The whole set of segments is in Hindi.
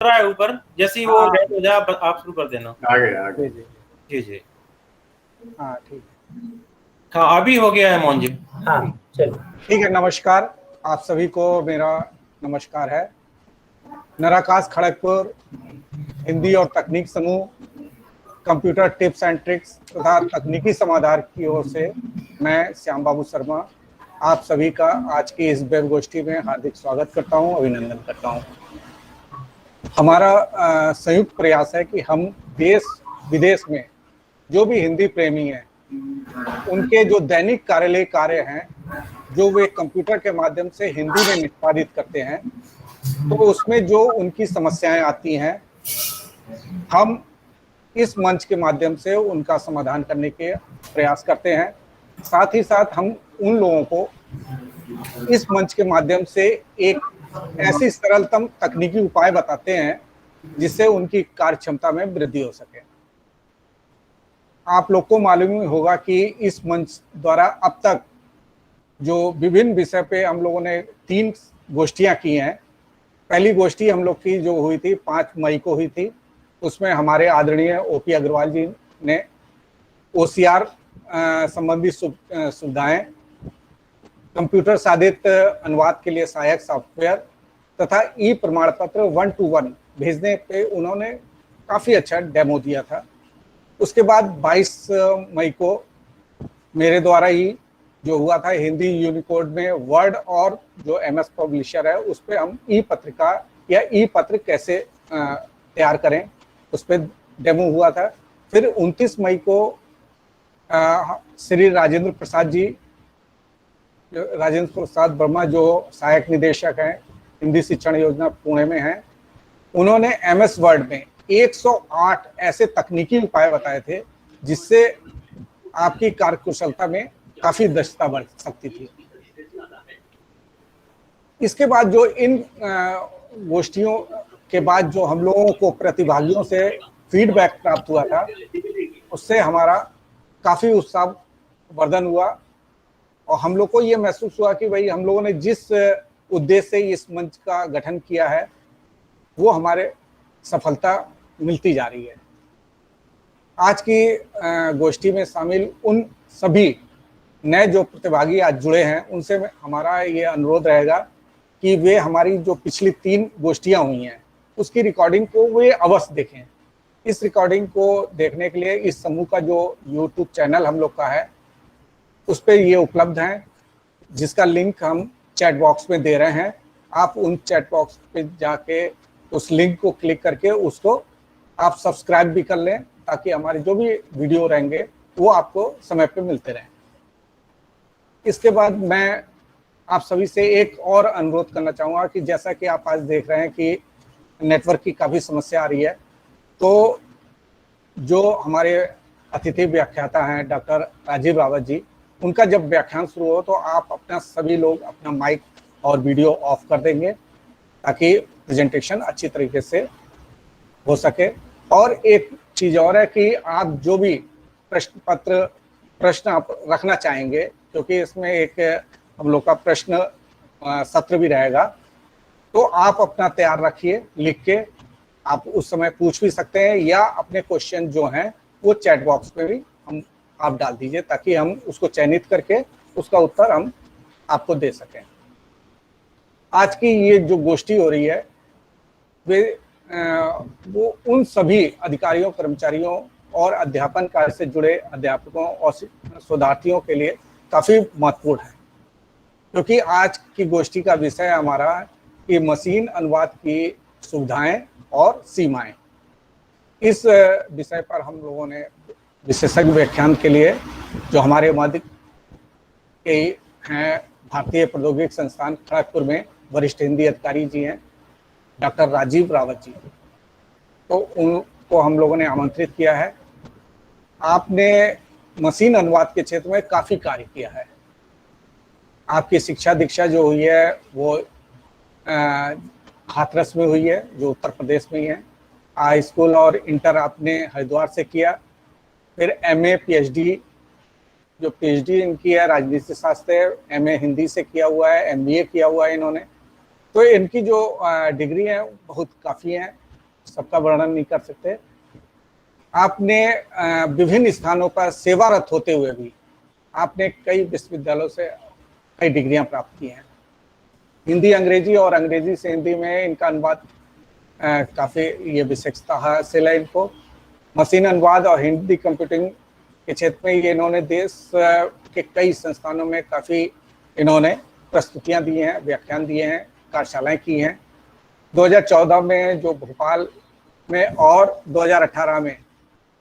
रहा है ऊपर, जैसे ही वो हाँ। रेड हो जाए आप शुरू कर देना। आ गया। जी जी। हाँ ठीक हाँ अभी हो गया है मोहन जी। हाँ चलिए ठीक है। नमस्कार, आप सभी को मेरा नमस्कार है। नराकाश खड़गपुर हिंदी और तकनीक समूह, कंप्यूटर टिप्स एंड ट्रिक्स तथा तकनीकी समाधान की ओर से मैं श्याम बाबू शर्मा आप सभी का आज की इस वेब गोष्ठी में हार्दिक स्वागत करता हूं, अभिनंदन करता हूं। हमारा संयुक्त प्रयास है कि हम देश विदेश में जो भी हिंदी प्रेमी हैं उनके जो दैनिक कार्यालय कार्य हैं जो वे कंप्यूटर के माध्यम से हिंदी में निष्पादित करते हैं, तो उसमें जो उनकी समस्याएं आती हैं हम इस मंच के माध्यम से उनका समाधान करने के प्रयास करते हैं। साथ ही साथ हम उन लोगों को इस मंच के माध्यम से एक ऐसी सरलतम तकनीकी उपाय बताते हैं जिससे उनकी कार्य क्षमता में वृद्धि हो सके। आप लोग को मालूम ही होगा कि इस मंच द्वारा अब तक जो विभिन्न विषय पे हम लोगों ने 3 गोष्ठियां की हैं। पहली गोष्ठी हम लोग की जो हुई थी 5 मई को हुई थी, उसमें हमारे आदरणीय ओपी अग्रवाल जी ने ओसीआर संबंधी सुविधाएं, कंप्यूटर साधित अनुवाद के लिए सहायक सॉफ्टवेयर तथा ई प्रमाण पत्र 1 to 1 भेजने पे उन्होंने काफ़ी अच्छा डेमो दिया था। उसके बाद 22 मई को मेरे द्वारा ही जो हुआ था हिंदी यूनिकोड में वर्ड और जो एमएस पब्लिशर है उस पर हम ई पत्रिका या ई पत्र कैसे तैयार करें उस पर डेमो हुआ था। फिर 29 मई को श्री राजेंद्र प्रसाद वर्मा जो सहायक निदेशक हैं हिंदी शिक्षण योजना पुणे में हैं, उन्होंने एमएस वर्ड में 108 ऐसे तकनीकी उपाय बताए थे जिससे आपकी कार्यकुशलता में काफी दक्षता बढ़ सकती थी। इसके बाद जो इन गोष्ठियों के बाद जो हम लोगों को प्रतिभागियों से फीडबैक प्राप्त हुआ था उससे हमारा काफी उत्साह वर्धन हुआ और हम लोग को ये महसूस हुआ कि भाई हम लोगों ने जिस उद्देश्य से इस मंच का गठन किया है वो हमारे सफलता मिलती जा रही है। आज की गोष्ठी में शामिल उन सभी नए जो प्रतिभागी आज जुड़े हैं उनसे हमारा ये अनुरोध रहेगा कि वे हमारी जो पिछली 3 गोष्ठियां हुई हैं उसकी रिकॉर्डिंग को वे अवश्य देखें। इस रिकॉर्डिंग को देखने के लिए इस समूह का जो यूट्यूब चैनल हम लोग का है उस पर ये उपलब्ध हैं, जिसका लिंक हम चैट बॉक्स में दे रहे हैं। आप उन चैट बॉक्स पे जाके उस लिंक को क्लिक करके उसको आप सब्सक्राइब भी कर लें ताकि हमारे जो भी वीडियो रहेंगे वो आपको समय पे मिलते रहें। इसके बाद मैं आप सभी से एक और अनुरोध करना चाहूँगा कि जैसा कि आप आज देख रहे हैं कि नेटवर्क की काफ़ी समस्या आ रही है, तो जो हमारे अतिथि व्याख्याता हैं डॉक्टर राजीव रावत जी, उनका जब व्याख्यान शुरू हो तो आप अपना सभी लोग अपना माइक और वीडियो ऑफ कर देंगे ताकि प्रेजेंटेशन अच्छी तरीके से हो सके। और एक चीज़ और है कि आप जो भी प्रश्न आप रखना चाहेंगे, क्योंकि इसमें एक हम लोग का प्रश्न सत्र भी रहेगा, तो आप अपना तैयार रखिए लिख के। आप उस समय पूछ भी सकते हैं या अपने क्वेश्चन जो हैं वो चैट बॉक्स पे भी आप डाल दीजिए ताकि हम उसको चयनित करके उसका उत्तर हम आपको दे सकें। आज की ये जो गोष्ठी हो रही है वो उन सभी अधिकारियों, कर्मचारियों और अध्यापन कार्य से जुड़े अध्यापकों और शोधार्थियों के लिए काफ़ी महत्वपूर्ण है, क्योंकि आज की गोष्ठी का विषय हमारा कि मशीन अनुवाद की सुविधाएं और सीमाएं। इस विषय पर हम लोगों ने विशेषज्ञ व्याख्यान के लिए जो हमारे मध्य के हैं भारतीय प्रौद्योगिकी संस्थान खड़गपुर में वरिष्ठ हिंदी अधिकारी जी हैं डॉक्टर राजीव रावत जी, तो उनको हम लोगों ने आमंत्रित किया है। आपने मशीन अनुवाद के क्षेत्र में काफ़ी कार्य किया है। आपकी शिक्षा दीक्षा जो हुई है वो हाथरस में हुई है जो उत्तर प्रदेश में ही है। हाई स्कूल और इंटर आपने हरिद्वार से किया, फिर एमए पीएचडी, जो पीएचडी इनकी है राजनीति शास्त्र, एमए हिंदी से किया हुआ है, एमबीए किया हुआ है इन्होंने। तो इनकी जो डिग्री है बहुत काफ़ी हैं सबका वर्णन नहीं कर सकते। आपने विभिन्न स्थानों पर सेवारत होते हुए भी आपने कई विश्वविद्यालयों से कई डिग्रियां प्राप्त की हैं। हिंदी अंग्रेजी और अंग्रेजी से हिंदी में इनका अनुवाद काफ़ी ये विशेषता हासिल है इनको। मशीन अनुवाद और हिंदी कंप्यूटिंग के क्षेत्र में ये इन्होंने देश के कई संस्थानों में काफ़ी इन्होंने प्रस्तुतियां दी हैं, व्याख्यान दिए हैं, कार्यशालाएं की हैं। 2014 में जो भोपाल में और 2018 में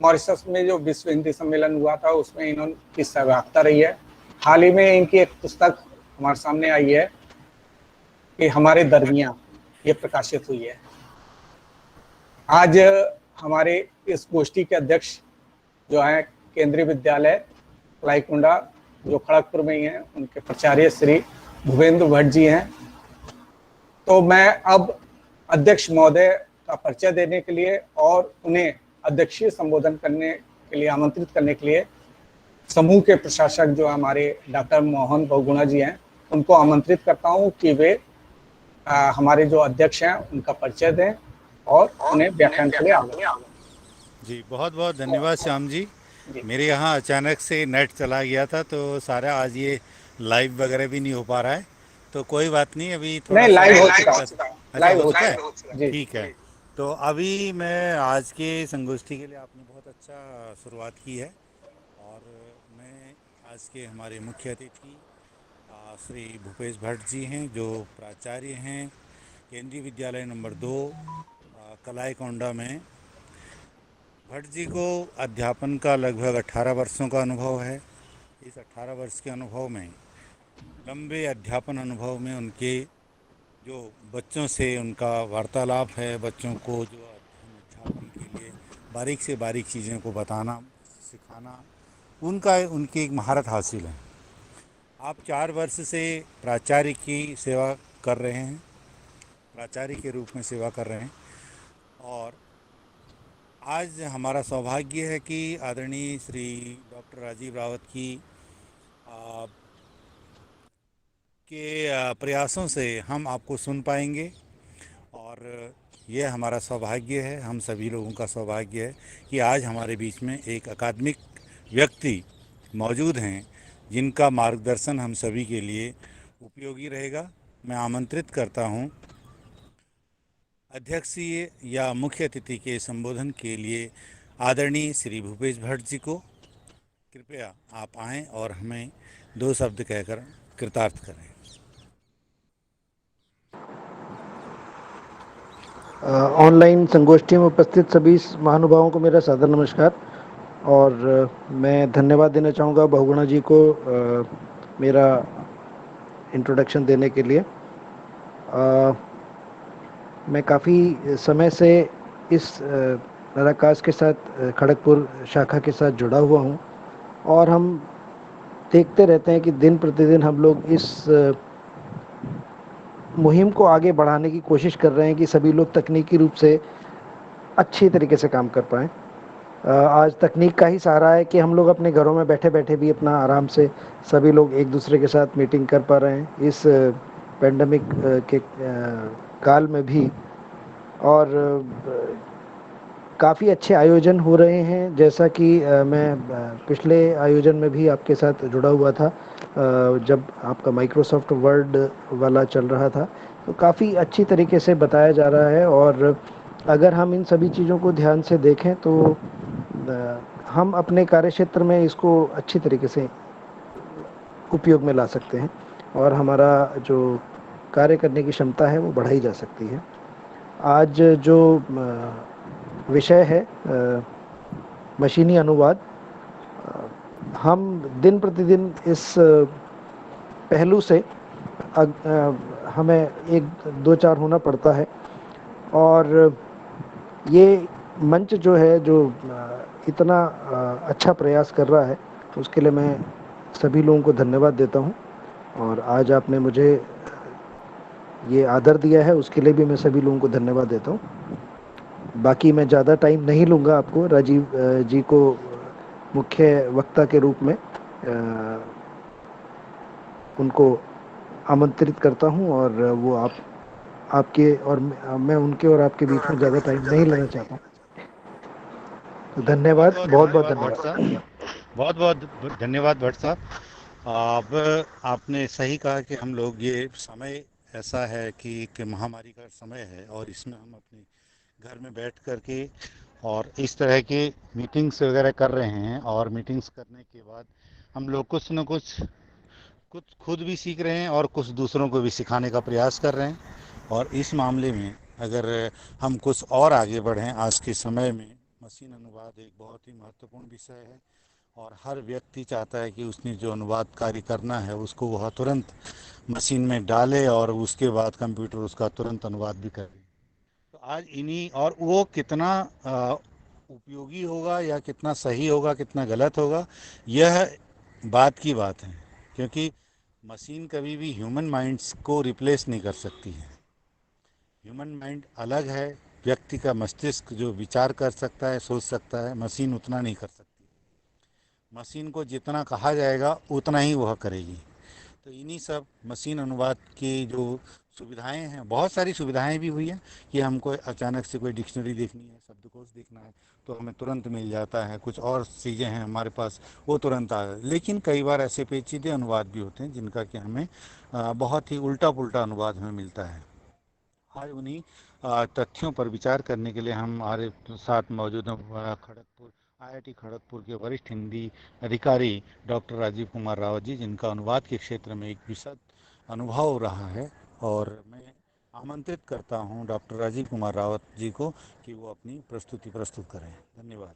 मॉरिशस में जो विश्व हिंदी सम्मेलन हुआ था उसमें इन्होंने सहभागिता रही है। हाल ही में इनकी एक पुस्तक हमारे सामने आई है कि हमारे दरमियां, ये प्रकाशित हुई है। आज हमारे इस गोष्ठी के अध्यक्ष जो है केंद्रीय विद्यालय लाईकुंडा जो खड़गपुर में ही हैं, उनके प्राचार्य श्री भूपेंद्र भट्ट जी हैं। तो मैं अब अध्यक्ष महोदय का परिचय देने के लिए और उन्हें अध्यक्षीय संबोधन करने के लिए आमंत्रित करने के लिए समूह के प्रशासक जो हमारे डॉक्टर मोहन बहुगुणा जी हैं, उनको आमंत्रित करता हूं कि वे हमारे जो अध्यक्ष हैं उनका परिचय दें और उन्हें व्याख्यान के लिए आगे। जी बहुत बहुत धन्यवाद श्याम जी। मेरे यहाँ अचानक से नेट चला गया था तो सारा आज ये लाइव वगैरह भी नहीं हो पा रहा है, तो कोई बात नहीं, अभी थोड़ा नहीं, लाइव हो अच्छा हो चुका है, जी। ठीक है। तो अभी मैं आज के संगोष्ठी के लिए आपने बहुत अच्छा शुरुआत की है और मैं आज के हमारे मुख्य अतिथि श्री भूपेश भट्ट जी हैं जो प्राचार्य हैं केंद्रीय विद्यालय नंबर 2 कलाईकोंडा में। भट्ट जी को अध्यापन का लगभग 18 वर्षों का अनुभव है। इस 18 वर्ष के अनुभव में, लंबे अध्यापन अनुभव में उनके जो बच्चों से उनका वार्तालाप है, बच्चों को जो अध्यापन के लिए बारीक से बारीक चीज़ों को बताना, सिखाना, उनकी एक महारत हासिल है। आप 4 वर्ष से प्राचार्य की सेवा कर रहे हैं, प्राचार्य के रूप में सेवा कर रहे हैं और आज हमारा सौभाग्य है कि आदरणीय श्री डॉक्टर राजीव रावत की के प्रयासों से हम आपको सुन पाएंगे और ये हमारा सौभाग्य है, हम सभी लोगों का सौभाग्य है कि आज हमारे बीच में एक अकादमिक व्यक्ति मौजूद हैं जिनका मार्गदर्शन हम सभी के लिए उपयोगी रहेगा। मैं आमंत्रित करता हूं अध्यक्षीय या मुख्य अतिथि के संबोधन के लिए आदरणीय श्री भूपेश भट्ट जी को। कृपया आप आएं और हमें 2 शब्द कहकर कृतार्थ करें। ऑनलाइन संगोष्ठी में उपस्थित सभी महानुभावों को मेरा सादर नमस्कार और मैं धन्यवाद देना चाहूँगा बहुगुणा जी को मेरा इंट्रोडक्शन देने के लिए। मैं काफ़ी समय से इस नराकास के साथ खड़गपुर शाखा के साथ जुड़ा हुआ हूँ और हम देखते रहते हैं कि दिन प्रतिदिन हम लोग इस मुहिम को आगे बढ़ाने की कोशिश कर रहे हैं कि सभी लोग तकनीकी रूप से अच्छी तरीके से काम कर पाएँ। आज तकनीक का ही सहारा है कि हम लोग अपने घरों में बैठे बैठे भी अपना आराम से सभी लोग एक दूसरे के साथ मीटिंग कर पा रहे हैं इस पेंडेमिक के काल में भी। और काफ़ी अच्छे आयोजन हो रहे हैं, जैसा कि मैं पिछले आयोजन में भी आपके साथ जुड़ा हुआ था जब आपका माइक्रोसॉफ्ट वर्ड वाला चल रहा था, तो काफ़ी अच्छी तरीके से बताया जा रहा है। और अगर हम इन सभी चीज़ों को ध्यान से देखें तो हम अपने कार्यक्षेत्र में इसको अच्छी तरीके से उपयोग में ला सकते हैं और हमारा जो कार्य करने की क्षमता है वो बढ़ाई जा सकती है। आज जो विषय है मशीनी अनुवाद, हम दिन प्रतिदिन इस पहलू से हमें 1 2 4 होना पड़ता है और ये मंच जो है जो इतना अच्छा प्रयास कर रहा है उसके लिए मैं सभी लोगों को धन्यवाद देता हूँ और आज आपने मुझे ये आदर दिया है उसके लिए भी मैं सभी लोगों को धन्यवाद देता हूँ। बाकी मैं ज़्यादा टाइम नहीं लूँगा आपको, राजीव जी को मुख्य वक्ता के रूप में उनको आमंत्रित करता हूँ और वो आप आपके और मैं उनके और आपके बीच में ज़्यादा टाइम नहीं लेना चाहता हूँ। तो धन्यवाद, बहुत बहुत धन्यवाद। बहुत बहुत धन्यवाद भट्ट साहब। अब आपने सही कहा कि हम लोग ये समय ऐसा है कि महामारी का समय है और इसमें हम अपने घर में बैठ कर के और इस तरह के मीटिंग्स वगैरह कर रहे हैं और मीटिंग्स करने के बाद हम लोग कुछ न कुछ कुछ खुद भी सीख रहे हैं और कुछ दूसरों को भी सिखाने का प्रयास कर रहे हैं। और इस मामले में अगर हम कुछ और आगे बढ़ें, आज के समय में मशीन अनुवाद एक बहुत ही महत्वपूर्ण विषय है और हर व्यक्ति चाहता है कि उसने जो अनुवाद कार्य करना है उसको वह तुरंत मशीन में डाले और उसके बाद कंप्यूटर उसका तुरंत अनुवाद भी करे। तो आज इन्हीं और वो कितना उपयोगी होगा या कितना सही होगा कितना गलत होगा, यह बात की बात है, क्योंकि मशीन कभी भी ह्यूमन माइंड्स को रिप्लेस नहीं कर सकती है। ह्यूमन माइंड अलग है, व्यक्ति का मस्तिष्क जो विचार कर सकता है सोच सकता है, मशीन उतना नहीं कर सकती। मशीन को जितना कहा जाएगा उतना ही वह करेगी। तो इन्हीं सब मशीन अनुवाद की जो सुविधाएं हैं, बहुत सारी सुविधाएं भी हुई हैं कि हमको अचानक से कोई डिक्शनरी देखनी है, शब्दकोश देखना है तो हमें तुरंत मिल जाता है, कुछ और चीज़ें हैं हमारे पास वो तुरंत आ जाए। लेकिन कई बार ऐसे पेचीदे अनुवाद भी होते हैं जिनका कि हमें बहुत ही उल्टा पुल्टा अनुवाद हमें मिलता है। आज उन्हीं तथ्यों पर विचार करने के लिए हमारे साथ मौजूद हैं खड़गपुर आईआईटी खड़गपुर के वरिष्ठ हिंदी अधिकारी डॉक्टर राजीव कुमार रावत जी, जिनका अनुवाद के क्षेत्र में एक विशद अनुभव रहा है। और मैं आमंत्रित करता हूं डॉक्टर राजीव कुमार रावत जी को कि वो अपनी प्रस्तुति प्रस्तुत करें। धन्यवाद।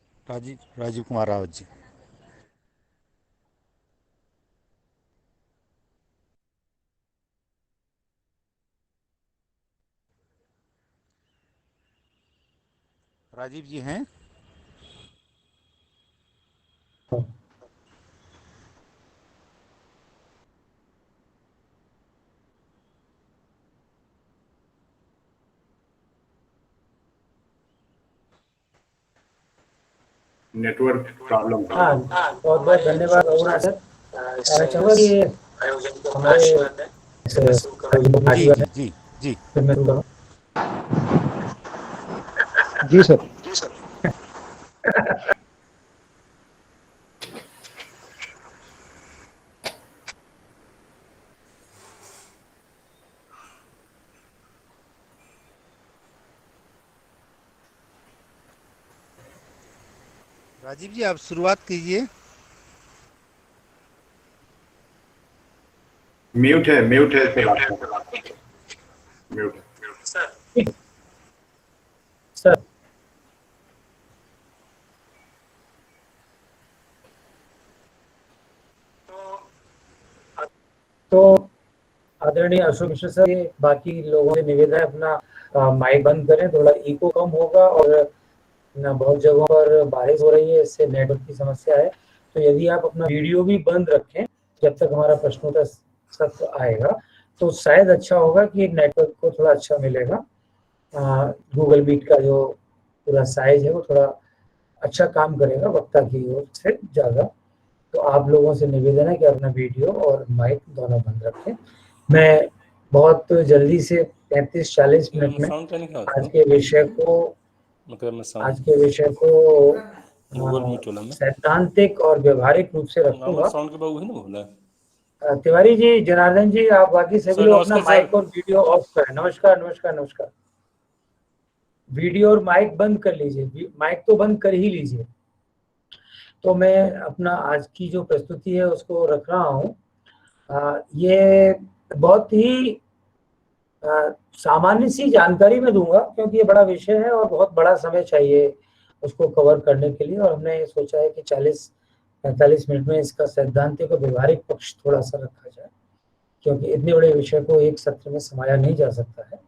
राजीव कुमार रावत जी। राजीव जी हैं? नेटवर्क प्रॉब्लम था। हाँ, बहुत बहुत धन्यवाद अरुणा सर। मैं चाहूँगा कि हमारे जी जी जी जी जी सर। राजीव जी, आप शुरुआत कीजिए। म्यूट है म्यूट है। सर तो आदरणीय अशोक मिश्र सर, ये बाकी लोगों से निवेदन है अपना माइक बंद करें, थोड़ा इको कम होगा और ना बहुत जगहों पर बारिश हो रही है, इससे नेटवर्क की समस्या है। तो यदि आप अपना वीडियो भी बंद रखें जब तक हमारा प्रश्नोत्तर सत्र आएगा तो शायद अच्छा होगा कि नेटवर्क को थोड़ा अच्छा मिलेगा। गूगल मीट का जो पूरा साइज है वो थोड़ा अच्छा काम करेगा वक्ता की ओर से ज़्यादा। तो आप लोगों से निवेदन है कि अपना वीडियो और माइक दोनों बंद रखें। मैं बहुत जल्दी से 35-40 मिनट में आज के विषय को सैद्धांतिक और व्यवहारिक रूप से रखूंगा। तिवारी जी, जनार्दन जी, आप बाकी सभी लोग अपना माइक और वीडियो ऑफ करें। नमस्कार। वीडियो और माइक बंद कर लीजिए, माइक तो बंद कर ही लीजिए। तो मैं अपना आज की जो प्रस्तुति है उसको रख रहा हूँ। ये बहुत ही सामान्य सी जानकारी मैं दूंगा क्योंकि ये बड़ा विषय है और बहुत बड़ा समय चाहिए उसको कवर करने के लिए, और हमने सोचा है कि 40-45 मिनट में इसका सैद्धांतिक और व्यवहारिक पक्ष थोड़ा सा रखा जाए, क्योंकि इतने बड़े विषय को एक सत्र में समाया नहीं जा सकता है।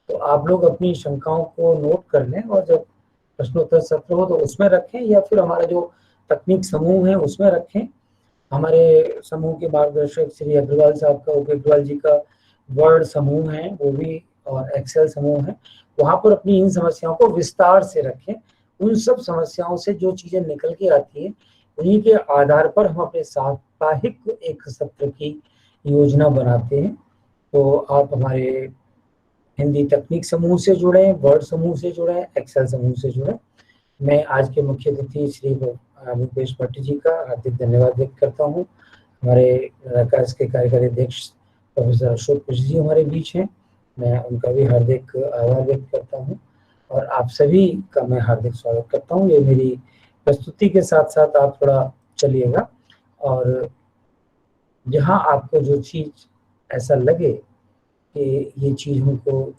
तो आप लोग अपनी शंकाओं को नोट कर लें और जब प्रश्नोत्तर सत्र हो तो उसमें रखें या फिर हमारा जो तकनीक समूह है उसमें रखें। हमारे समूह के मार्गदर्शक श्री अग्रवाल साहब का, उप अग्रवाल जी का वर्ड समूह है वो भी, और एक्सेल समूह है, वहाँ पर अपनी इन समस्याओं को विस्तार से रखें। उन सब समस्याओं से जो चीजें निकल के आती हैं उन्हीं के आधार पर हम अपने साप्ताहिक एक सत्र की योजना बनाते हैं। तो आप हमारे हिंदी तकनीक समूह से जुड़े, वर्ड समूह से जुड़े, एक्सेल समूह से जुड़े। मैं आज के मुख्य अतिथि श्री भूपेश भट्ट जी का हार्दिक धन्यवाद व्यक्त करता हूँ। हमारे रकास के कार्यकारी अध्यक्ष प्रोफेसर अशोक कृष्ण जी हमारे बीच हैं, मैं उनका भी हार्दिक आभार व्यक्त करता हूँ और आप सभी का मैं हार्दिक स्वागत करता हूँ। ये मेरी प्रस्तुति के साथ साथ आप थोड़ा चलिएगा और जहाँ आपको जो चीज ऐसा लगे कि ये चीज हमको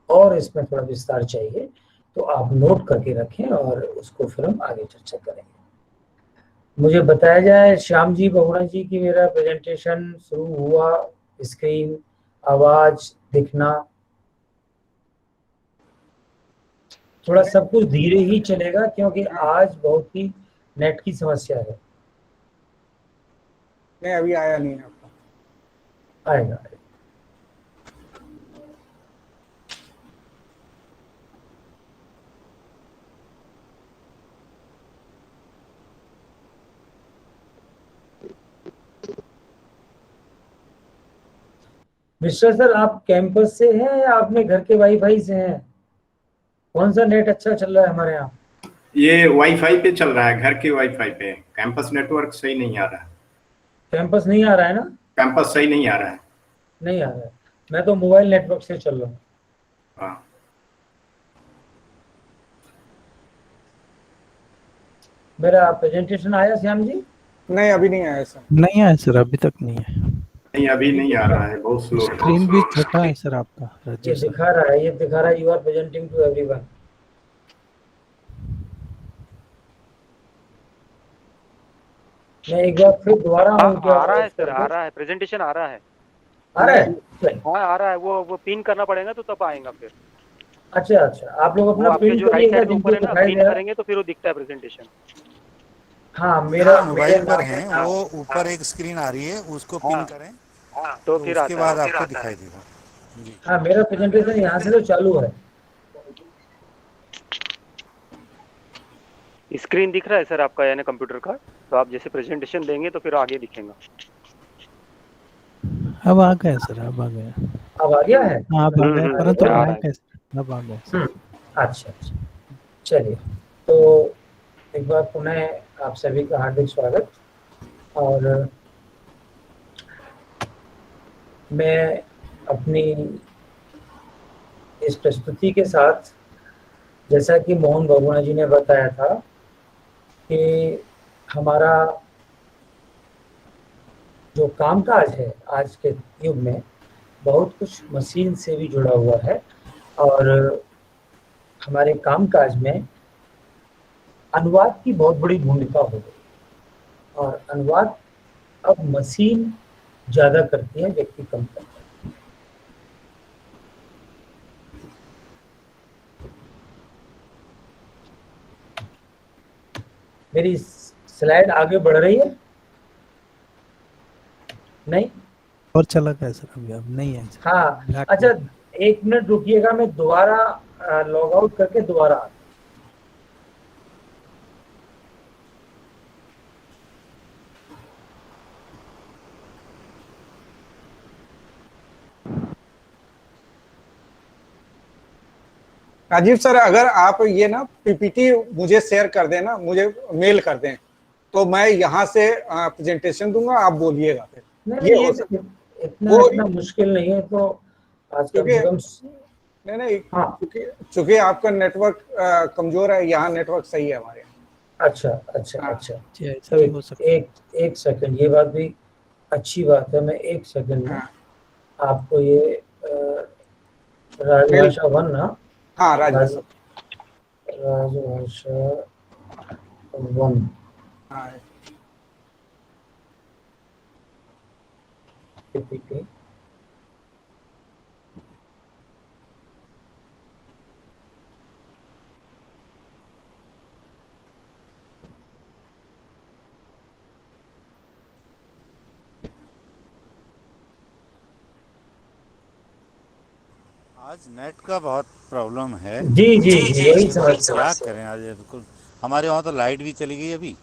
और इसमें थोड़ा विस्तार चाहिए तो आप नोट करके रखें और उसको फिर हम आगे चर्चा करेंगे। मुझे बताया जाए श्याम जी बहुणा जी की मेरा प्रेजेंटेशन शुरू हुआ, स्क्रीन, आवाज, दिखना, थोड़ा सब कुछ धीरे ही चलेगा क्योंकि आज बहुत ही नेट की समस्या है। नहीं अभी आया नहीं है आपका। आएगा। मिस्टर सर, आप कैंपस से हैं या अपने घर के वाईफाई से हैं? कौन सा नेट अच्छा चल रहा है हमारे यहाँ? ये वाईफाई पे चल रहा है, घर के वाईफाई पे। कैंपस नेटवर्क सही नहीं आ रहा है। कैंपस नहीं आ रहा है ना? कैंपस सही नहीं आ रहा है। नहीं आ रहा है। मैं तो मोबाइल नेटवर्क से चल रहा हूँ। हाँ, मेरा प्रेजेंटेशन आया श्याम जी? नहीं अभी नहीं आया सर। नहीं आया सर, अभी तक नहीं है। नहीं अभी नहीं आ रहा है, बहुत स्लो। स्क्रीन भी छोटा है सर आपका ये राजीव सर। दिखा रहा है, ये दिखा रहा है you are presenting to everyone. मैं एक बार फिर दोबारा आ रहा है सर, आ रहा है, प्रेजेंटेशन आ रहा है। आ रहा है? हाँ आ रहा है, वो पिन करना पड़ेगा तो तब आएगा फिर। अच्छा अच्छा, आप लोग अपना आपके प्रिंट जो राइट करिएगा साइड में जिनको ऊपर है ना, दिखाई पिन दे रहा है। करेंगे तो फिर वो दिखता है प्रेजेंटेशन। हाँ मेरा मोबाइल पर हैं वो ऊपर एक स्क्रीन आ रही है, उसको पिन करें तो तो फिर उसके आता बाद है। आपको दिखाई देगा। जी हाँ मेरा प्रेजेंटेशन यहाँ से तो चालू है। स्क्रीन दिख रहा है सर आपका, यानी कंप्यूटर का, तो आप जैसे प्रेजेंटेशन देंगे तो फिर आगे दिखेगा। अब आ गया सर, अब आ गया। अब आ गया है? हाँ अब आ गया, परंतु आ रहा आया है। कैसे? अब आ गया सर। अच्छा अच्छा, चलिए तो एक बार पुनः आप सभी का हार्दिक स्वागत। और मैं अपनी इस प्रस्तुति के साथ, जैसा कि मोहन बहुगुणा जी ने बताया था कि हमारा जो कामकाज है आज के युग में बहुत कुछ मशीन से भी जुड़ा हुआ है और हमारे कामकाज में अनुवाद की बहुत बड़ी भूमिका हो गई और अनुवाद अब मशीन ज्यादा करती है, व्यक्ति कम करता है। मेरी स्लाइड आगे बढ़ रही है? नहीं? और चला गया सर, अभी अब नहीं है सर। हाँ अच्छा, एक मिनट रुकिएगा, मैं दोबारा लॉग आउट करके दोबारा आता हूं। राजीव सर अगर आप ये ना पीपीटी मुझे शेयर कर देना, मुझे मेल कर दें तो मैं यहाँ से प्रेजेंटेशन दूंगा, आप बोलिएगा फिर। नहीं, ये हो ये सकता इतना मुश्किल नहीं है तो आज का क्योंकि निगम। नहीं हाँ चूंकि आपका नेटवर्क कमजोर है, यहाँ नेटवर्क सही है हमारे यहाँ। अच्छा अच्छा हाँ। अच्छा, जी, ऐसा भी हो सकता है। एक सेकंड, ये बात भी अच्छी बात है। मैं एक सेकंड में हाँ। आपको ये राजभाषा वन ना, हाँ राजभाषा राजभाषा वन हाँ PPT आज नेट का बहुत प्रॉब्लम है। जी जी जी, यही समस्या क्या करें आज, बिल्कुल हमारे वहाँ तो लाइट भी चली गई अभी,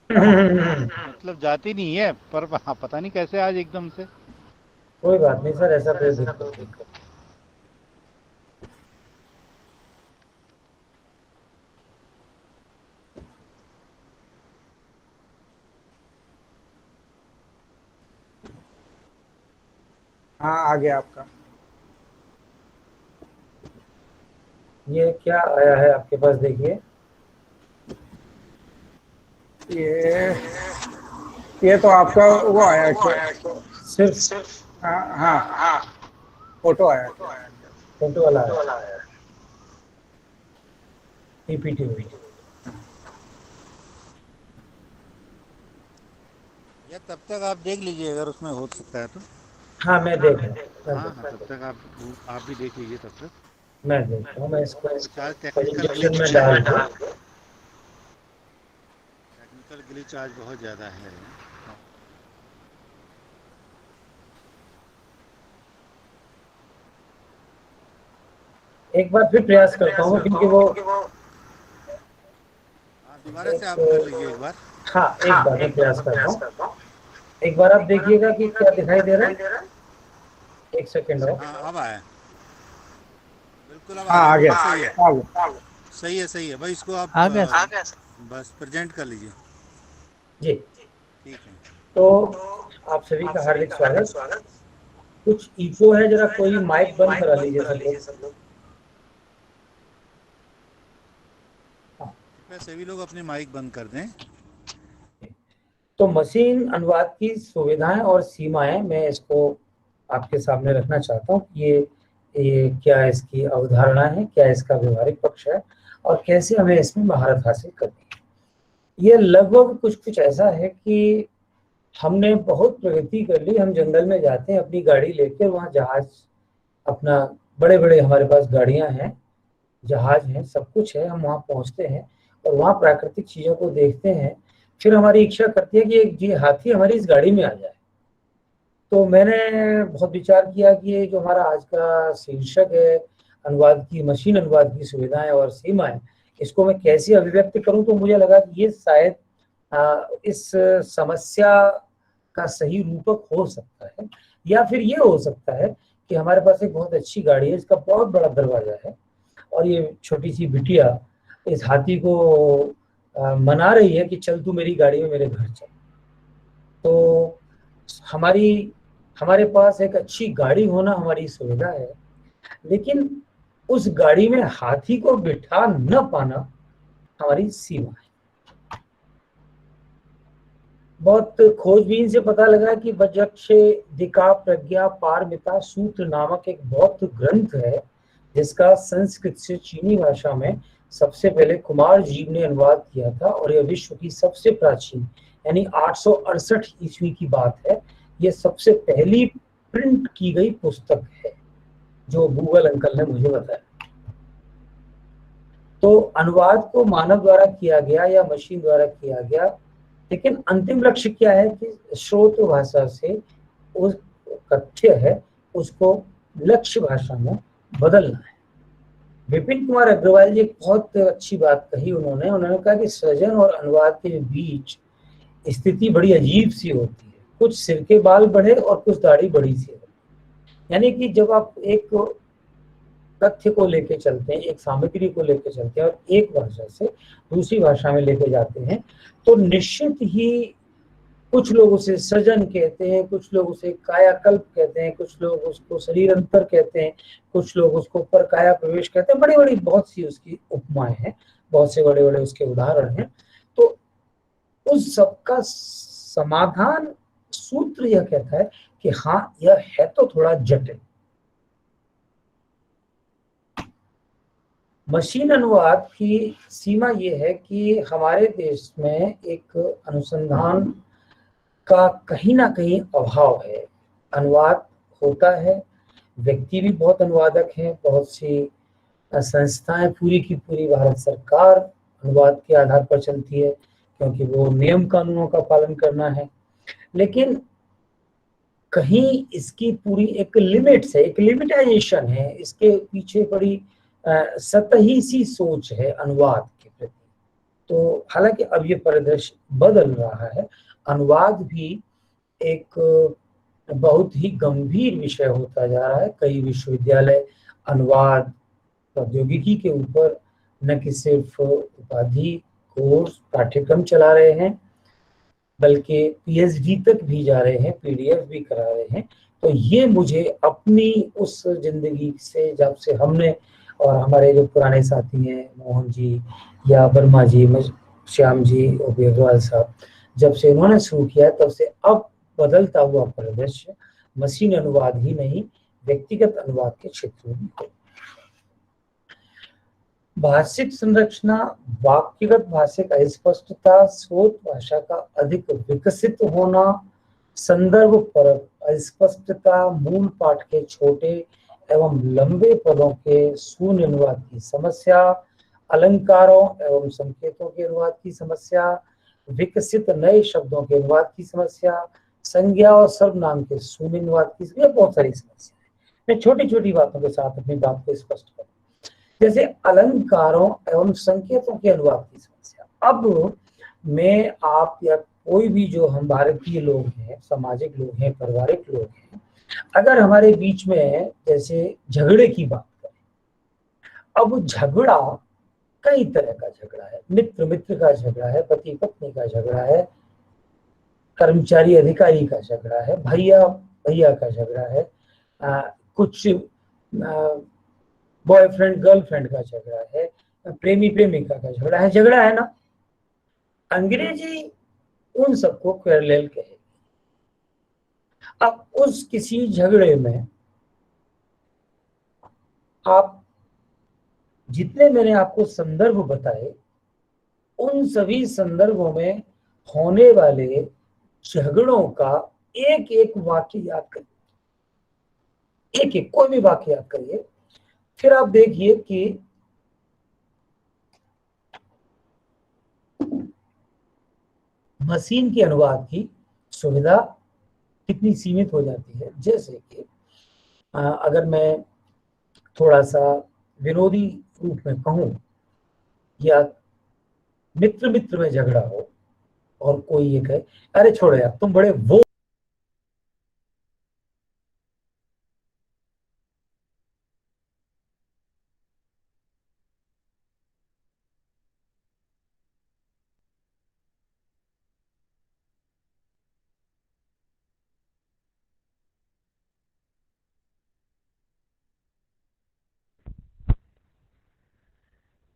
है। मतलब जाती नहीं है, पर पता नहीं कैसे आज एकदम से। कोई बात नहीं सर, ऐसा कोई दिक्कत नहीं। हाँ आ गया आपका। ये क्या आया है आपके पास, देखिए। ये तो आपका वो आया सिर्फ हाँ फोटो आया। फोटो वाला है, पीपीटी हुई। या तब तक आप देख लीजिए अगर उसमें हो सकता है तो। हाँ मैं देख रहा हाँ हूँ, हाँ, तब तक आप भी देख लीजिए तब तक। मैं देख रहा हूँ, मैं इसको कुछ आज प्रेजेंटेशन में डाल दूँ। टेक्निकल ग्लिच आज बहुत ज़्यादा है। एक बार फिर प्रयास करता हूँ, क्योंकि वो दोबारा से आप कर लीजिए एक बार। हाँ एक बार मैं प्रयास करता हूँ। एक बार आप देखिएगा कि क्या दिखाई दे रहा है। एक सेकेंड और। हाँ अब आया, बिल्कुल अब हाँ आ गया। सही है, आ गया। सही है भाई। इसको आप आ गया बस प्रेजेंट कर लीजिए। जी ठीक है। तो आप सभी का हार्दिक स्वागत। कुछ इको है, जरा कोई माइक बंद करा लीजिए सब लोग। कृपया सभी लोग अपने माइक बंद कर दें। तो मशीन अनुवाद की सुविधाएं और सीमाएं मैं इसको आपके सामने रखना चाहता हूँ। ये क्या इसकी अवधारणा है, क्या इसका व्यवहारिक पक्ष है, और कैसे हमें इसमें महारत हासिल करनी है। ये लगभग कुछ ऐसा है कि हमने बहुत प्रगति कर ली। हम जंगल में जाते हैं अपनी गाड़ी लेकर, वहाँ जहाज अपना, बड़े बड़े हमारे पास गाड़ियां हैं, जहाज हैं, सब कुछ है। हम वहाँ पहुँचते हैं और वहाँ प्राकृतिक चीज़ों को देखते हैं। फिर हमारी इच्छा करती है कि एक जी हाथी हमारी इस गाड़ी में आ जाए। तो मैंने बहुत विचार किया कि ये जो हमारा आज का शीर्षक है, अनुवाद की, मशीन अनुवाद की सुविधाएं और सीमाएं, इसको मैं कैसे अभिव्यक्त करूं। तो मुझे लगा कि ये शायद इस समस्या का सही रूपक हो सकता है, या फिर ये हो सकता है कि हमारे पास एक बहुत अच्छी गाड़ी है, इसका बहुत बड़ा दरवाजा है, और ये छोटी सी बिटिया इस हाथी को मना रही है कि चल तू मेरी गाड़ी में मेरे घर चल। तो हमारे पास एक अच्छी गाड़ी होना हमारी सुविधा है, लेकिन उस गाड़ी में हाथी को बिठा न पाना हमारी सीमा है। बहुत खोजबीन से पता लगा कि वज्रक्षेदिका प्रज्ञा पारमिता सूत्र नामक एक बौद्ध ग्रंथ है, जिसका संस्कृत से चीनी भाषा में सबसे पहले कुमार जीव ने अनुवाद किया था, और यह विश्व की सबसे प्राचीन, यानी 868 ईस्वी की बात है। यह सबसे पहली प्रिंट की गई पुस्तक है, जो गूगल अंकल ने मुझे बताया। तो अनुवाद को मानव द्वारा किया गया या मशीन द्वारा किया गया, लेकिन अंतिम लक्ष्य क्या है कि श्रोत भाषा से उस कथ्य है उसको लक्ष्य भाषा में बदलना है। विपिन कुमार अग्रवाल जी एक बहुत अच्छी बात कही उन्होंने कहा कि सृजन और अनुवाद के बीच स्थिति बड़ी अजीब सी होती है। कुछ सिर के बाल बढ़े और कुछ दाढ़ी बड़ी सी हो। यानी कि जब आप एक तथ्य को लेके चलते हैं, एक सामग्री को लेके चलते हैं और एक भाषा से दूसरी भाषा में लेके जाते हैं, तो निश्चित ही कुछ लोग उसे सृजन कहते हैं, कुछ लोग उसे कायाकल्प कहते हैं, कुछ लोग उसको शरीर अंतर कहते हैं, कुछ लोग उसको परकाया प्रवेश कहते हैं। बड़ी बड़ी बहुत सी उसकी उपमाएं हैं, बहुत से बड़े बड़े उसके उदाहरण हैं। तो उस सबका समाधान सूत्र यह कहता है कि हाँ, यह है तो थोड़ा जटिल। मशीन अनुवाद की सीमा यह है कि हमारे देश में एक अनुसंधान का कहीं ना कहीं अभाव है। अनुवाद होता है, व्यक्ति भी बहुत अनुवादक हैं, बहुत सी संस्थाएं, पूरी की पूरी भारत सरकार अनुवाद के आधार पर चलती है, क्योंकि वो नियम कानूनों का पालन करना है। लेकिन कहीं इसकी पूरी एक लिमिट्स है, एक लिमिटाइजेशन है, इसके पीछे बड़ी सतही सी सोच है अनुवाद के प्रति। तो हालांकि अब ये परिदृश्य बदल रहा है। अनुवाद भी एक बहुत ही गंभीर विषय होता जा रहा है। कई विश्वविद्यालय अनुवाद प्रौद्योगिकी के ऊपर न कि सिर्फ उपाधि कोर्स पाठ्यक्रम चला रहे हैं, बल्कि पीएचडी तक भी जा रहे हैं, पीडीएफ भी करा रहे हैं। तो ये मुझे अपनी उस जिंदगी से, जब से हमने और हमारे जो पुराने साथी हैं मोहन जी या वर्मा जी, श्याम जी और बेगवाल साहब, जब से इन्होंने शुरू किया तब से अब बदलता हुआ परिदृश्य मशीन अनुवाद ही नहीं, व्यक्तिगत अनुवाद के क्षेत्र में है। भाषिक संरचना, वाक्यगत भाषिक अस्पष्टता, स्रोत भाषा का अधिक विकसित होना, संदर्भ पर अस्पष्टता, मूल पाठ के छोटे एवं लंबे पदों के शून्य अनुवाद की समस्या, अलंकारों एवं संकेतों के अनुवाद की समस्या, विकसित नए शब्दों के अनुवाद की समस्या, संज्ञा और सर्वनाम के शून्य अनुवाद की समस्या, बहुत सारी समस्या है। मैं छोटी छोटी बातों के साथ अपनी बात को स्पष्ट करूं। जैसे अलंकारों एवं संकेतों के अनुवाद की समस्या। अब मैं, आप या कोई भी जो हम भारतीय लोग हैं, सामाजिक लोग हैं, पारिवारिक लोग हैं, अगर हमारे बीच में जैसे झगड़े की बात करें, अब झगड़ा कई तरह का झगड़ा है। मित्र मित्र का झगड़ा है, पति पत्नी का झगड़ा है, कर्मचारी अधिकारी का झगड़ा है, भैया भैया का झगड़ा है, कुछ बॉयफ्रेंड गर्लफ्रेंड का झगड़ा है, प्रेमी प्रेमिका का झगड़ा है ना। अंग्रेजी उन सबको पैरेलल कहेगी। अब उस किसी झगड़े में आप जितने मैंने आपको संदर्भ बताए, उन सभी संदर्भों में होने वाले झगड़ों का एक एक वाक्य याद करिए, एक एक कोई भी वाक्य याद करिए। फिर आप देखिए कि मशीन के अनुवाद की सुविधा कितनी सीमित हो जाती है। जैसे कि अगर मैं थोड़ा सा विरोधी रूप में कहूं, या मित्र मित्र में झगड़ा हो और कोई ये कहे, अरे छोड़ो यार तुम बड़े वो,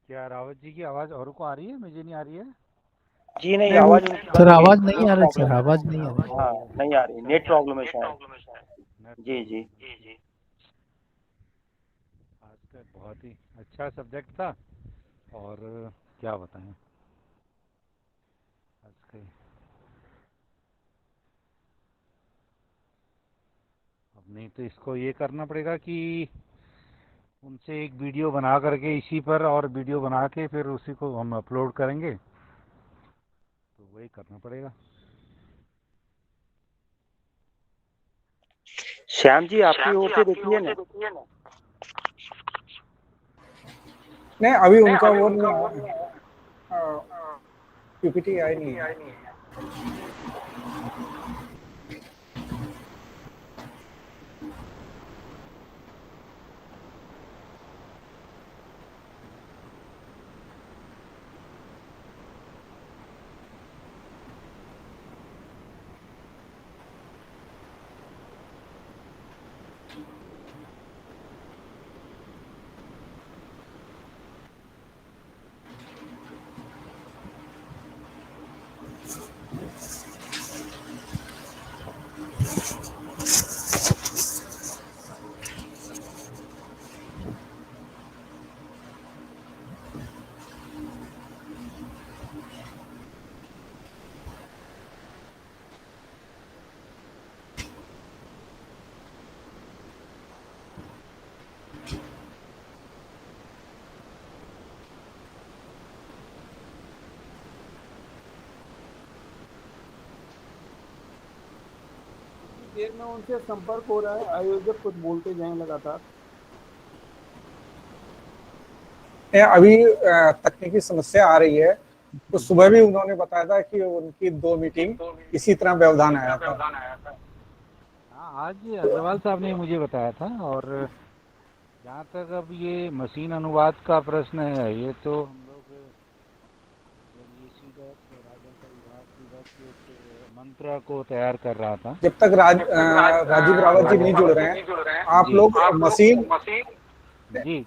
क्या रावत जी की आवाज़ औरों को आ रही है, मुझे नहीं आ रही है? जी नहीं, आवाज उनकी सर बंद हुई आवाज है, नहीं नेट आ रही, सर प्रॉब्लम है। आवाज नहीं आ रही। हाँ, नहीं आ रही, नेट प्रॉब्लम है शायद। नेट जी जी। आज का बहुत ही अच्छा सब्जेक्ट था, और क्या बताएं आज के। अब नहीं तो इसको ये करना पड़ेगा कि उनसे एक वीडियो बना करके इसी पर, और वीडियो बना के फिर उसी को हम अपलोड करेंगे, तो वही करना पड़ेगा। श्याम जी आपकी ओर से देखिए ना। नहीं, अभी उनका वो पीपीटी आई नहीं है। देर में उनसे संपर्क हो रहा है, आयोजक कुछ बोलते जाएं लगातार। अभी तकनीकी समस्या आ रही है। तो सुबह भी उन्होंने बताया था कि उनकी 2 मीटिंग इसी तरह व्यवधान आया था। हाँ, आज अग्रवाल साहब ने मुझे बताया था। और जहाँ तक अब ये मशीन अनुवाद का प्रश्न है, ये तो हम लोग जब ये सीधा राजस्व विभाग के मंत्र को तैयार कर रहा था। जब तक राजीव रावत जी नहीं जुड़ रहे हैं, आप लोग मशीन जी,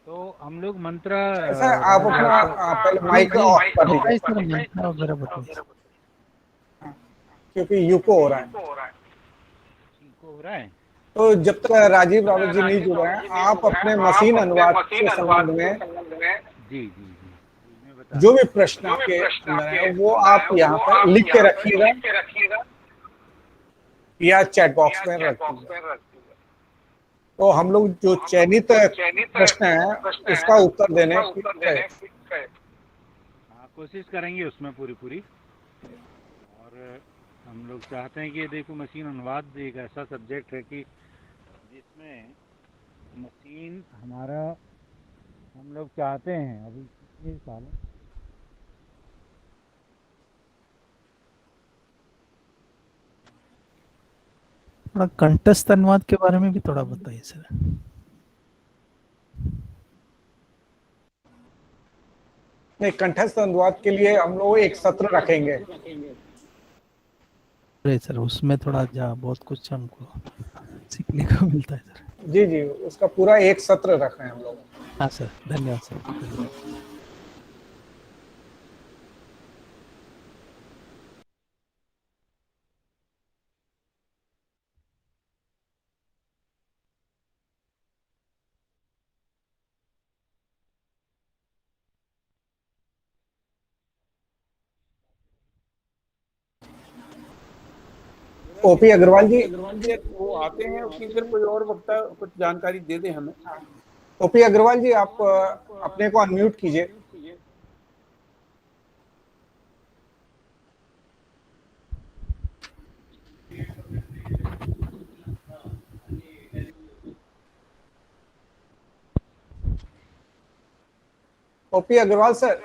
तो हम लोग मंत्र ऐसा आप अपना पहले माइक ऑफ कर बताइए दीजिए सर, मंत्र वगैरह बताइए। क्योंकि यूको हो रहा है। इनको हो रहा है। तो जब तक राजीव रावत जी नहीं जुड़ रहे हैं, आप अपने मशीन अनुवाद के संबंध में जी जी जी, मैं बता जो भी प्रश्न आपके अंदर है वो आप यहाँ पर लिख के रखिएगा या चैट बॉक्स में रखिएगा। तो हम लोग जो चयनित प्रश्न है उसका उत्तर देने की कोशिश करेंगे उसमें पूरी। और हम लोग चाहते हैं कि देखो, मशीन अनुवाद एक ऐसा सब्जेक्ट है कि जिसमें मशीन हमारा, हम लोग चाहते हैं अभी कितने साल थोड़ा कंठस्थ अनुवाद के बारे में भी थोड़ा बताइए सर। नहीं, कंठस्थ अनुवाद के लिए हम लोग एक सत्र रखेंगे। अरे सर, उसमें थोड़ा बहुत कुछ हमको सीखने को मिलता है सर। जी जी, उसका पूरा एक सत्र रख रहे हैं हम लोग। हाँ सर, धन्यवाद सर। ओपी अग्रवाल जी, वो आते हैं, उसकी फिर कोई और वक्ता कुछ जानकारी दे दे हमें। ओपी अग्रवाल जी, आप अपने को अनम्यूट कीजिए। OP Agarwal sir.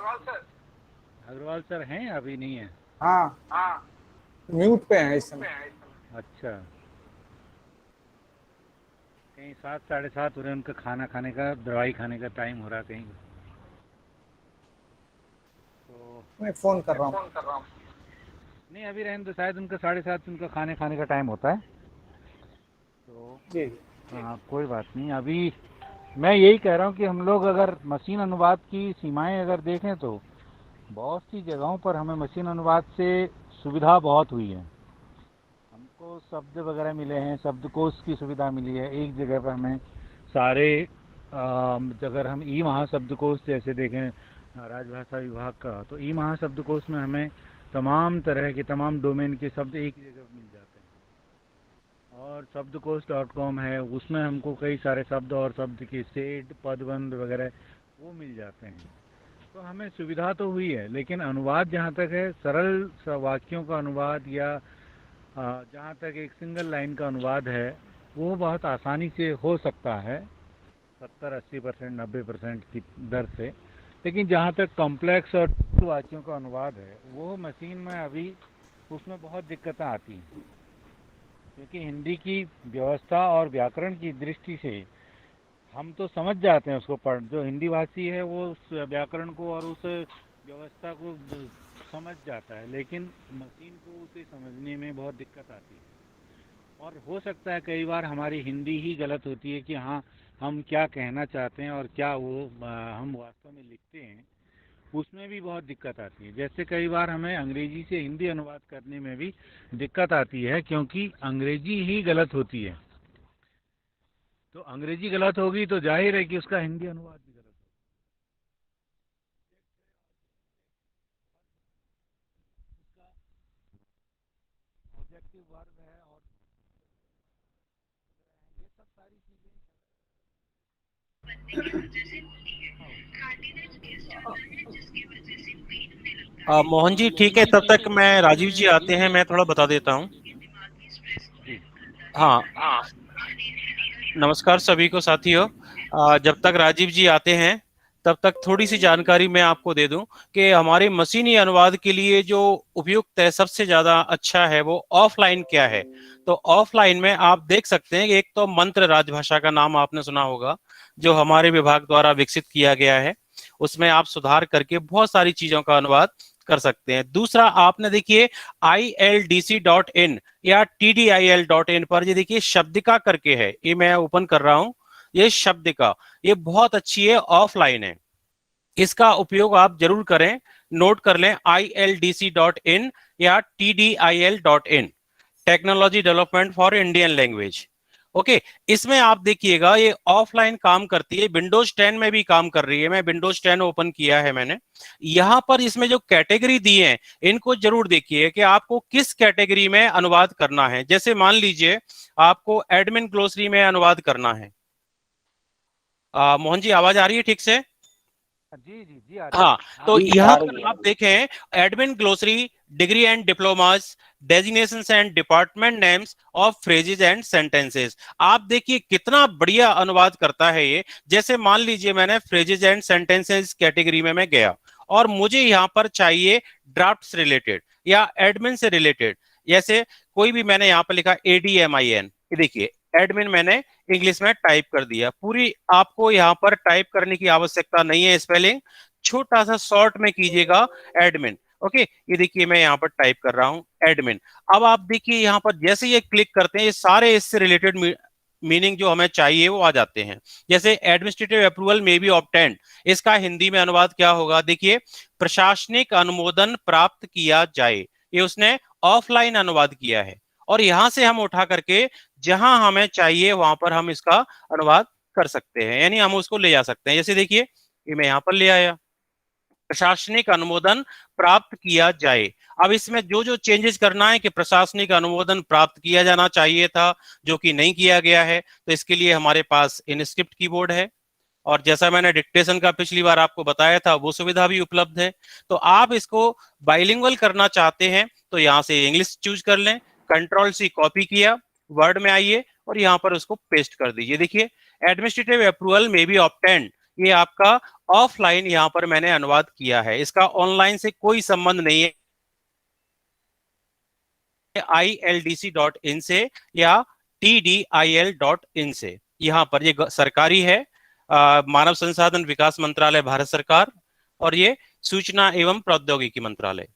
Agarwal sir हैं, अभी नहीं है। हाँ, म्यूट पे हैं इस समय। अच्छा, कहीं 7 साढ़े 7 हो रहे, उनका खाना खाने का, दवाई खाने का टाइम हो रहा कहीं। तो मैं फोन कर रहा हूँ। नहीं, अभी रहने तो, शायद उनका 7:30 उनका खाने का टाइम होता है। तो जी हाँ, कोई बात नहीं। अभी मैं यही कह रहा हूँ कि हम लोग अगर मशीन अनुवाद की सीमाएं अगर देखें तो बहुत सी जगहों पर हमें मशीन अनुवाद से सुविधा बहुत हुई है। हमको शब्द वगैरह मिले हैं, शब्दकोश की सुविधा मिली है। एक जगह पर हमें सारे अगर हम ई महाशब्दकोश जैसे देखें राजभाषा विभाग का, तो ई महाशब्दकोश में हमें तमाम तरह के, तमाम डोमेन के शब्द एक जगह मिल जाते हैं। और शब्दकोश.com है, उसमें हमको कई सारे शब्द और शब्द के सेट, पदबंध वगैरह वो मिल जाते हैं। तो हमें सुविधा तो हुई है, लेकिन अनुवाद जहाँ तक है, सरल वाक्यों का अनुवाद या जहाँ तक एक सिंगल लाइन का अनुवाद है, वो बहुत आसानी से हो सकता है 70-80%, 90% की दर से। लेकिन जहाँ तक कॉम्प्लेक्स और वाक्यों का अनुवाद है, वो मशीन में अभी उसमें बहुत दिक्कतें आती हैं, क्योंकि हिंदी की व्यवस्था और व्याकरण की दृष्टि से हम तो समझ जाते हैं उसको पढ़, जो हिंदी भाषी है वो उस व्याकरण को और उस व्यवस्था को समझ जाता है, लेकिन मशीन को उसे समझने में बहुत दिक्कत आती है। और हो सकता है कई बार हमारी हिंदी ही गलत होती है कि हाँ, हम क्या कहना चाहते हैं और क्या वो हम वास्तव में लिखते हैं, उसमें भी बहुत दिक्कत आती है। जैसे कई बार हमें अंग्रेजी से हिंदी अनुवाद करने में भी दिक्कत आती है, क्योंकि अंग्रेजी ही गलत होती है। तो अंग्रेजी गलत होगी तो जाहिर है कि उसका हिंदी अनुवाद भी गलत होगा। उसका ऑब्जेक्टिव वर्ब है और ये सब सारी मोहन जी ठीक है, तब तक मैं, राजीव जी आते हैं, मैं थोड़ा बता देता हूँ। हाँ, नमस्कार सभी को साथियों। जब तक राजीव जी आते हैं तब तक थोड़ी सी जानकारी मैं आपको दे दूं कि हमारे मशीनी अनुवाद के लिए जो उपयुक्त है, सबसे ज्यादा अच्छा है, वो ऑफलाइन क्या है। तो ऑफलाइन में आप देख सकते हैं कि एक तो मंत्र राजभाषा का नाम आपने सुना होगा, जो हमारे विभाग द्वारा विकसित किया गया है। उसमें आप सुधार करके बहुत सारी चीजों का अनुवाद कर सकते हैं। दूसरा आपने देखिए ILDC.in या TDIL.in पर ये देखिए शब्दिका करके है, ये मैं ओपन कर रहा हूं, ये शब्दिका, ये बहुत अच्छी है, ऑफलाइन है, इसका उपयोग आप जरूर करें, नोट कर लें, ILDC.in या TDIL.in, technology development for Indian language. Okay, इसमें आप देखिएगा ये ऑफलाइन काम करती है, विंडोज 10 में भी काम कर रही है, मैं विंडोज 10 ओपन किया है मैंने। यहां पर इसमें जो कैटेगरी दी है इनको जरूर देखिए कि आपको किस कैटेगरी में अनुवाद करना है। जैसे मान लीजिए आपको एडमिन ग्लोसरी में अनुवाद करना है। मोहन जी आवाज आ रही है ठीक से? जी जी जी, आ रही हाँ, है। तो जी, यहाँ आ रही पर है। आप देखें admin glossary, degree and diplomas, designations and department names of phrases and sentences. आप देखिए कितना बढ़िया अनुवाद करता है ये। जैसे मान लीजिए मैंने फ्रेजेस एंड सेंटेंसेस कैटेगरी में मैं गया और मुझे यहाँ पर चाहिए ड्राफ्ट से रिलेटेड या एडमिन से रिलेटेड, जैसे कोई भी मैंने यहाँ पर लिखा ADMIN, देखिए एडमिन मैंने इंग्लिश में टाइप कर दिया, पूरी आपको यहाँ पर टाइप करने की आवश्यकता नहीं है, स्पेलिंग छोटा सा शॉर्ट में कीजिएगा एडमिन। ओके, ये देखिए मैं यहाँ पर टाइप कर रहा हूँ एडमिन। अब आप देखिए यहाँ पर जैसे ये क्लिक करते हैं ये सारे इससे रिलेटेड मीनिंग जो हमें चाहिए वो आ जाते हैं। जैसे एडमिनिस्ट्रेटिव अप्रूवल में बी ऑब्टेन्ड, इसका हिंदी में अनुवाद क्या होगा, देखिए प्रशासनिक अनुमोदन प्राप्त किया जाए, ये उसने ऑफलाइन अनुवाद किया है और यहां से हम उठा करके जहां हमें चाहिए वहां पर हम इसका अनुवाद कर सकते हैं, यानी हम उसको ले जा सकते हैं। जैसे देखिए ये मैं यहाँ पर ले आया, प्रशासनिक अनुमोदन प्राप्त किया जाए। अब इसमें जो जो चेंजेस करना है कि प्रशासनिक अनुमोदन प्राप्त किया जाना चाहिए था जो कि नहीं किया गया है, तो इसके लिए हमारे पास इनस्क्रिप्ट कीबोर्ड है और जैसा मैंने डिक्टेशन का पिछली बार आपको बताया था वो सुविधा भी उपलब्ध है। तो आप इसको बाइलिंगुअल करना चाहते हैं तो यहाँ से इंग्लिश चूज कर लें, Ctrl+C कॉपी किया, वर्ड में आइए और यहाँ पर उसको पेस्ट कर दीजिए। देखिए एडमिनिस्ट्रेटिव अप्रूवल में बी ऑब्टेन्ड, ये आपका ऑफलाइन यहाँ पर मैंने अनुवाद किया है, इसका ऑनलाइन से कोई संबंध नहीं है। ILDC.in से या TDIL.in से, यहाँ पर ये सरकारी है, मानव संसाधन विकास मंत्रालय भारत सरकार और ये सूचना एवं प्रौद्योगिकी मंत्रालय।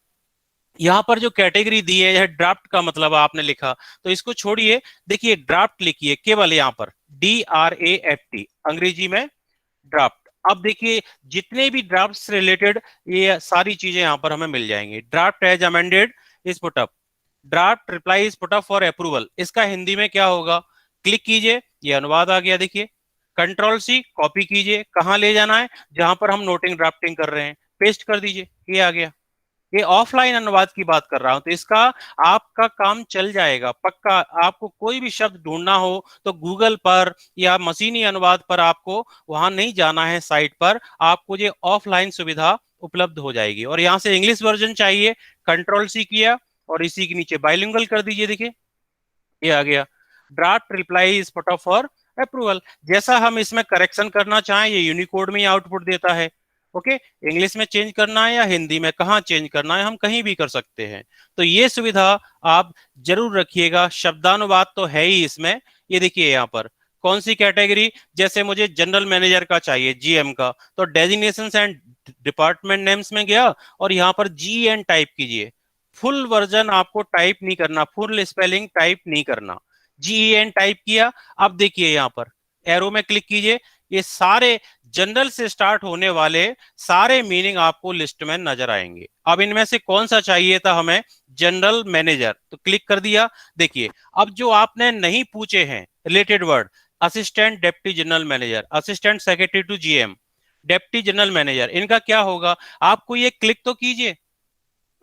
यहाँ पर जो कैटेगरी दी है, यह ड्राफ्ट का मतलब आपने लिखा तो इसको छोड़िए, देखिए ड्राफ्ट लिखिए केवल यहाँ पर DRAFT, अंग्रेजी में ड्राफ्ट। अब देखिए जितने भी ड्राफ्ट से रिलेटेड ये सारी चीजें यहाँ पर हमें मिल जाएंगी। Draft as amended is put up, draft reply is put up for approval, इसका हिंदी में क्या होगा, क्लिक कीजिए ये अनुवाद आ गया। देखिए Ctrl+C कॉपी कीजिए, कहाँ ले जाना है, जहां पर हम नोटिंग ड्राफ्टिंग कर रहे हैं, पेस्ट कर दीजिए, ये आ गया। ये ऑफलाइन अनुवाद की बात कर रहा हूं, तो इसका आपका काम चल जाएगा पक्का। आपको कोई भी शब्द ढूंढना हो तो गूगल पर या मशीनी अनुवाद पर आपको वहां नहीं जाना है, साइट पर आपको ये ऑफलाइन सुविधा उपलब्ध हो जाएगी। और यहाँ से इंग्लिश वर्जन चाहिए, Ctrl+C किया और इसी के नीचे बाइलिंगुअल कर दीजिए, देखिए ये आ गया, draft reply is put up for approval. जैसा हम इसमें करेक्शन करना चाहें ये यूनिकोड में ही आउटपुट देता है। ओके, इंग्लिश में चेंज करना है या हिंदी में, कहाँ चेंज करना है, हम कहीं भी कर सकते हैं। तो ये सुविधा आप जरूर रखिएगा। शब्दानुवाद तो है ही इसमें, ये देखिए यहाँ पर कौन सी कैटेगरी, जैसे मुझे जनरल मैनेजर का चाहिए GM का, तो डेजिग्नेशंस एंड डिपार्टमेंट नेम्स में गया और यहाँ पर GN टाइप कीजिए। फुल वर्जन आपको टाइप नहीं करना, फुल स्पेलिंग टाइप नहीं करना, GEN टाइप किया। अब देखिए यहाँ पर एरो में क्लिक कीजिए, ये सारे जनरल से स्टार्ट होने वाले सारे मीनिंग आपको लिस्ट में नजर आएंगे। अब इनमें से कौन सा चाहिए था हमें, जनरल मैनेजर, तो क्लिक कर दिया। देखिए अब जो आपने नहीं पूछे हैं related word, assistant deputy general manager, assistant secretary to GM, deputy general manager, इनका क्या होगा, आपको ये क्लिक तो कीजिए।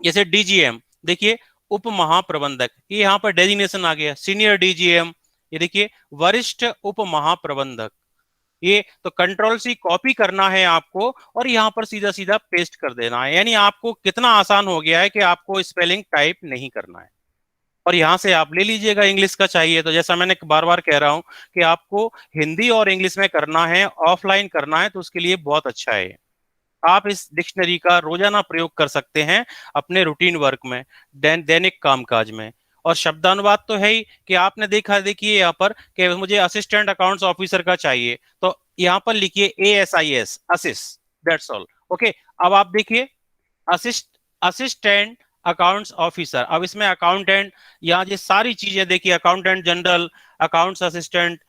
जैसे DGM, देखिए उप महाप्रबंधक, ये यहाँ पर डेजिग्नेशन आ गया, सीनियर DGM, ये देखिए वरिष्ठ उप महाप्रबंधक। ये तो Ctrl+C कॉपी करना है आपको और यहाँ पर सीधा सीधा पेस्ट कर देना है, यानी आपको कितना आसान हो गया है कि आपको स्पेलिंग टाइप नहीं करना है। और यहाँ से आप ले लीजिएगा, इंग्लिश का चाहिए तो जैसा मैंने बार बार कह रहा हूं कि आपको हिंदी और इंग्लिश में करना है, ऑफलाइन करना है, तो उसके लिए बहुत अच्छा है। आप इस डिक्शनरी का रोजाना प्रयोग कर सकते हैं अपने रूटीन वर्क में, दैनिक कामकाज में। और शब्दानुवाद तो है ही कि आपने देखा, देखिए यहाँ पर कि मुझे असिस्टेंट अकाउंट्स ऑफिसर का चाहिए तो यहाँ पर लिखिए ASIS, assist, that's all. Okay, अब आप देखिए असिस्टेंट अकाउंट्स ऑफिसर। अब इसमें अकाउंटेंट, यहाँ ये सारी चीजें देखिए, अकाउंटेंट जनरल, अकाउंट्स असिस्टेंट,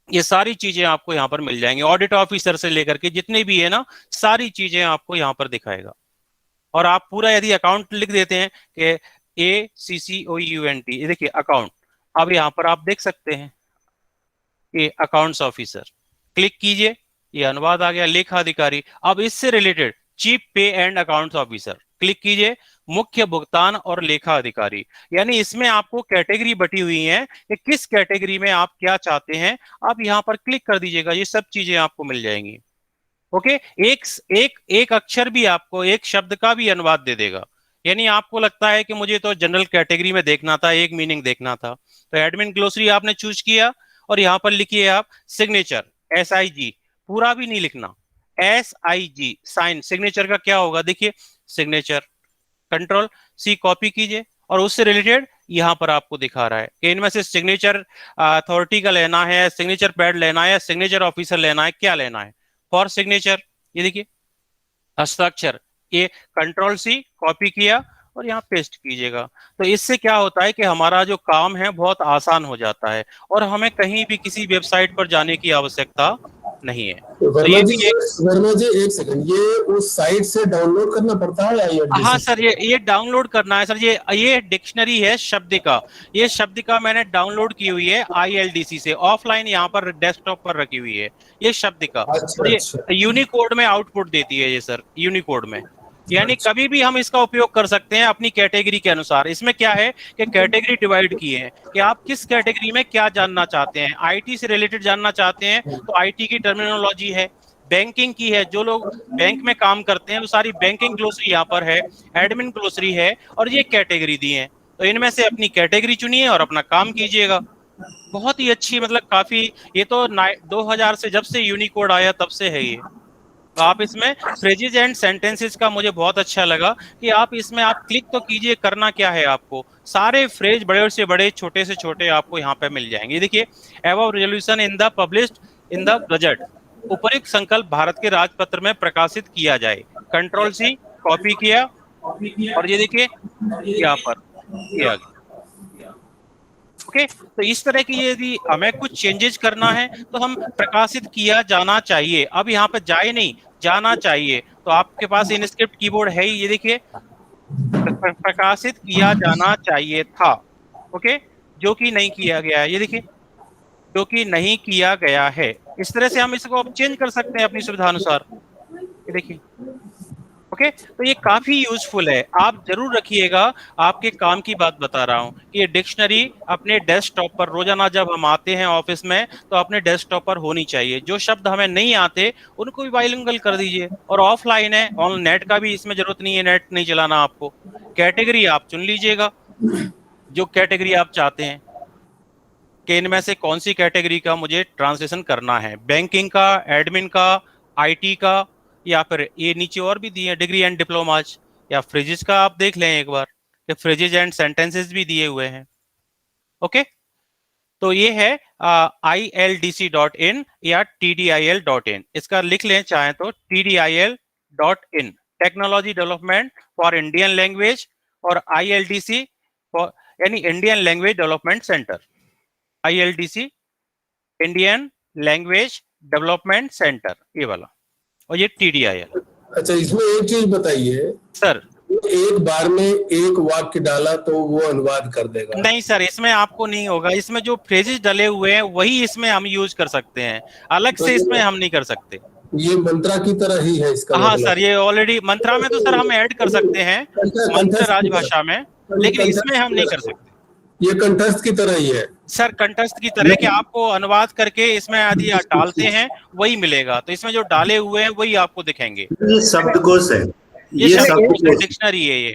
ये सारी चीजें आपको यहाँ पर मिल जाएंगी। ऑडिट ऑफिसर से लेकर के जितने भी है ना, सारी चीजें आपको यहाँ पर दिखाएगा। और आप पूरा यदि अकाउंट लिख देते हैं कि ACCOUNT, ये देखिए अकाउंट, अब यहाँ पर आप देख सकते हैं ये अकाउंट्स ऑफिसर, क्लिक कीजिए, ये अनुवाद आ गया, लेखा अधिकारी। अब इससे रिलेटेड चीफ पे एंड अकाउंट्स ऑफिसर, क्लिक कीजिए, मुख्य भुगतान और लेखा अधिकारी। यानी इसमें आपको कैटेगरी बटी हुई है कि किस कैटेगरी में आप क्या चाहते हैं, आप यहाँ पर क्लिक कर दीजिएगा, ये सब चीजें आपको मिल जाएंगी। ओके, एक अक्षर भी आपको, एक शब्द का भी अनुवाद दे देगा। यानी आपको लगता है कि मुझे तो जनरल कैटेगरी में देखना था, एक मीनिंग देखना था, तो एडमिन ग्लोसरी आपने चूज किया और यहाँ पर लिखिए आप सिग्नेचर, SIG, पूरा भी नहीं लिखना, SIG, साइन, सिग्नेचर का क्या होगा, देखिए सिग्नेचर, कंट्रोल C कॉपी कीजिए और उससे रिलेटेड यहाँ पर आपको दिखा रहा है कि इनमें से सिग्नेचर अथॉरिटी का लेना है, सिग्नेचर पैड लेना है, सिग्नेचर ऑफिसर लेना है, क्या लेना है। फॉर सिग्नेचर, ये देखिए हस्ताक्षर, ये कंट्रोल C कॉपी किया और यहाँ पेस्ट कीजिएगा। तो इससे क्या होता है कि हमारा जो काम है बहुत आसान हो जाता है और हमें कहीं भी किसी वेबसाइट पर जाने की आवश्यकता नहीं है। वर्मा जी एक सेकंड, ये उस साइट से डाउनलोड करना पड़ता है या? हाँ सर, ये डाउनलोड करना है सर। ये डिक्शनरी है शब्दिका, ये शब्दिका मैंने डाउनलोड की हुई है ILDC से, ऑफलाइन यहाँ पर डेस्कटॉप पर रखी हुई है ये शब्दिका। अच्छा, ये यूनिकोड में आउटपुट देती है ये सर, यूनिकोड में। यानी कभी भी हम इसका उपयोग कर सकते हैं अपनी कैटेगरी के अनुसार। इसमें क्या है कि कैटेगरी डिवाइड की है कि आप किस कैटेगरी में क्या जानना चाहते हैं। IT से रिलेटेड जानना चाहते हैं तो IT की टर्मिनोलॉजी है, बैंकिंग की है, जो लोग बैंक में काम करते हैं वो सारी बैंकिंग ग्लोसरी यहाँ पर है, एडमिन ग्लोसरी है, और ये कैटेगरी दी है। तो इनमें से अपनी कैटेगरी चुनिए और अपना काम कीजिएगा। बहुत ही अच्छी, मतलब काफी, ये तो 2000 से जब से यूनिकोड आया तब से है ये। तो आप इसमें फ्रेजेस एंड सेंटेंसेस का मुझे बहुत अच्छा लगा कि आप इसमें आप क्लिक तो कीजिए, करना क्या है आपको, सारे फ्रेज बड़े से बड़े, छोटे से छोटे आपको यहाँ पे मिल जाएंगे। देखिए, above resolution in the published in the gazette, उपयुक्त संकल्प भारत के राजपत्र में प्रकाशित किया जाए, कंट्रोल C कॉपी किया और ये देखिए यहाँ पर किया गया। ओके, तो इस तरह की यदि हमें कुछ चेंजेस करना है तो हम प्रकाशित किया जाना चाहिए, अब यहाँ पे जाए नहीं, जाना चाहिए। तो आपके पास इनस्क्रिप्ट कीबोर्ड है ही, ये देखिए प्रकाशित किया जाना चाहिए था। ओके, जो कि नहीं किया गया है, ये देखिए जो कि नहीं किया गया है। इस तरह से हम इसको अब चेंज कर सकते हैं अपनी सुविधा अनुसार, ये देखिए। ओके, तो ये काफी यूजफुल है, आप जरूर रखिएगा। आपके काम की बात बता रहा हूँ कि ये डिक्शनरी अपने डेस्कटॉप पर रोजाना जब हम आते हैं ऑफिस में तो अपने डेस्कटॉप पर होनी चाहिए। जो शब्द हमें नहीं आते उनको भी बाइलिंगुअल कर दीजिए। और ऑफलाइन है, ऑन नेट का भी इसमें जरूरत नहीं है, नेट नहीं चलाना आपको। कैटेगरी आप चुन लीजिएगा जो कैटेगरी आप चाहते हैं कि इनमें से कौन सी कैटेगरी का मुझे ट्रांसलेशन करना है, बैंकिंग का, एडमिन का, IT का, या फिर ये नीचे और भी दिए डिग्री एंड डिप्लोमाज, या फ्रेजेस का आप देख लें एक बार कि फ्रेजेस एंड सेंटेंसेस भी दिए हुए हैं। ओके, तो ये है ILDC.in या TDIL.in, इसका लिख लें चाहें तो TDIL.in, technology development for Indian language, और ILDC यानी Indian language development centre, ILDC Indian language development centre, ये वाला, और ये TDIL। अच्छा, इसमें एक चीज बताइए सर, एक बार में एक वाक्य डाला तो वो अनुवाद कर देगा? नहीं सर, इसमें आपको नहीं होगा। इसमें जो फ्रेजेस डले हुए हैं वही इसमें हम यूज कर सकते हैं, अलग से इसमें हम नहीं कर सकते। ये मंत्रा की तरह ही है इसका? हाँ सर, ये ऑलरेडी मंत्रा में तो सर हम ऐड कर सकते हैं, मंत्र राजभाषा में, लेकिन इसमें हम नहीं कर सकते। ये कंठस्थ की तरह ही है सर, कंठस्थ की तरह कि आपको अनुवाद करके इसमें यदि आप डालते हैं वही मिलेगा। तो इसमें जो डाले हुए हैं वही आपको दिखेंगे। ये शब्दकोश है, ये डिक्शनरी है, ये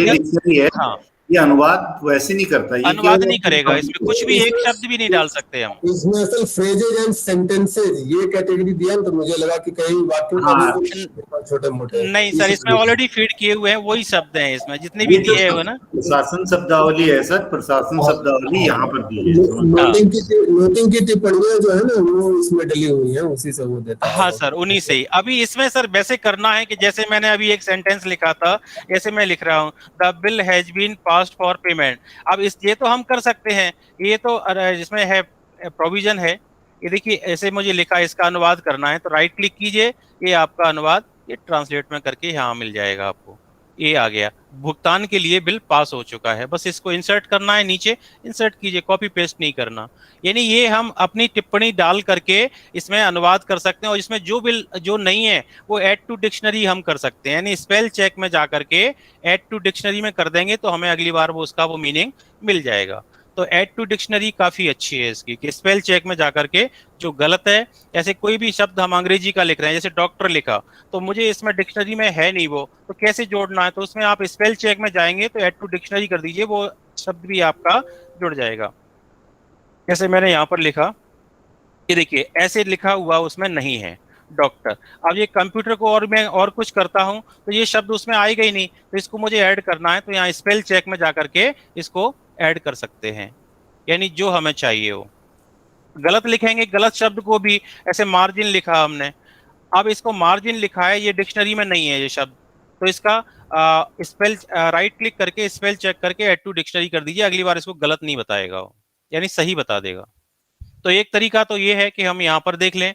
डिक्शनरी है। हाँ, ये अनुवाद वैसे नहीं करता, ये अनुवाद नहीं करेगा, इसमें कुछ भी एक शब्द भी नहीं डाल सकते हम। इसमें असल फ्रेजेज एंड सेंटेंसेज ये कैटेगरी दिया, तो मुझे लगा कि कहीं वाक्यों का भी छोटे मोटे। नहीं सर, इसमें ऑलरेडी फीड किए हुए हैं, वही शब्द हैं इसमें जितने भी दिए हुए ना। प्रशासन शब्दावली है सर, प्रशासन शब्दावली यहाँ पर दी है। नोटिंग की टिप्पणियां जो है ना वो इसमें डली हुई हैं, उसी से वो देता है। हाँ सर, उन्हीं से ही। अभी इसमें सर वैसे करना है कि जैसे मैंने अभी एक सेंटेंस लिखा था, ऐसे मैं लिख रहा हूँ, the bill has been passed for payment. अब ये तो हम कर सकते हैं, ये तो जिसमें है प्रोविजन है। ये देखिए ऐसे मुझे लिखा, इसका अनुवाद करना है तो राइट क्लिक कीजिए, ये आपका अनुवाद ये ट्रांसलेट में करके यहाँ मिल जाएगा आपको। ये आ गया, भुगतान के लिए बिल पास हो चुका है, बस इसको इंसर्ट करना है, नीचे इंसर्ट कीजिए, कॉपी पेस्ट नहीं करना। यानी ये हम अपनी टिप्पणी डाल करके इसमें अनुवाद कर सकते हैं, और इसमें जो बिल जो नहीं है वो ऐड टू डिक्शनरी हम कर सकते हैं। यानी स्पेल चेक में जा करके ऐड टू डिक्शनरी में कर देंगे तो हमें अगली बार वो उसका वो मीनिंग मिल जाएगा। तो ऐड टू डिक्शनरी काफी अच्छी है इसकी, कि स्पेल चेक में जाकर के जो गलत है, ऐसे कोई भी शब्द हम अंग्रेजी का लिख रहे हैं, जैसे डॉक्टर लिखा तो मुझे इसमें डिक्शनरी में है नहीं वो, तो कैसे जोड़ना है, तो उसमें आप स्पेल चेक में जाएंगे तो ऐड टू डिक्शनरी कर दीजिए, वो शब्द भी आपका जुड़ जाएगा। जैसे मैंने यहाँ पर लिखा, ये देखिए ऐसे लिखा हुआ उसमें नहीं है डॉक्टर। अब ये कंप्यूटर को और मैं और कुछ करता हूँ तो ये शब्द उसमें आएगा ही नहीं, तो इसको मुझे ऐड करना है, तो यहाँ स्पेल चेक में जाकर के इसको ऐड कर सकते हैं, यानी जो हमें चाहिए हो। गलत लिखेंगे, गलत शब्द को भी, ऐसे मार्जिन लिखा हमने, अब इसको मार्जिन लिखा है, ये डिक्शनरी में नहीं है ये शब्द, तो इसका स्पेल राइट क्लिक करके स्पेल चेक करके ऐड टू डिक्शनरी कर दीजिए, अगली बार इसको गलत नहीं बताएगा वो, यानी सही बता देगा। तो एक तरीका तो ये है कि हम यहाँ पर देख लें।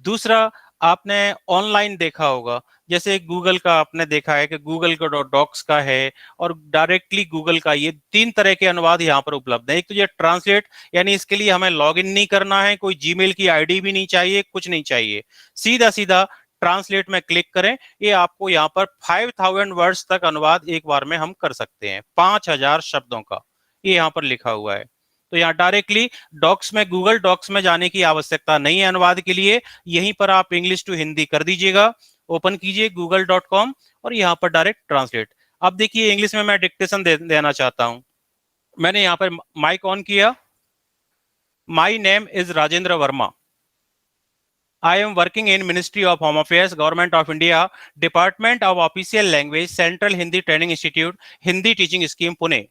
दूसरा, आपने ऑनलाइन देखा होगा, जैसे गूगल का आपने देखा है कि गूगल का डॉक्स का है और डायरेक्टली गूगल का, ये 3 तरह के अनुवाद यहाँ पर उपलब्ध है। एक तो ये ट्रांसलेट, यानी इसके लिए हमें लॉगिन नहीं करना है, कोई जीमेल की आईडी भी नहीं चाहिए, कुछ नहीं चाहिए, सीधा सीधा ट्रांसलेट में क्लिक करें, ये आपको यहाँ पर 5000 वर्ड्स तक अनुवाद एक बार में हम कर सकते हैं, 5000 शब्दों का, ये यहाँ पर लिखा हुआ है। तो यहाँ डायरेक्टली डॉक्स में, गूगल डॉक्स में जाने की आवश्यकता नहीं है अनुवाद के लिए, यहीं पर आप इंग्लिश टू हिंदी कर दीजिएगा, ओपन कीजिए google.com और यहाँ पर डायरेक्ट ट्रांसलेट। अब देखिए इंग्लिश में मैं डिक्टेशन देना चाहता हूं, मैंने यहाँ पर माइक ऑन किया। My name is Rajendra Verma, I am working in Ministry of Home Affairs, Government of India, Department of Official Language, Central Hindi Training Institute, Hindi teaching scheme Pune.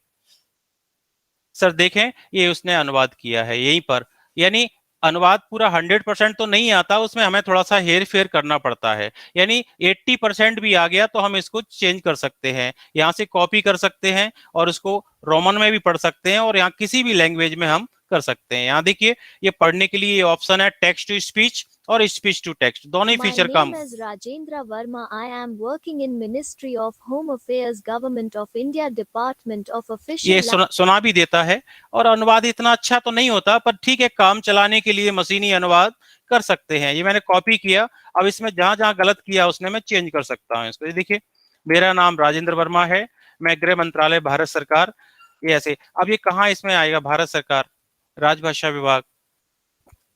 Sir देखें ये उसने अनुवाद किया है यहीं पर, यानी अनुवाद पूरा 100% तो नहीं आता, उसमें हमें थोड़ा सा हेर फेर करना पड़ता है, यानी 80% भी आ गया तो हम इसको चेंज कर सकते हैं, यहाँ से कॉपी कर सकते हैं और उसको रोमन में भी पढ़ सकते हैं और यहाँ किसी भी लैंग्वेज में हम कर सकते हैं। यहाँ देखिए ये पढ़ने के लिए ये ऑप्शन है टेक्स्ट टू स्पीच और स्पीच टू टेक्स्ट, दोनों ही फीचर काम। My name is Rajendra Verma. I am working in Ministry of Home Affairs, Government of India, Department of Official। ये सुना भी देता है और अनुवाद इतना अच्छा तो नहीं होता, पर ठीक है, काम चलाने के लिए मशीनी अनुवाद कर सकते हैं। ये मैंने कॉपी किया, अब इसमें जहां जहां गलत किया उसने मैं चेंज कर सकता हूँ इसको। देखिए मेरा नाम राजेंद्र वर्मा है, मैं गृह मंत्रालय भारत सरकार, ये ऐसे। अब ये कहाँ इसमें आएगा, भारत सरकार राजभाषा विभाग।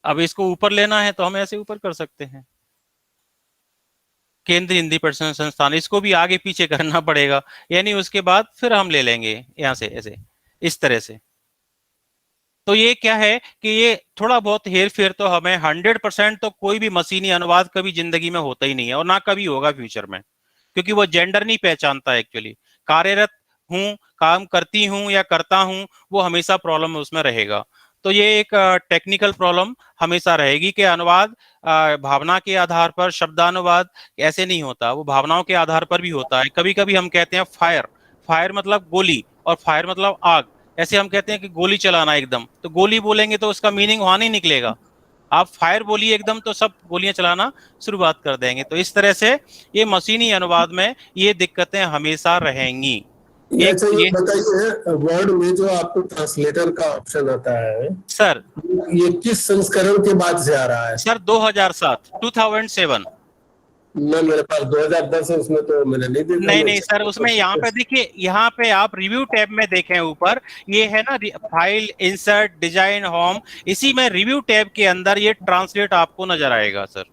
अब इसको ऊपर लेना है तो हम ऐसे ऊपर कर सकते हैं, केंद्रीय हिंदी प्रशिक्षण संस्थान, इसको भी आगे पीछे करना पड़ेगा, यानी उसके बाद फिर हम ले लेंगे यहाँ से ऐसे इस तरह से। तो ये क्या है कि ये थोड़ा बहुत हेर फेर तो हमें 100% तो कोई भी मशीनी अनुवाद कभी जिंदगी में होता ही नहीं है और ना कभी होगा फ्यूचर में, क्योंकि वो जेंडर नहीं पहचानता। एक्चुअली कार्यरत हूँ, काम करती हूँ या करता हूँ, वो हमेशा प्रॉब्लम उसमें रहेगा। तो ये एक टेक्निकल प्रॉब्लम हमेशा रहेगी कि अनुवाद भावना के आधार पर, शब्दानुवाद ऐसे नहीं होता, वो भावनाओं के आधार पर भी होता है। कभी कभी हम कहते हैं फायर, फायर मतलब गोली और फायर मतलब आग, ऐसे हम कहते हैं कि गोली चलाना एकदम, तो गोली बोलेंगे तो उसका मीनिंग वहां नहीं निकलेगा। आप फायर बोलिए एकदम तो सब गोलियां चलाना शुरुआत कर देंगे। तो इस तरह से ये मशीनी अनुवाद में ये दिक्कतें हमेशा रहेंगी। अच्छा ये बताइए, वर्ड में जो आपको ट्रांसलेटर का ऑप्शन आता है सर, ये किस संस्करण के बाद से आ रहा है? सर 2007 मैं, मेरे पास 2010 है, उसमें तो मैंने नहीं देखा। नहीं सर, उसमें यहाँ पे देखिए, यहाँ पे आप रिव्यू टैब में देखें ऊपर, ये है ना फाइल, इंसर्ट, डिजाइन, होम, इसी में रिव्यू टैब के अंदर ये ट्रांसलेट आपको नजर आएगा सर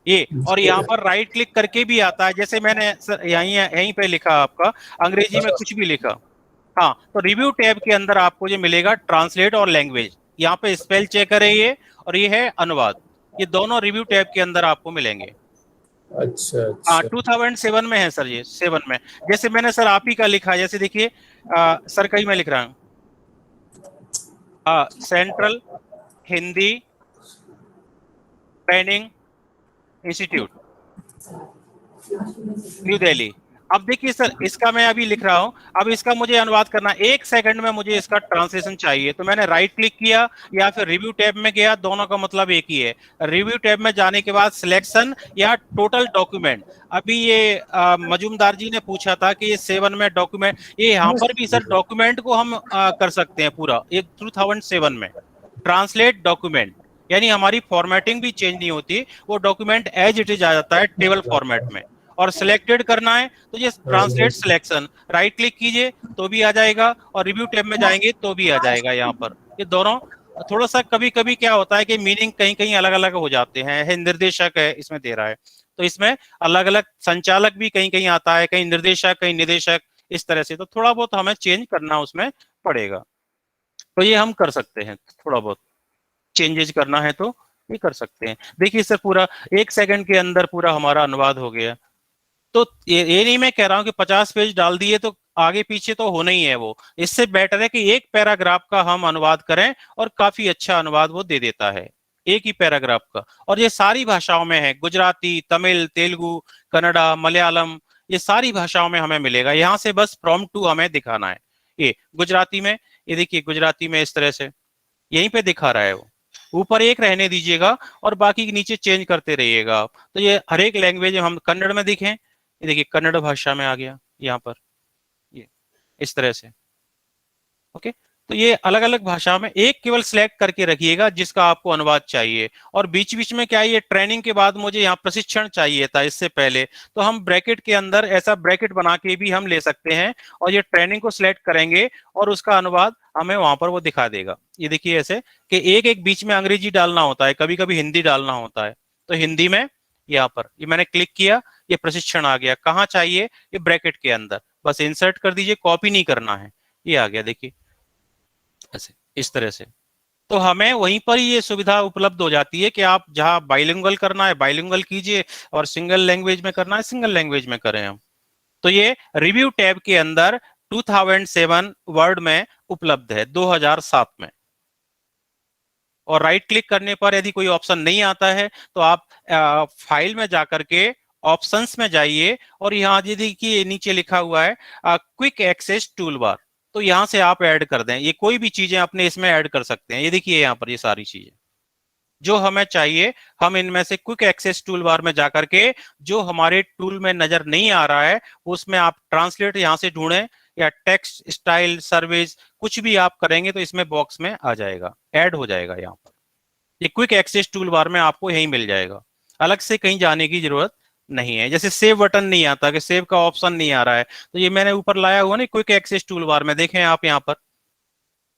ये। और यहाँ पर राइट क्लिक करके भी आता है, जैसे मैंने सर यहीं पे लिखा आपका, अंग्रेजी में कुछ भी लिखा, हाँ, तो रिव्यू टैब के अंदर आपको जो मिलेगा ट्रांसलेट और लैंग्वेज, यहाँ पे स्पेल चेक है ये, और ये है अनुवाद, ये दोनों रिव्यू टैब के अंदर आपको मिलेंगे। अच्छा हाँ, अच्छा 2007 में है सर, ये 7 में। जैसे मैंने सर आप ही का लिखा है, जैसे देखिए सर कहीं मैं लिख रहा हूँ central Hindi training institute new Delhi. अब देखिए सर, इसका मैं अभी लिख रहा हूं, अब इसका मुझे अनुवाद करना, 1 सेकंड में मुझे इसका ट्रांसलेशन चाहिए, तो मैंने राइट क्लिक किया या फिर रिव्यू टैब में गया, दोनों का मतलब एक ही है। रिव्यू टैब में जाने के बाद सिलेक्शन या टोटल डॉक्यूमेंट, अभी ये मजूमदार जी ने पूछा था कि ये 7 में डॉक्यूमेंट, ये यहाँ पर भी सर डॉक्यूमेंट को हम कर सकते हैं पूरा, ये 2007 में ट्रांसलेट डॉक्यूमेंट, यानी हमारी फॉर्मेटिंग भी चेंज नहीं होती, वो डॉक्यूमेंट एज इट इज आ जाता है टेबल फॉर्मेट में। और सिलेक्टेड करना है तो ये ट्रांसलेट सिलेक्शन, राइट क्लिक कीजिए तो भी आ जाएगा, और रिव्यू टैब में जाएंगे तो भी आ जाएगा। यहाँ पर ये दोनों थोड़ा सा कभी कभी क्या होता है कि मीनिंग कहीं कहीं अलग अलग हो जाते हैं। निर्देशक है इसमें दे रहा है, तो इसमें अलग अलग संचालक भी कहीं कहीं आता है, कहीं निर्देशक कहीं निदेशक, इस तरह से, तो थोड़ा बहुत हमें चेंज करना उसमें पड़ेगा। तो ये हम कर सकते हैं, थोड़ा बहुत चेंजेस करना है तो ये कर सकते हैं। देखिए सर, पूरा 1 सेकंड के अंदर पूरा हमारा अनुवाद हो गया। तो ये नहीं मैं कह रहा हूं कि 50 पेज डाल दिए तो आगे पीछे तो होना ही है वो, इससे बेटर है कि एक पैराग्राफ का हम अनुवाद करें, और काफी अच्छा अनुवाद वो दे देता है एक ही पैराग्राफ का। और ये सारी भाषाओं में है, गुजराती, तमिल, तेलुगु, कन्नड़ा, मलयालम, ये सारी भाषाओं में हमें मिलेगा। यहाँ से बस प्रॉम्प्ट टू हमें दिखाना है। ये गुजराती में, ये देखिए गुजराती में इस तरह से यहीं पे दिखा रहा है, वो ऊपर एक रहने दीजिएगा और बाकी नीचे चेंज करते रहिएगा आप। तो ये हर एक लैंग्वेज हम कन्नड़ में दिखें, ये देखिए कन्नड़ भाषा में आ गया यहाँ पर, ये इस तरह से। ओके, तो ये अलग अलग भाषा में एक केवल सिलेक्ट करके रखिएगा जिसका आपको अनुवाद चाहिए। और बीच बीच में क्या, ये ट्रेनिंग के बाद मुझे यहाँ प्रशिक्षण चाहिए था इससे पहले, तो हम ब्रैकेट के अंदर ऐसा ब्रैकेट बना के भी हम ले सकते हैं, और ये ट्रेनिंग को सिलेक्ट करेंगे और उसका अनुवाद हमें वहां पर वो दिखा देगा। ये देखिए ऐसे कि एक एक बीच में अंग्रेजी डालना होता है, कभी कभी हिंदी डालना होता है, तो हिंदी में यहाँ पर ये मैंने क्लिक किया, ये प्रशिक्षण आ गया। कहाँ चाहिए, ये ब्रैकेट के अंदर, बस इंसर्ट कर दीजिए, कॉपी नहीं करना है, ये आ गया देखिए ऐसे, इस तरह से। तो हमें वहीं पर ही ये सुविधा उपलब्ध हो जाती है कि आप जहां बाइलिंगुअल करना है बाइलिंगुअल कीजिए, और सिंगल लैंग्वेज में करना है सिंगल लैंग्वेज में करें हम। तो ये रिव्यू टैब के अंदर 2007 वर्ड में उपलब्ध है, 2007 में। और राइट क्लिक करने पर यदि कोई ऑप्शन नहीं आता है तो आप फाइल में जाकर के ऑप्शंस में जाइए, और यहाँ ये देखिए नीचे लिखा हुआ है क्विक एक्सेस टूल बार, तो यहाँ से आप ऐड कर दें, ये कोई भी चीजें अपने इसमें ऐड कर सकते हैं। ये देखिए यहाँ पर ये सारी चीजें जो हमें चाहिए, हम इनमें से क्विक एक्सेस टूल बार में जाकर के जो हमारे टूल में नजर नहीं आ रहा है उसमें आप ट्रांसलेट यहाँ से ढूंढें, या टेक्स्ट स्टाइल सर्विस कुछ भी आप करेंगे तो इसमें बॉक्स में आ जाएगा, ऐड हो जाएगा। यहाँ पर ये क्विक एक्सेस टूल बार में आपको यही मिल जाएगा, अलग से कहीं जाने की जरूरत नहीं है। जैसे सेव बटन नहीं आता, कि सेव का ऑप्शन नहीं आ रहा है, तो ये मैंने ऊपर लाया हुआ ना क्विक एक्सेस टूल बार में, देखें आप यहाँ पर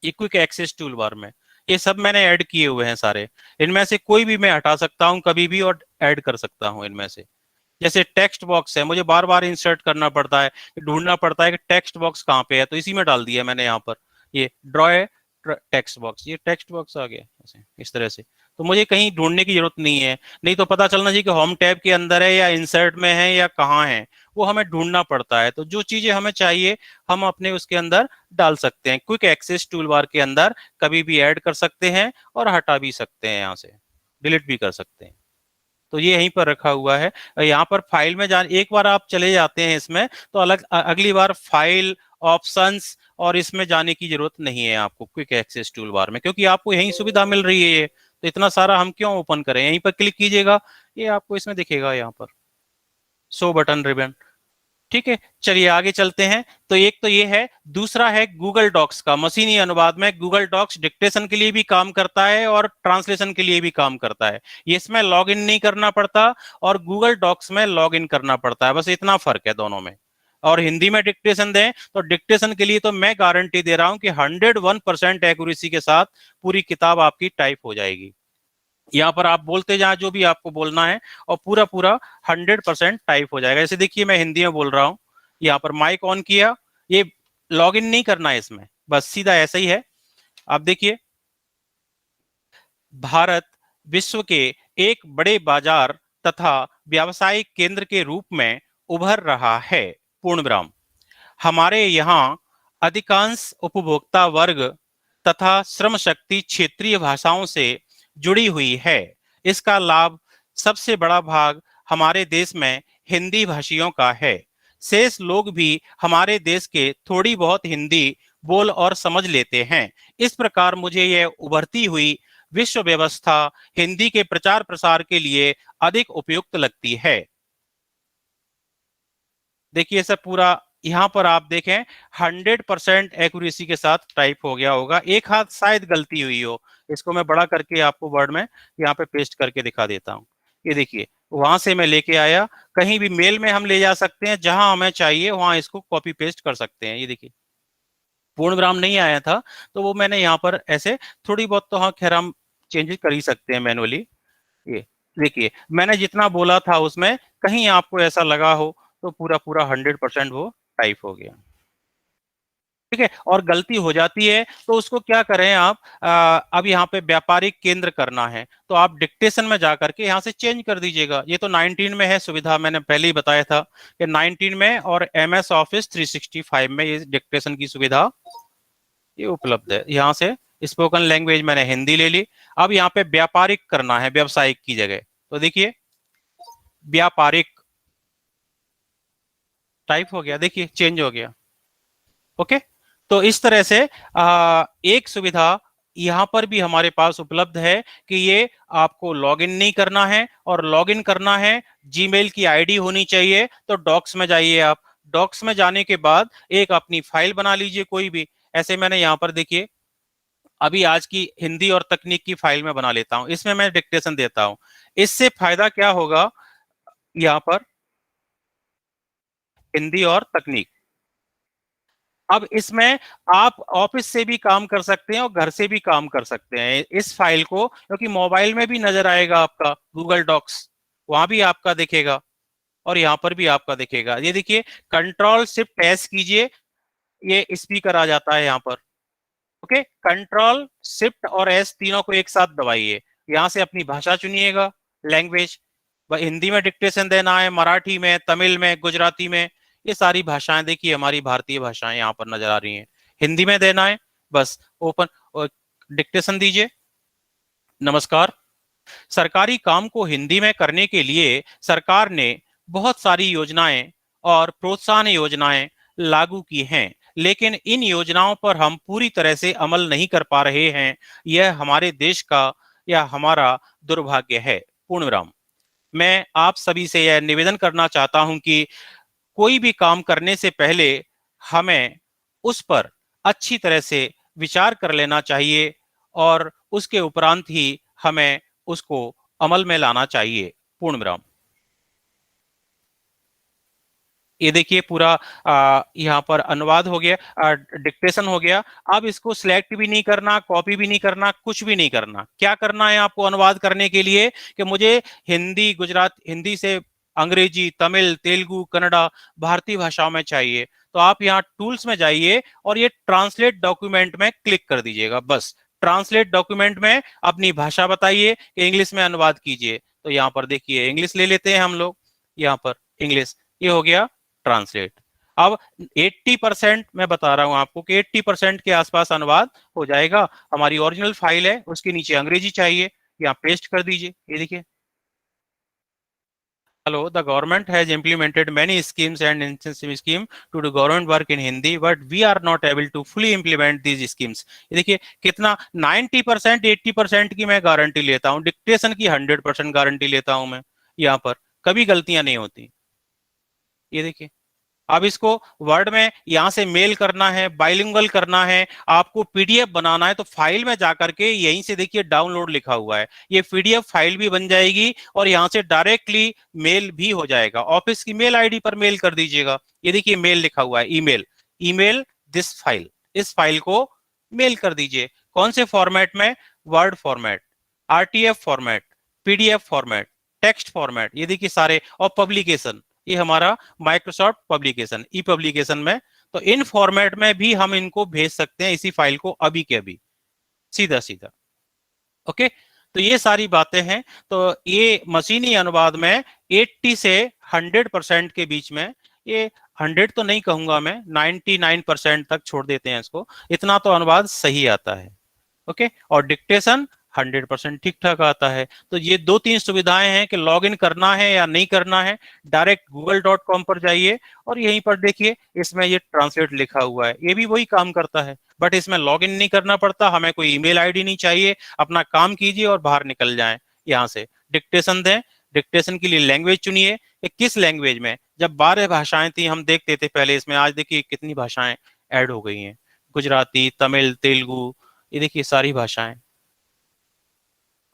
ये क्विक एक्सेस टूल बार में ये सब मैंने ऐड किए हुए हैं सारे। इनमें से कोई भी मैं हटा सकता हूं कभी भी और ऐड कर सकता हूं इनमें से। जैसे टेक्स्ट बॉक्स है, मुझे बार बार इंसर्ट करना पड़ता है, ढूंढना पड़ता है कि टेक्स्ट बॉक्स कहाँ पे है, तो इसी में डाल दिया मैंने यहाँ पर, ये ड्रॉ टेक्स्ट बॉक्स, ये टेक्स्ट बॉक्स आ गया ऐसे इस तरह से। तो मुझे कहीं ढूंढने की जरूरत नहीं है, नहीं तो पता चलना चाहिए कि होम टैब के अंदर है या इंसर्ट में है या कहाँ है, वो हमें ढूंढना पड़ता है। तो जो चीजें हमें चाहिए हम अपने उसके अंदर डाल सकते हैं, क्विक एक्सेस टूल बार के अंदर कभी भी ऐड कर सकते हैं और हटा भी सकते हैं, यहाँ से डिलीट भी कर सकते हैं। तो ये यहीं पर रखा हुआ है। यहाँ पर फाइल में एक बार आप चले जाते हैं इसमें तो अगली बार फाइल ऑप्शंस और इसमें जाने की जरूरत नहीं है आपको क्विक एक्सेस टूल बार में, क्योंकि आपको यही सुविधा मिल रही है ये, तो इतना सारा हम क्यों ओपन करें। यहीं पर क्लिक कीजिएगा, ये आपको इसमें दिखेगा यहाँ पर शो बटन रिबन। ठीक है, चलिए आगे चलते हैं। तो एक तो ये है, दूसरा है गूगल डॉक्स का मशीनी अनुवाद में। गूगल डॉक्स डिक्टेशन के लिए भी काम करता है और ट्रांसलेशन के लिए भी काम करता है। ये इसमें लॉग इन नहीं करना पड़ता और गूगल डॉक्स में लॉग इन करना पड़ता है, बस इतना फर्क है दोनों में। और हिंदी में डिक्टेशन दें तो डिक्टेशन के लिए तो मैं गारंटी दे रहा हूं कि 101% एक्यूरेसी के साथ पूरी किताब आपकी टाइप हो जाएगी। यहाँ पर आप बोलते जाए जो भी आपको बोलना है और पूरा पूरा 100% टाइप हो जाएगा। जैसे देखिए मैं हिंदी में बोल रहा हूँ, यहाँ पर माइक ऑन किया, ये लॉगिन नहीं करना है इसमें, बस सीधा ऐसा ही है। आप देखिए, भारत विश्व के एक बड़े बाजार तथा व्यावसायिक केंद्र के रूप में उभर रहा है। पूर्ण विराम। हमारे यहाँ अधिकांश उपभोक्ता वर्ग तथा श्रम शक्ति क्षेत्रीय भाषाओं से जुड़ी हुई है। इसका लाभ सबसे बड़ा भाग हमारे देश में हिंदी भाषियों का है। शेष लोग भी हमारे देश के थोड़ी बहुत हिंदी बोल और समझ लेते हैं। इस प्रकार मुझे यह उभरती हुई विश्व व्यवस्था हिंदी के प्रचार प्रसार के लिए अधिक उपयुक्त लगती है। देखिए सब पूरा यहाँ पर आप देखें 100% एक्यूरेसी के साथ टाइप हो गया होगा, एक हाथ शायद गलती हुई हो। इसको मैं बड़ा करके आपको वर्ड में यहाँ पे पेस्ट करके दिखा देता हूँ। ये देखिए, वहां से मैं लेके आया, कहीं भी मेल में हम ले जा सकते हैं, जहां हमें चाहिए वहां इसको कॉपी पेस्ट कर सकते हैं। ये देखिए, पूर्ण विराम नहीं आया था तो वो मैंने यहाँ पर ऐसे थोड़ी बहुत, तो हाँ खैर हम चेंजेस कर ही सकते हैं मैनुअली। ये देखिए, मैंने जितना बोला था उसमें कहीं आपको ऐसा लगा हो तो पूरा पूरा 100% वो टाइप हो गया। ठीक है, और गलती हो जाती है तो उसको क्या करें आप, अब यहाँ पे व्यापारिक केंद्र करना है तो आप डिक्टेशन में जाकर के यहाँ से चेंज कर दीजिएगा। ये तो 19 में है सुविधा, मैंने पहले ही बताया था कि 19 में और MS ऑफिस 365 में ये डिक्टेशन की सुविधा ये उपलब्ध है। यहाँ से स्पोकन लैंग्वेज मैंने हिंदी ले ली। अब यहाँ पे व्यापारिक करना है व्यावसायिक की जगह, तो देखिए व्यापारिक टाइप हो गया, देखिए चेंज हो गया। ओके, तो इस तरह से एक सुविधा यहाँ पर भी हमारे पास उपलब्ध है कि ये आपको लॉगिन नहीं करना है, और लॉगिन करना है जीमेल की आईडी होनी चाहिए। तो डॉक्स में जाइए आप, डॉक्स में जाने के बाद एक अपनी फाइल बना लीजिए कोई भी। ऐसे मैंने यहाँ पर देखिए अभी आज की हिंदी और तकनीक की फाइल में बना लेता हूं, इसमें मैं डिक्टेशन देता हूं। इससे फायदा क्या होगा, यहाँ पर हिंदी और तकनीक, अब इसमें आप ऑफिस से भी काम कर सकते हैं और घर से भी काम कर सकते हैं इस फाइल को, क्योंकि मोबाइल में भी नजर आएगा आपका गूगल डॉक्स, वहां भी आपका दिखेगा और यहाँ पर भी आपका दिखेगा। ये देखिए कंट्रोल शिफ्ट एस कीजिए, ये स्पीकर आ जाता है यहाँ पर। ओके, कंट्रोल शिफ्ट और एस तीनों को एक साथ दबाइए, यहाँ से अपनी भाषा चुनिएगा, लैंग्वेज, हिंदी में डिक्टेशन देना है, मराठी में, तमिल में, गुजराती में, ये सारी भाषाएं देखिए हमारी भारतीय भाषाएं यहाँ पर नजर आ रही हैं। हिंदी में देना है, बस ओपन डिक्टेशन दीजिए। नमस्कार, सरकारी काम को हिंदी में करने के लिए सरकार ने बहुत सारी योजनाएं और प्रोत्साहन योजनाएं लागू की हैं, लेकिन इन योजनाओं पर हम पूरी तरह से अमल नहीं कर पा रहे हैं। यह हमारे देश का या हमारा दुर्भाग्य है। पूर्ण विराम। मैं आप सभी से यह निवेदन करना चाहता हूं कि कोई भी काम करने से पहले हमें उस पर अच्छी तरह से विचार कर लेना चाहिए और उसके उपरांत ही हमें उसको अमल में लाना चाहिए। पूर्ण विराम। ये देखिए पूरा यहाँ पर अनुवाद हो गया, डिक्टेशन हो गया। अब इसको सिलेक्ट भी नहीं करना, कॉपी भी नहीं करना, कुछ भी नहीं करना। क्या करना है आपको अनुवाद करने के लिए कि मुझे हिंदी, हिंदी से अंग्रेजी, तमिल, तेलुगु, कन्नड़ा, भारतीय भाषाओं में चाहिए, तो आप यहाँ टूल्स में जाइए और ये ट्रांसलेट डॉक्यूमेंट में क्लिक कर दीजिएगा। बस ट्रांसलेट डॉक्यूमेंट में अपनी भाषा बताइए कि इंग्लिश में अनुवाद कीजिए। तो यहाँ पर देखिए इंग्लिश ले लेते हैं हम लोग, यहाँ पर इंग्लिश, ये हो गया ट्रांसलेट। अब 80% मैं बता रहा हूं आपको कि 80% के आसपास अनुवाद हो जाएगा। हमारी ओरिजिनल फाइल है, उसके नीचे अंग्रेजी चाहिए, यहाँ पेस्ट कर दीजिए। ये देखिए, Hello, the government has implemented many schemes and incentive scheme to do government work in Hindi, but we are not able to fully implement these schemes. ये देखिए कितना 90% 80% की मैं गारंटी लेता हूँ, डिक्टेशन की 100% गारंटी लेता हूँ मैं, यहाँ पर कभी गलतियां नहीं होती। ये देखिए, अब इसको वर्ड में यहाँ से मेल करना है, बाइलिंगुअल करना है, आपको पीडीएफ बनाना है, तो फाइल में जाकर के यहीं से देखिए डाउनलोड लिखा हुआ है, ये पीडीएफ फाइल भी बन जाएगी और यहाँ से डायरेक्टली मेल भी हो जाएगा। ऑफिस की मेल आईडी पर मेल कर दीजिएगा। ये देखिए मेल लिखा हुआ है, ईमेल दिस फाइल, इस फाइल को मेल कर दीजिए। कौन से फॉर्मेट में? Word format, RTF format, PDF format, text format, ये देखिए सारे। और पब्लिकेशन, ये हमारा माइक्रोसॉफ्ट पब्लिकेशन, ई पब्लिकेशन में तो इन फॉर्मेट में भी हम इनको भेज सकते हैं, इसी फाइल को अभी के अभी सीधा सीधा। ओके, तो ये सारी बातें हैं। तो ये मशीनी अनुवाद में 80 से 100% के बीच में, ये 100 तो नहीं कहूंगा मैं, 99% तक छोड़ देते हैं इसको, इतना तो अनुवाद सही आता है। ओके, और डिक्टेशन 100% ठीक ठाक आता है। तो ये 2-3 सुविधाएं हैं कि लॉगिन करना है या नहीं करना है, डायरेक्ट google.com पर जाइए और यहीं पर देखिए, इसमें ये ट्रांसलेट लिखा हुआ है, ये भी वही काम करता है, बट इसमें लॉगिन नहीं करना पड़ता, हमें कोई ईमेल आईडी नहीं चाहिए, अपना काम कीजिए और बाहर निकल जाएं। यहाँ से डिक्टेशन दें, डिक्टेशन के लिए लैंग्वेज चुनिए कि किस लैंग्वेज में, जब 12 भाषाएं थी हम देखते थे पहले, इसमें आज देखिए कितनी भाषाएं ऐड हो गई हैं, गुजराती, तमिल, तेलुगु, ये देखिए सारी भाषाएं।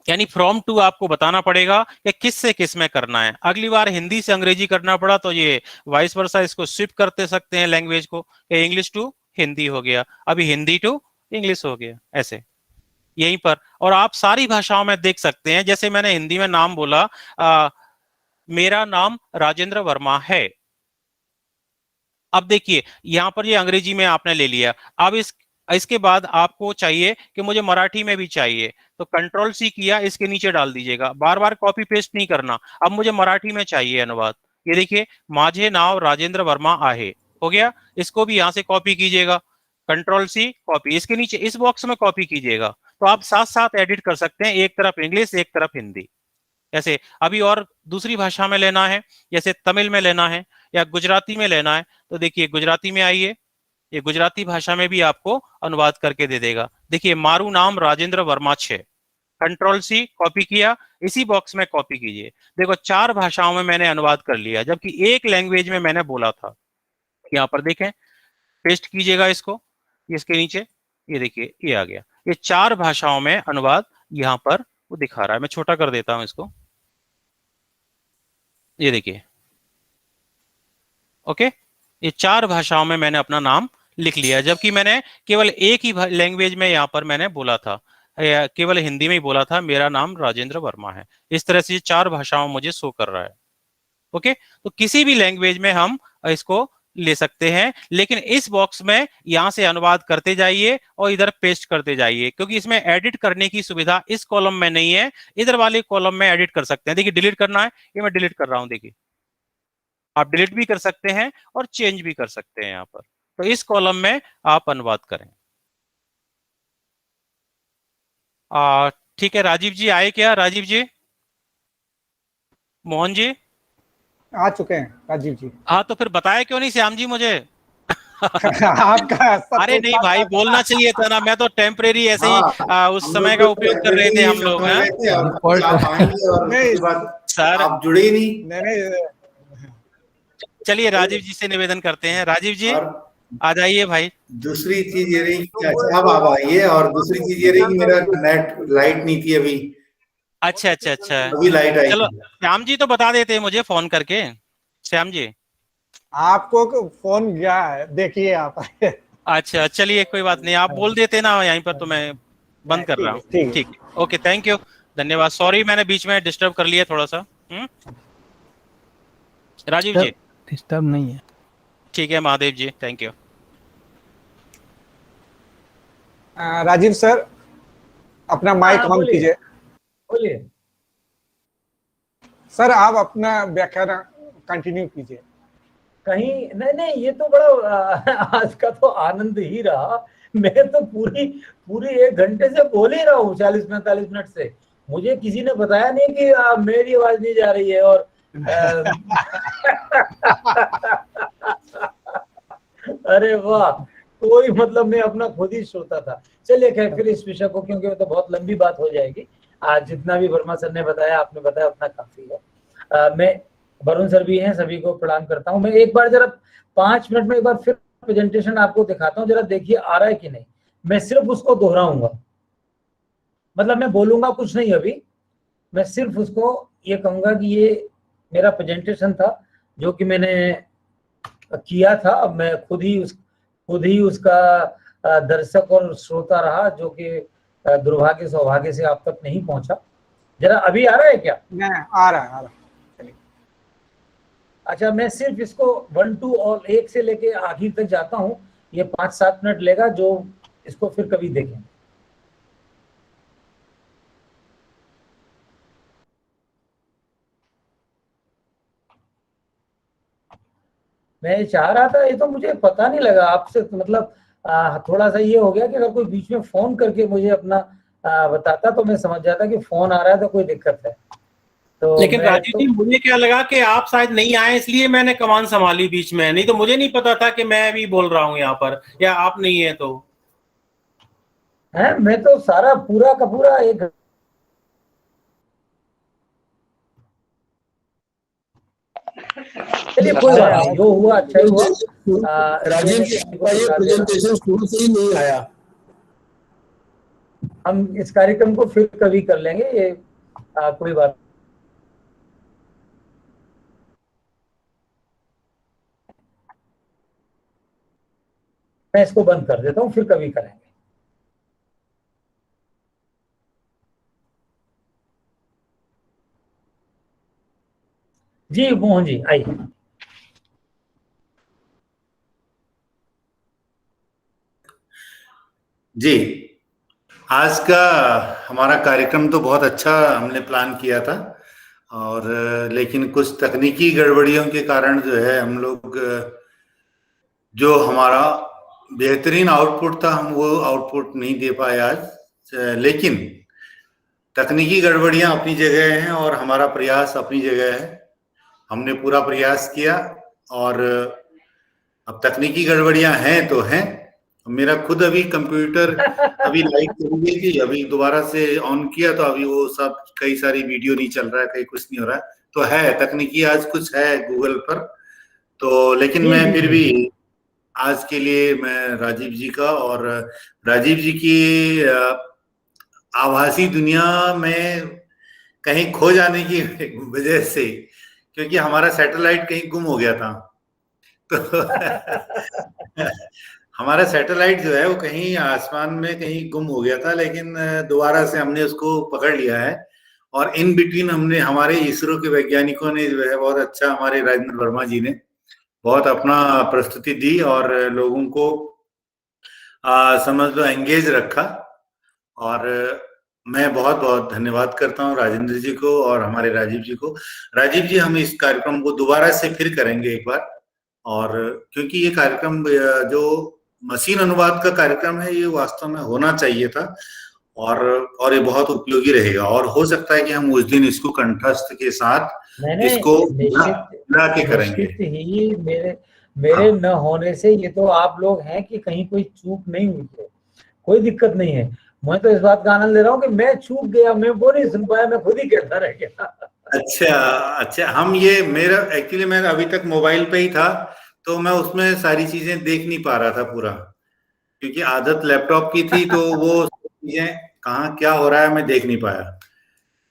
यानी फ्रॉम टू आपको बताना पड़ेगा कि किस से किस में करना है। अगली बार हिंदी से अंग्रेजी करना पड़ा तो ये वाइस वर्सा इसको स्विप करते सकते हैं लैंग्वेज को, इंग्लिश टू हिंदी हो गया, अभी हिंदी टू इंग्लिश हो गया, ऐसे यहीं पर। और आप सारी भाषाओं में देख सकते हैं, जैसे मैंने हिंदी में नाम बोला, मेरा नाम राजेंद्र वर्मा है। अब देखिए यहां पर ये अंग्रेजी में आपने ले लिया, अब इसके बाद आपको चाहिए कि मुझे मराठी में भी चाहिए, तो कंट्रोल सी किया, इसके नीचे डाल दीजिएगा, बार बार कॉपी पेस्ट नहीं करना। अब मुझे मराठी में चाहिए अनुवाद, ये देखिए, माझे नाव राजेंद्र वर्मा आहे, हो गया, इसको भी यहाँ से कॉपी कीजिएगा, कंट्रोल सी कॉपी, इसके नीचे इस बॉक्स में कॉपी कीजिएगा। तो आप साथ साथ एडिट कर सकते हैं, एक तरफ इंग्लिश एक तरफ हिंदी, ऐसे। अभी और दूसरी भाषा में लेना है, जैसे तमिल में लेना है या गुजराती में लेना है, तो देखिए गुजराती में आइए, ये गुजराती भाषा में भी आपको अनुवाद करके दे देगा। देखिए, मारू नाम राजेंद्र वर्मा छे, कंट्रोल सी कॉपी किया, इसी बॉक्स में कॉपी कीजिए। देखो 4 भाषाओं में मैंने अनुवाद कर लिया, जबकि एक लैंग्वेज में मैंने बोला था। यहाँ पर देखें, पेस्ट कीजिएगा इसको, इसके नीचे, ये देखिए ये आ गया, ये 4 भाषाओं में अनुवाद यहाँ पर वो दिखा रहा है। मैं छोटा कर देता हूं इसको, ये देखिए, ओके, ये 4 भाषाओं में मैंने अपना नाम लिख लिया, जबकि मैंने केवल एक ही लैंग्वेज में यहाँ पर मैंने बोला था, केवल हिंदी में ही बोला था, मेरा नाम राजेंद्र वर्मा है। इस तरह से 4 भाषाओं मुझे शो कर रहा है। ओके, तो किसी भी लैंग्वेज में हम इसको ले सकते हैं, लेकिन इस बॉक्स में यहां से अनुवाद करते जाइए और इधर पेस्ट करते जाइए, क्योंकि इसमें एडिट करने की सुविधा इस कॉलम में नहीं है, इधर वाले कॉलम में एडिट कर सकते हैं। देखिए डिलीट करना है, ये मैं डिलीट कर रहा हूं, देखिए आप डिलीट भी कर सकते हैं और चेंज भी कर सकते हैं यहाँ पर। तो इस कॉलम में आप अनुवाद करें। ठीक है, राजीव जी आए क्या? राजीव जी, मोहन जी आ चुके हैं राजीव जी। हाँ, तो फिर बताया क्यों नहीं श्याम जी मुझे? आपका अरे नहीं भाई, बोलना चाहिए था ना, मैं तो टेम्परेरी ऐसे ही उस समय का उपयोग कर रहे थे हम लोग। सर आप जुड़े ही नहीं। चलिए राजीव जी से निवेदन करते हैं। राजीव जी आ जाइए भाई। दूसरी चीज ये रही कि अच्छा अब आइए, और दूसरी चीज ये रही कि मेरा नेट लाइट नहीं थी अभी। अच्छा अच्छा अच्छा, अभी लाइट आई। चलो श्याम जी तो बता देते मुझे फोन करके। श्याम जी आपको फोन गया है, देखिए आप। अच्छा चलिए कोई बात नहीं, आप बोल देते ना यहीं पर, तो मैं बंद कर रहा हूँ। ठीक, ओके, थैंक यू, धन्यवाद। सॉरी मैंने बीच में डिस्टर्ब कर लिया थोड़ा सा। राजीव जी डिस्टर्ब नहीं है, ठीक है। महादेव जी थैंक यू। राजीव सर अपना माइक ऑन कीजिए। बोलिए सर, आप अपना व्याख्यान कंटिन्यू कीजिए। कहीं नहीं, ये तो बड़ा आज का तो आनंद ही रहा। मैं तो पूरी 1 घंटे से बोल ही रहा हूँ, 40-45 मिनट से। मुझे किसी ने बताया नहीं कि मेरी आवाज नहीं जा रही है। और अरे वाह, कोई मतलब मैं अपना खुद ही सोता था। चलिए खैर, फिर इस विषय को, क्योंकि वो तो बहुत लंबी बात हो जाएगी। आज जितना भी वर्मा सर ने बताया, आपने बताया, उतना काफी है। मैं, वरुण सर भी हैं, सभी को प्रणाम करता हूं। मैं एक बार जरा 5 मिनट में एक बार फिर प्रेजेंटेशन आपको दिखाता हूं, जरा देखिए आ रहा है कि नहीं। मैं सिर्फ उसको दोहराऊंगा, मतलब मैं बोलूंगा कुछ नहीं अभी, मैं सिर्फ उसको ये कहूंगा कि ये मेरा प्रेजेंटेशन था जो कि मैंने किया था। अब मैं खुद ही उसका दर्शक और श्रोता रहा, जो कि दुर्भाग्य सौभाग्य से आप तक नहीं पहुंचा। जरा अभी आ रहा है क्या? आ रहा है। अच्छा, मैं सिर्फ इसको 1 2 और 1 से लेके आखिर तक जाता हूँ, ये 5-7 मिनट लेगा, जो इसको फिर कभी देखें। मैं चाह रहा था, ये तो मुझे पता नहीं लगा आपसे, तो मतलब थोड़ा सा ये हो गया कि अगर कोई बीच में फोन करके मुझे अपना बताता तो मैं समझ जाता कि फोन आ रहा है तो कोई दिक्कत है। तो लेकिन राजीव जी, मुझे क्या लगा कि आप शायद नहीं आए, इसलिए मैंने कमान संभाली बीच में, नहीं तो मुझे नहीं पता था कि मैं भी बोल रहा हूँ यहाँ पर, या आप नहीं है तो है, मैं तो सारा पूरा का पूरा एक चलिए कोई बात नहीं, जो हुआ अच्छा ही हुआ। राजीव जी, आपका ये प्रेजेंटेशन शुरू से ही नहीं आया। हम इस कार्यक्रम को फिर कभी कर लेंगे, ये कोई बात। मैं इसको बंद कर देता हूँ, फिर कभी करेंगे। जी मोहन जी आइए। जी, आज का हमारा कार्यक्रम तो बहुत अच्छा हमने प्लान किया था, और लेकिन कुछ तकनीकी गड़बड़ियों के कारण जो है हम लोग जो हमारा बेहतरीन आउटपुट था हम वो आउटपुट नहीं दे पाए आज। लेकिन तकनीकी गड़बड़ियां अपनी जगह हैं और हमारा प्रयास अपनी जगह है। हमने पूरा प्रयास किया, और अब तकनीकी गड़बड़ियां हैं तो हैं। मेरा खुद अभी कंप्यूटर अभी लाइट चली गई थी, अभी दोबारा से ऑन किया तो अभी वो सब कई सारी वीडियो नहीं चल रहा है, कहीं कुछ नहीं हो रहा है, तो है तकनीकी आज कुछ है गूगल पर। तो लेकिन मैं फिर भी आज के लिए मैं राजीव जी का और राजीव जी की आभासी दुनिया में कहीं खो जाने की वजह से, क्योंकि हमारा सैटेलाइट कहीं गुम हो गया था, तो हमारा सैटेलाइट जो है वो कहीं आसमान में कहीं गुम हो गया था, लेकिन दोबारा से हमने उसको पकड़ लिया है। और इन बिटवीन हमने हमारे इसरो के वैज्ञानिकों ने जो है बहुत अच्छा, हमारे राजेंद्र वर्मा जी ने बहुत अपना प्रस्तुति दी और लोगों को समझ लो एंगेज रखा। और मैं बहुत बहुत धन्यवाद करता हूँ राजेंद्र जी को और हमारे राजीव जी को। राजीव जी, हम इस कार्यक्रम को दोबारा से फिर करेंगे एक बार, और क्योंकि ये कार्यक्रम जो मशीन अनुवाद का कार्यक्रम है ये वास्तव में होना चाहिए था, और ये बहुत उपयोगी रहेगा, और हो सकता है कि हम उस दिन इसको कंठस्थ के साथ इसको मिला के करेंगे। ही मेरे न होने से ये तो आप लोग हैं कि कहीं कोई चूक नहीं हुई है, कोई दिक्कत नहीं है। मैं तो इस बात का आनंद ले रहा हूँ कि मैं चूक गया, मैं वो नहीं सुन पाया, मैं खुद ही कहता रह गया। अच्छा, हम ये मेरा एक्चुअली मैं अभी तक मोबाइल पे ही था, तो मैं उसमें सारी चीजें देख नहीं पा रहा था पूरा, क्योंकि आदत लैपटॉप की थी, तो वो चीजें कहाँ क्या हो रहा है मैं देख नहीं पाया।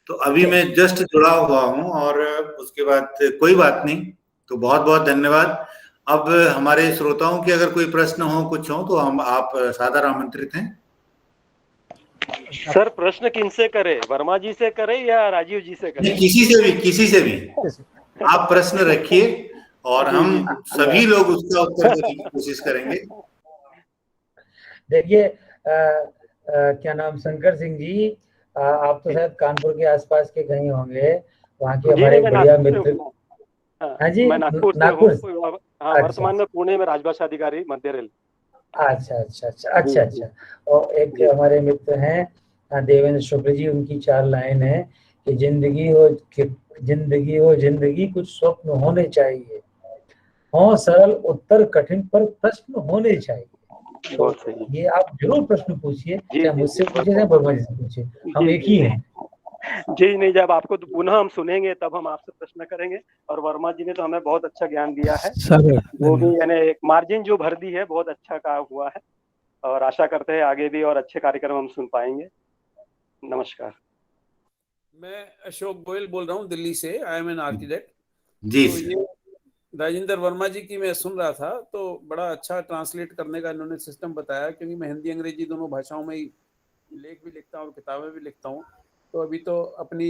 तो अभी मैं जस्ट जुड़ा हुआ हूँ, और उसके बाद कोई बात नहीं, तो बहुत बहुत धन्यवाद। अब हमारे श्रोताओं के अगर कोई प्रश्न हो, कुछ हो, तो हम आप सादर आमंत्रित हैं। सर प्रश्न किनसे करें, वर्मा जी से करें या राजीव जी से करें? किसी से भी आप प्रश्न रखिए और हम सभी लोग उसका उत्तर देने की कोशिश करेंगे। देखिए क्या नाम, शंकर सिंह जी, आप तो शायद कानपुर के आसपास के कहीं होंगे, वहाँ के हमारे बढ़िया मित्र। हाँ जी, मैं नागपुर। हाँ, वर्तमान में पुणे में राजभाषा अधिकारी मध्य रेल। अच्छा। और एक हमारे मित्र हैं देवेंद्र शुक्ल जी, उनकी 4 लाइन है कि जिंदगी हो जिंदगी कुछ स्वप्न होने चाहिए, हो सरल उत्तर कठिन पर प्रश्न होने चाहिए। बहुत सही। ये आप जरूर प्रश्न पूछिए, चाहे मुझसे पूछिए चाहे वर्मा जी से पूछिए, हम एक ही हैं। जी नहीं, जब आपको तो पुनः हम सुनेंगे तब हम आपसे प्रश्न करेंगे। और वर्मा जी ने तो हमें बहुत अच्छा ज्ञान दिया है, वो भी यानी एक मार्जिन जो भर दी है, बहुत अच्छा काम हुआ है, और आशा करते हैं आगे भी और अच्छे कार्यक्रम हम सुन पाएंगे। नमस्कार। मैं अशोक गोयल बोल रहा हूँ दिल्ली से, आई एम एन आर्किटेक्ट। जी तो ये राजेंद्र वर्मा जी की मैं सुन रहा था, तो बड़ा अच्छा ट्रांसलेट करने का इन्होंने सिस्टम बताया, क्योंकि मैं हिंदी अंग्रेजी दोनों भाषाओं में ही लेख भी लिखता हूँ और किताबें भी लिखता हूँ। तो अभी तो अपनी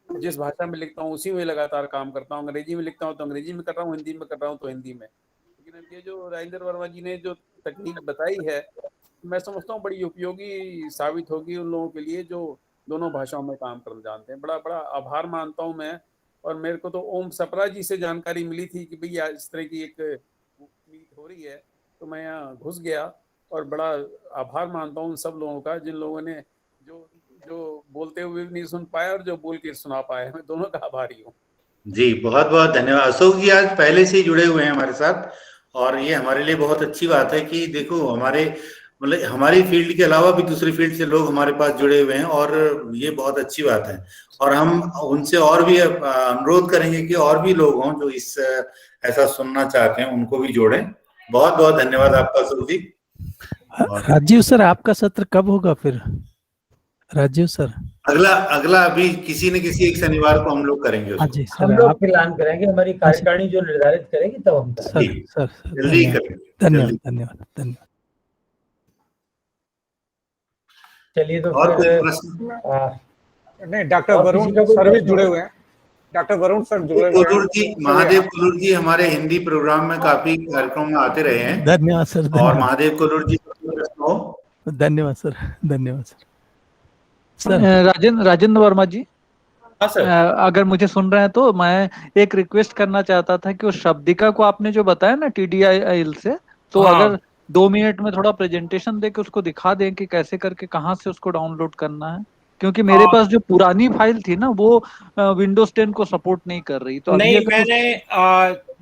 जिस भाषा में लिखता हूँ उसी में लगातार काम करता हूँ। अंग्रेजी में लिखता हूँ तो अंग्रेजी में कर रहा हूँ, हिंदी में कर रहा हूँ तो हिंदी में। लेकिन ये जो राजेंद्र वर्मा जी ने जो तकनीक बताई है, मैं समझता हूँ बड़ी उपयोगी साबित होगी उन लोगों के लिए जो दोनों भाषाओं में काम करना जानते हैं। बड़ा बड़ा आभार मानता हूँ मैं। और मेरे को तो ओम सपरा जी से जानकारी मिली थी कि भैया इस तरह की एक मीट हो रही है, तो मैं यहाँ घुस गया और बड़ा आभार मानता हूँ उन सब लोगों का जिन लोगों ने जो बोलते हुए भी नहीं सुन पाए और जो बोल के सुना पाए। मैं दोनों का आभारी हूँ। जी, बहुत बहुत धन्यवाद। अशोक जी आज पहले से ही जुड़े हुए हैं हमारे साथ, और ये हमारे लिए बहुत अच्छी बात है कि देखो हमारे मतलब हमारी फील्ड के अलावा भी दूसरी फील्ड से लोग हमारे पास जुड़े हुए हैं, और ये बहुत अच्छी बात है। और हम उनसे और भी अनुरोध करेंगे कि और भी लोग हों जो इस ऐसा सुनना चाहते हैं, उनको भी जोड़ें। बहुत बहुत धन्यवाद आपका अशोक जी। राजीव सर, आपका सत्र कब होगा फिर? राजीव सर, अगला अभी किसी न किसी एक शनिवार को हम लोग करेंगे उसको। हम लोग ऐलान करेंगे, हमारी कार्यकारिणी जो निर्धारित करेगी तब हम करेंगे। सर जल्दी करेंगे। धन्यवाद। चलिए तो और फिर नहीं, डॉक्टर वरुण सर भी जुड़े हुए हैं। डॉक्टर वरुण सर जुड़े हुए हैं। महादेव कुलूर जी हमारे हिंदी प्रोग्राम में काफी कार्यक्रम में आते रहे हैं। धन्यवाद सर। और महादेव कुलूर जी धन्यवाद सर। राजेंद्र वर्मा जी, हाँ सर। अगर मुझे सुन रहे हैं तो मैं एक रिक्वेस्ट करना चाहता था कि उस शब्दिका को आपने जो बताया ना TDIL से, तो हाँ। अगर 2 मिनट में थोड़ा प्रेजेंटेशन दे के उसको दिखा दें कि कैसे करके कहाँ से उसको डाउनलोड करना है, क्योंकि मेरे पास जो पुरानी फाइल थी ना वो विंडोज 10 को सपोर्ट नहीं कर रही। तो नहीं, मैंने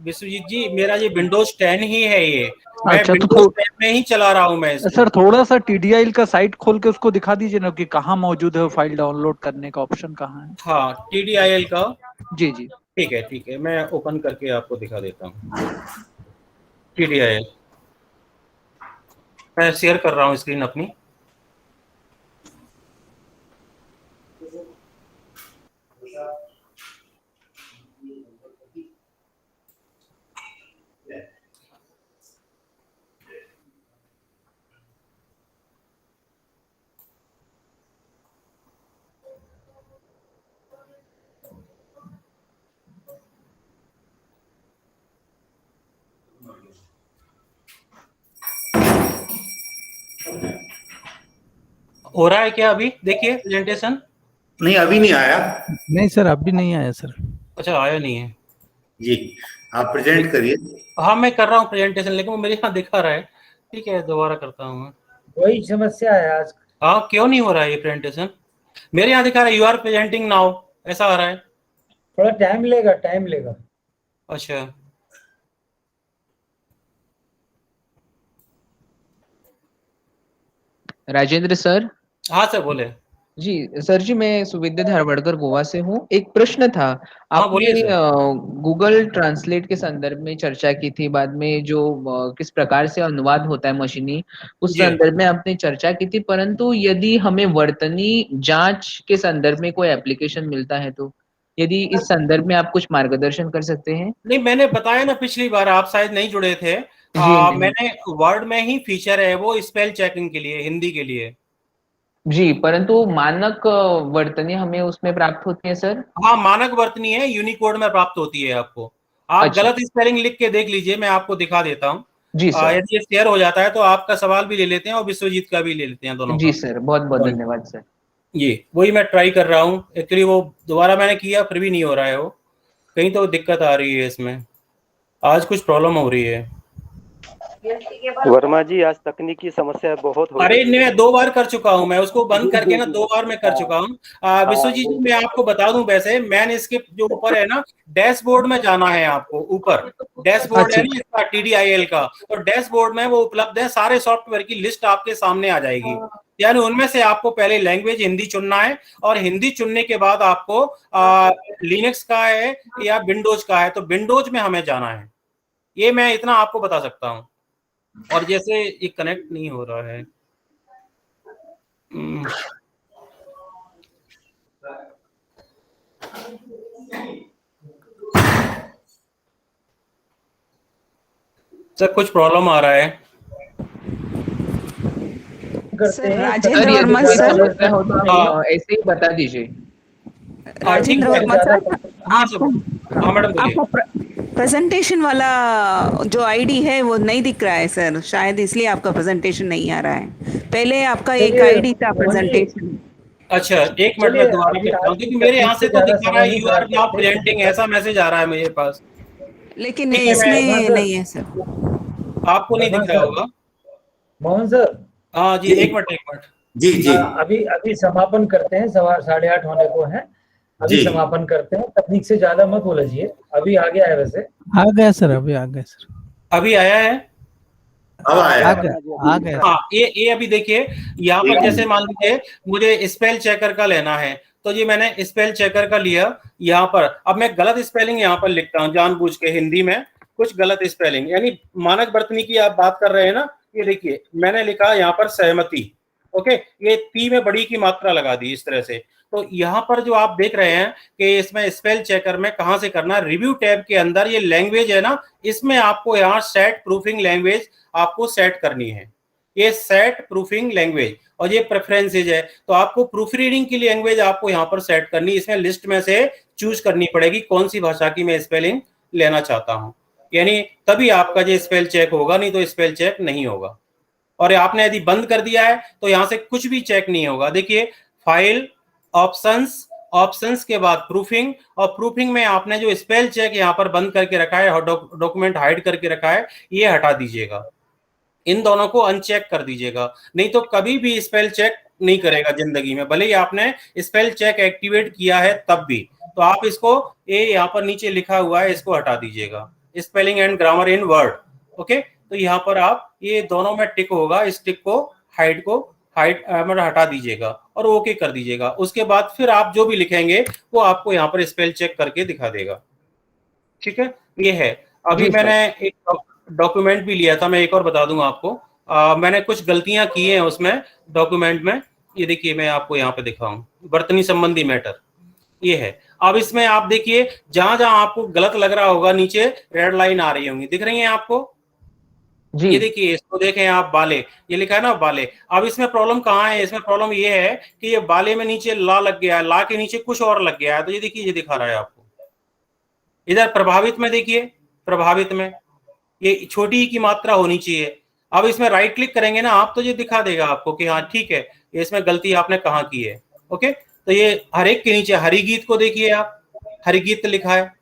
विश्वजीत जी, मेरा ये विंडोज 10 ही है ये। मैं अच्छा, विंडोज 10 में ही चला रहा हूँ मैं। सर थोड़ा सा TDIL का साइट खोल के उसको दिखा दीजिए ना कि कहाँ मौजूद है वो फाइल डाउनलोड करने का ऑप्शन कहाँ है। हाँ, TDIL का। जी, ठीक है, मैं ओपन करके आपको दिखा देता हूँ। TDIL मैं शेयर कर रहा हूँ स्क्रीन अपनी। हो रहा है क्या अभी? देखिए प्रेजेंटेशन। नहीं, अभी नहीं आया। नहीं सर, अभी नहीं आया सर। अच्छा, आया नहीं है जी, आप प्रेजेंट करिए। हाँ, मैं कर रहा हूँ प्रेजेंटेशन, लेकिन वो मेरे यहाँ दिखा रहा है। ठीक है, दोबारा करता हूँ। वही समस्या है आज। हाँ, क्यों नहीं हो रहा है ये प्रेजेंटेशन? मेरे यहाँ दिखा रहा है यू आर प्रेजेंटिंग नाउ, ऐसा आ रहा है। थोड़ा टाइम लेगा। अच्छा, राजेंद्र सर। हाँ सर, बोले। जी सर जी, मैं सुविद्या धारवाड़कर गोवा से हूँ। एक प्रश्न था, आपने गूगल ट्रांसलेट के संदर्भ में चर्चा की थी, बाद में जो किस प्रकार से अनुवाद होता है मशीनी, उस संदर्भ में आपने चर्चा की थी। परंतु यदि हमें वर्तनी जांच के संदर्भ में कोई एप्लीकेशन मिलता है तो यदि इस संदर्भ में आप कुछ मार्गदर्शन कर सकते हैं? नहीं, मैंने बताया ना पिछली बार, आप शायद नहीं जुड़े थे। मैंने वर्ड में ही फीचर है वो स्पेल चेकिंग के लिए, हिंदी के लिए। जी, परंतु मानक वर्तनी हमें उसमें प्राप्त होती है सर? हाँ, मानक वर्तनी है, यूनिकोड में प्राप्त होती है आपको। आप गलत स्पेलिंग लिख के देख लीजिए, मैं आपको दिखा देता हूँ। जी सर। यदि ये शेयर हो जाता है तो आपका सवाल भी ले लेते हैं और विश्वजीत का भी ले लेते हैं, दोनों। जी सर, बहुत बहुत धन्यवाद सर। ये वही मैं ट्राई कर रहा हूँ। एक्चुअली वो दोबारा मैंने किया, फिर भी नहीं हो रहा है वो, कहीं तो दिक्कत आ रही है इसमें। आज कुछ प्रॉब्लम हो रही है। वर्मा जी, आज तकनीकी समस्या बहुत हो अरे मैं 2 बार कर चुका हूँ, मैं उसको बंद करके ना 2 बार मैं कर चुका हूँ। विश्वजीत जी, मैं आपको बता दूं, वैसे मैन इसके जो ऊपर है ना, डैशबोर्ड में जाना है आपको। ऊपर डैशबोर्ड है ना इसका, TDIL का, तो डैशबोर्ड में वो उपलब्ध है, सारे सॉफ्टवेयर की लिस्ट आपके सामने आ जाएगी। यानी उनमें से आपको पहले लैंग्वेज हिंदी चुनना है, और हिंदी चुनने के बाद आपको लिनक्स का है या विंडोज का है, तो विंडोज में हमें जाना है। ये मैं इतना आपको बता सकता हूँ। और जैसे ये कनेक्ट नहीं हो रहा है, सर कुछ प्रॉब्लम आ रहा है। सर राजेंद्र वर्मा सर, ऐसे ही बता दीजिए। राजेंद्र वर्मा सर, आपको मैडम बोलिए। प्रेजेंटेशन वाला जो आईडी है वो नहीं दिख रहा है सर, शायद इसलिए आपका प्रेजेंटेशन नहीं आ रहा है। पहले आपका एक आईडी था प्रेजेंटेशन। अच्छा, एक मिनट में दोबारा देखता हूँ, क्योंकि मेरे यहाँ से तो दिखा रहा है यू आर नाउ प्रेजेंटिंग, ऐसा मैसेज आ रहा है मेरे पास, लेकिन इसमें नहीं है सर। आपको नहीं दिख रहा होगा मोहन सर। हाँ जी, एक मिनट जी जी। अभी समापन करते हैं, 8:15 होने को है, अभी समापन करते हैं। तकनीक से ज्यादा मत उलझिए, अभी आ गया है वैसे। आ गया सर, अभी आ गया सर, अभी आया है, अब आया। आ गया। हाँ, ये अभी देखिए यहाँ पर, जैसे मान लीजिए मुझे स्पेल चेकर का लेना है, तो जी मैंने स्पेल चेकर का लिया यहाँ पर। अब मैं गलत स्पेलिंग यहाँ पर लिखता हूँ जानबूझ के, हिंदी में कुछ गलत स्पेलिंग, यानी मानक बर्तनी की आप बात कर रहे हैं ना, ये देखिए मैंने लिखा यहाँ पर सहमति, ओके, ये ती में बड़ी की मात्रा लगा दी इस तरह से। तो यहाँ पर जो आप देख रहे हैं कि इसमें स्पेल चेकर में कहाँ से करना, रिव्यू टैब के अंदर ये लैंग्वेज है ना, इसमें आपको यहाँ सेट प्रूफिंग लैंग्वेज आपको सेट करनी है, ये सेट प्रूफिंग लैंग्वेज, और ये प्रेफरेंसेज है, तो आपको प्रूफ रीडिंग की लैंग्वेज आपको यहाँ पर सेट करनी, इसमें लिस्ट में से चूज करनी पड़ेगी कौन सी भाषा की मैं स्पेलिंग लेना चाहता हूँ, यानी तभी आपका जो स्पेल चेक होगा, नहीं तो स्पेल चेक नहीं होगा। और आपने यदि बंद कर दिया है तो यहाँ से कुछ भी चेक नहीं होगा। देखिए फाइल, ऑप्शंस, ऑप्शंस के बाद प्रूफिंग, और प्रूफिंग में आपने जो स्पेल चेक यहाँ पर बंद करके रखा है, डॉक्यूमेंट हाइड करके रखा है, ये हटा दीजिएगा, इन दोनों को अनचेक कर दीजिएगा, नहीं तो कभी भी स्पेल चेक नहीं करेगा जिंदगी में, भले ही आपने स्पेल चेक एक्टिवेट किया है तब भी। तो आप इसको, ये यहाँ पर नीचे लिखा हुआ है, इसको हटा दीजिएगा, spelling and grammar in word, okay. तो यहाँ पर आप ये दोनों में टिक होगा, इस टिक को हाइड मतलब हटा दीजिएगा और ओके कर दीजिएगा। उसके बाद फिर आप जो भी लिखेंगे वो आपको यहाँ पर स्पेल चेक करके दिखा देगा, ठीक है। ये है, अभी मैंने एक डॉक्यूमेंट भी लिया था, मैं एक और बता दूंगा आपको, मैंने कुछ गलतियां की हैं उसमें डॉक्यूमेंट में, ये देखिए मैं आपको यहाँ पे दिखाऊं, बर्तनी संबंधी मैटर, ये है। अब इसमें आप देखिए जहां जहां आपको गलत लग रहा होगा नीचे रेड लाइन आ रही होंगी, दिख रही है आपको जी। ये देखिए, इसको देखें आप, बाले, ये लिखा है ना बाले। अब इसमें प्रॉब्लम कहाँ है, इसमें प्रॉब्लम ये है कि ये बाले में नीचे ला लग गया है, ला के नीचे कुछ और लग गया है, तो ये देखिए ये दिखा रहा है आपको। इधर प्रभावित में देखिए, प्रभावित में ये छोटी ही की मात्रा होनी चाहिए। अब इसमें राइट क्लिक करेंगे ना आप, तो ये दिखा देगा आपको कि हाँ ठीक है, इसमें गलती आपने कहाँ की है, ओके। तो ये हर एक के नीचे हरिगीत को देखिए आप, हरिगीत लिखा है,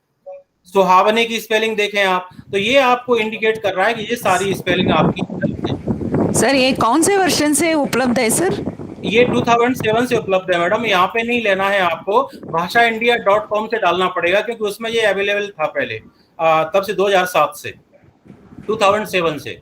सुहावने की स्पेलिंग देखें आप, तो ये आपको इंडिकेट कर रहा है कि ये सारी स्पेलिंग आपकी। सर ये कौन से वर्जन से उपलब्ध है सर? ये 2007 से उपलब्ध है मैडम, यहाँ पे नहीं लेना है आपको, भाषाindia.com से डालना पड़ेगा, क्योंकि उसमें ये अवेलेबल था पहले, तब से 2007 से, 2007 से,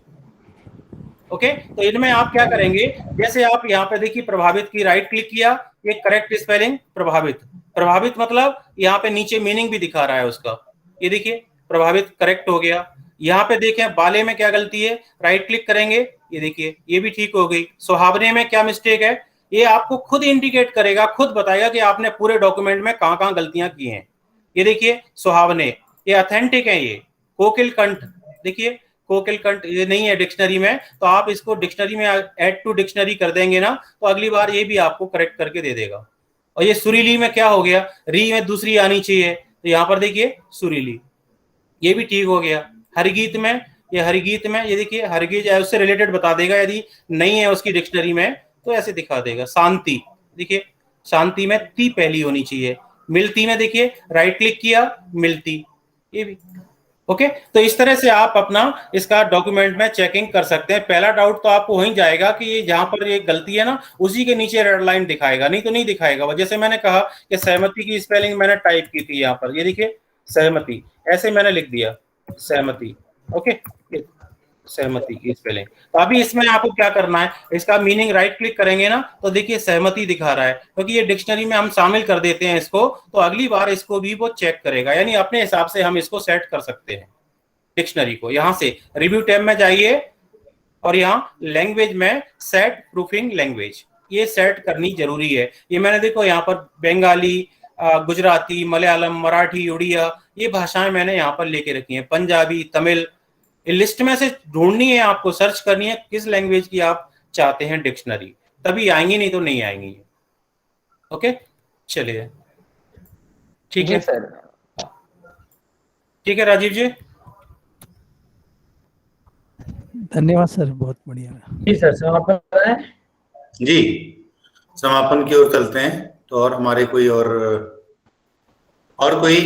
ओके। तो इनमें आप क्या करेंगे, जैसे आप यहाँ पे देखिए प्रभावित की राइट क्लिक किया, ये करेक्ट स्पेलिंग प्रभावित, प्रभावित मतलब यहाँ पे नीचे मीनिंग भी दिखा रहा है उसका, ये देखिए प्रभावित करेक्ट हो गया। यहाँ पे देखें बाले में क्या गलती है, राइट क्लिक करेंगे, ये देखिए ये भी ठीक हो गई। सुहावने में क्या मिस्टेक है, ये आपको खुद इंडिकेट करेगा, खुद बताएगा कि आपने पूरे डॉक्यूमेंट में कहाँ कहाँ गलतियां की हैं। ये देखिए सुहावने, ये ऑथेंटिक है, ये कोकिल कंठ, देखिए कोकिल कंठ ये नहीं है डिक्शनरी में, तो आप इसको डिक्शनरी में ऐड टू डिक्शनरी कर देंगे ना, तो अगली बार ये भी आपको करेक्ट करके दे देगा। और ये सुरीली में क्या हो गया, री में दूसरी आनी चाहिए, तो यहाँ पर देखिए सुरीली, ये भी ठीक हो गया। हरिगीत में, ये हरिगीत में ये देखिए हरगिज है, उससे रिलेटेड बता देगा, यदि नहीं है उसकी डिक्शनरी में तो ऐसे दिखा देगा। शांति, देखिए शांति में ती पहली होनी चाहिए। मिलती में देखिए राइट क्लिक किया, मिलती, ये भी ओके। तो इस तरह से आप अपना इसका डॉक्यूमेंट में चेकिंग कर सकते हैं। पहला डाउट तो आपको वहीं जाएगा कि ये जहां पर ये गलती है ना, उसी के नीचे रेड लाइन दिखाएगा, नहीं तो नहीं दिखाएगा। जैसे मैंने कहा कि सहमति की स्पेलिंग मैंने टाइप की थी यहाँ पर, ये देखिए सहमति, ऐसे मैंने लिख दिया सहमति, ओके, सहमति की स्पेलिंग। तो अभी इसमें आपको क्या करना है, इसका मीनिंग राइट क्लिक करेंगे ना, तो देखिए सहमति दिखा रहा है, क्योंकि ये डिक्शनरी में हम शामिल कर देते हैं इसको, तो अगली बार इसको भी वो चेक करेगा, यानी अपने हिसाब से हम इसको सेट कर सकते हैं डिक्शनरी को। यहाँ से रिव्यू टैब में जाइए और यहाँ लैंग्वेज में सेट प्रूफिंग लैंग्वेज, ये सेट करनी जरूरी है। ये मैंने देखो यहाँ पर बंगाली, गुजराती, मलयालम, मराठी, उड़िया, ये भाषाएं मैंने यहाँ पर लेके रखी हैं, पंजाबी, तमिल। लिस्ट में से ढूंढनी है आपको, सर्च करनी है किस लैंग्वेज की आप चाहते हैं डिक्शनरी, तभी आएंगी, नहीं तो नहीं आएंगी। ओके, चलिए ठीक जी है सर। ठीक है राजीव जी। धन्यवाद सर, बहुत बढ़िया। जी सर, समापन कराएं। जी, समापन की ओर चलते हैं। तो और हमारे कोई और कोई